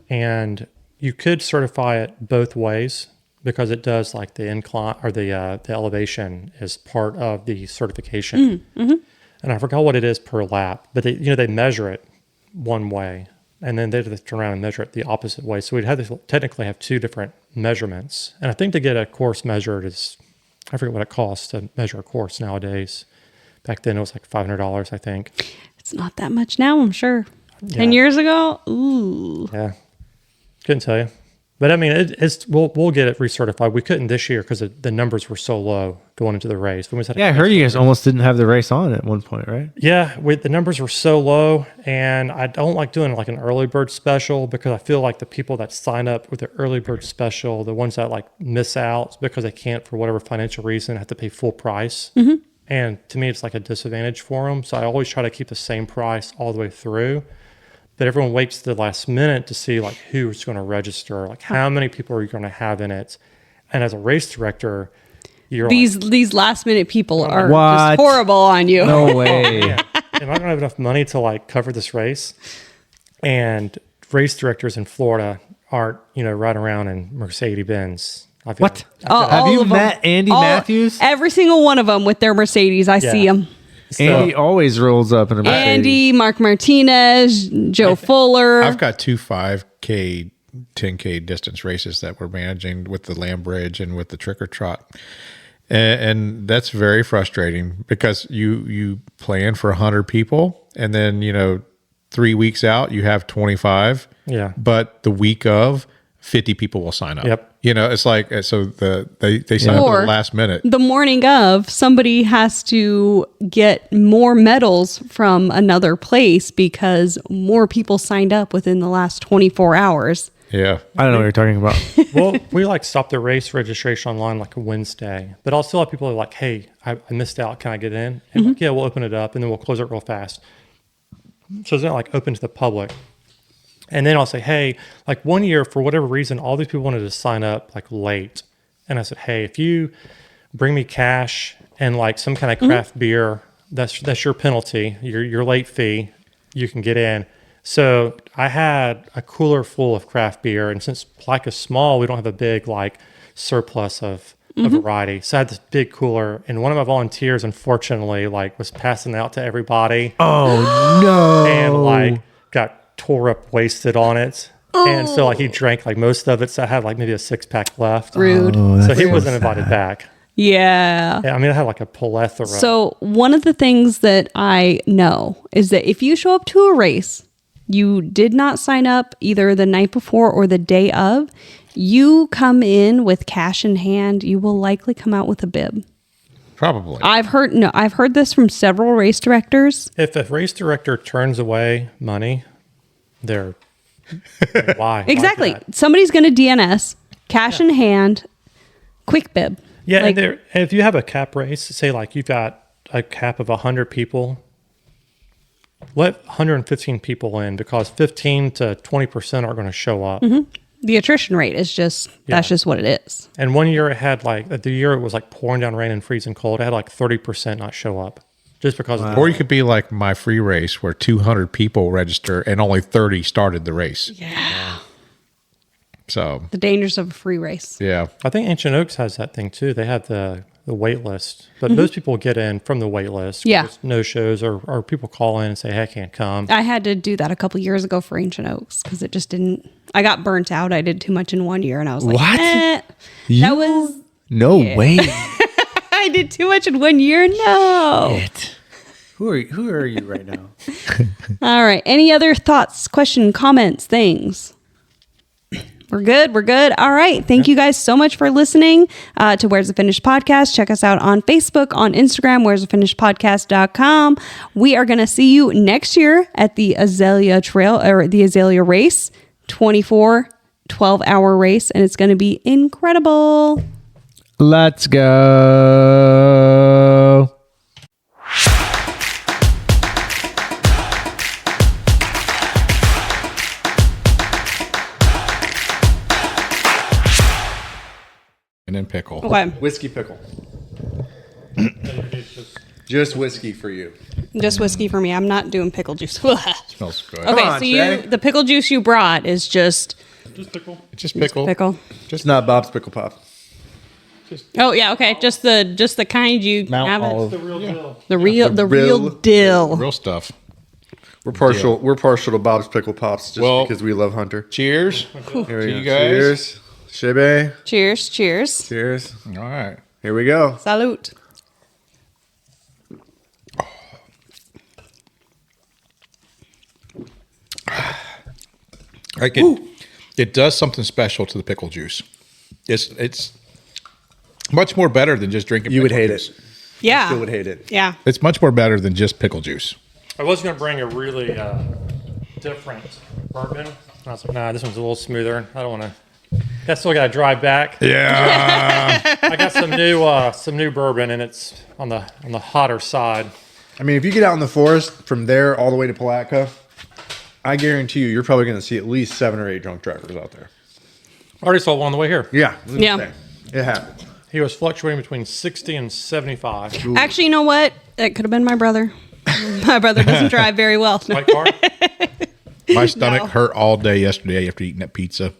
and you could certify it both ways because it does like the incline or the elevation is part of the certification. And I forgot what it is per lap, but they measure it one way, and then they turn around and measure it the opposite way. So we'd have to technically have two different measurements. And I think to get a course measured is, I forget what it costs to measure a course nowadays. Back then it was like $500, I think. It's not that much now, I'm sure. 10 years ago, ooh. Yeah, couldn't tell you, but I mean, we'll get it recertified. We couldn't this year because the numbers were so low going into the race. We yeah, I heard you guys almost didn't have the race on at one point, right? Yeah, the numbers were so low, and I don't like doing like an early bird special because I feel like the people that sign up with the early bird special, the ones that like miss out because they can't for whatever financial reason have to pay full price. And to me, it's like a disadvantage for them. So I always try to keep the same price all the way through. But everyone waits to the last minute to see like who's going to register, like how many people are you going to have in it. And as a race director, you're These last minute people are What? just horrible on you. No way. am I going to have enough money to like cover this race? And race directors in Florida aren't, riding around in Mercedes Benz. What? Oh, Have all you of them. met Andy Matthews? Every single one of them with their Mercedes. I see them. Andy always rolls up in a Mercedes. Andy, Mark Martinez, Joe Fuller. I've got two 5K, 10K distance races that we're managing with the Land Bridge and with the Trick or Trot. And that's very frustrating because you plan for 100 people and then, 3 weeks out, you have 25. Yeah. But the week of, 50 people will sign up. Yep. It's like, so they sign up at the last minute. The morning of, somebody has to get more medals from another place because more people signed up within the last 24 hours. Yeah. I don't know what you're talking about. Well, we like stop the race registration online like a Wednesday, but I'll still have people who are like, hey, I missed out. Can I get in? And like, yeah, we'll open it up and then we'll close it real fast. So it's not like open to the public. And then I'll say, hey, like one year, for whatever reason, all these people wanted to sign up like late. And I said, hey, if you bring me cash and like some kind of craft beer, that's your penalty, your late fee, you can get in. So I had a cooler full of craft beer. And since Palatka's small, we don't have a big like surplus of a variety. So I had this big cooler, and one of my volunteers, unfortunately, like was passing out to everybody. Oh, no. And like got tore up, wasted on it. And so like he drank like most of it. So I had like maybe a 6-pack left. Rude. So he wasn't invited back. Yeah. Yeah, I mean, I had like a plethora. So one of the things that I know is that if you show up to a race, you did not sign up either the night before or the day of, you come in with cash in hand, you will likely come out with a bib. Probably. I've heard this from several race directors. if a race director turns away money, they're why? Exactly. Why do that? Somebody's going to DNS, cash in hand, quick bib. Yeah, Like- and if you have a cap race, say like you've got a cap of 100 people, let 115 people in because 15 to 20% are going to show up. The attrition rate is that's just what it is. And one year it had like, the year it was like pouring down rain and freezing cold, it had like 30% not show up just because of Or you could be like my free race where 200 people register and only 30 started the race. Yeah. So The dangers of a free race. yeah. I think Ancient Oaks has that thing too. They have the wait list, but most people get in from the wait list. Yeah. There's no shows or people call in and say, hey, I can't come. I had to do that a couple years ago for Ancient Oaks because it just didn't. I got burnt out. I did too much in 1 year, and I was like, What? That was. No way. I did too much in 1 year. No. Who are you right now? All right. Any other thoughts, questions, comments, things? We're good. We're good. All right. Thank you guys so much for listening to Where's the Finish podcast. Check us out on Facebook, on Instagram, where's the finish podcast.com. We are going to see you next year at the Azalea Trail or the Azalea Race, 24 12-hour race, and it's going to be incredible. Let's go. And then pickle. Okay. Whiskey pickle. Just whiskey for you. Just whiskey for me. I'm not doing pickle juice. Smells good. Okay, on, so Shae. the pickle juice you brought is just It's just pickle. pickle. Just not Bob's Pickle Pop. Oh yeah, okay. Just the kind you Mount have Olive. The real deal. the real real dill. Real stuff. We're partial. We're partial to Bob's Pickle Pops just Well- because we love Hunter. Cheers. Here we to go. you guys. Cheers. Shae. Cheers, cheers. Cheers. All right. Here we go. Salute. Like it does something special to the pickle juice. It's much more better than just drinking. You would pickle hate juice. it. Yeah. Still would hate it. Yeah. It's much more better than just pickle juice. I was going to bring a really different bourbon. I was like, nah, this one's a little smoother. I don't want to. I still got to drive back. Yeah. I got some new bourbon, and it's on the hotter side. I mean, if you get out in the forest from there all the way to Palatka, I guarantee you're probably going to see at least 7 or 8 drunk drivers out there. I already saw one on the way here. Yeah. Yeah. It happens. He was fluctuating between 60 and 75. Actually, you know what? It could have been my brother. My brother doesn't drive very well. White car. My stomach hurt all day yesterday after eating that pizza.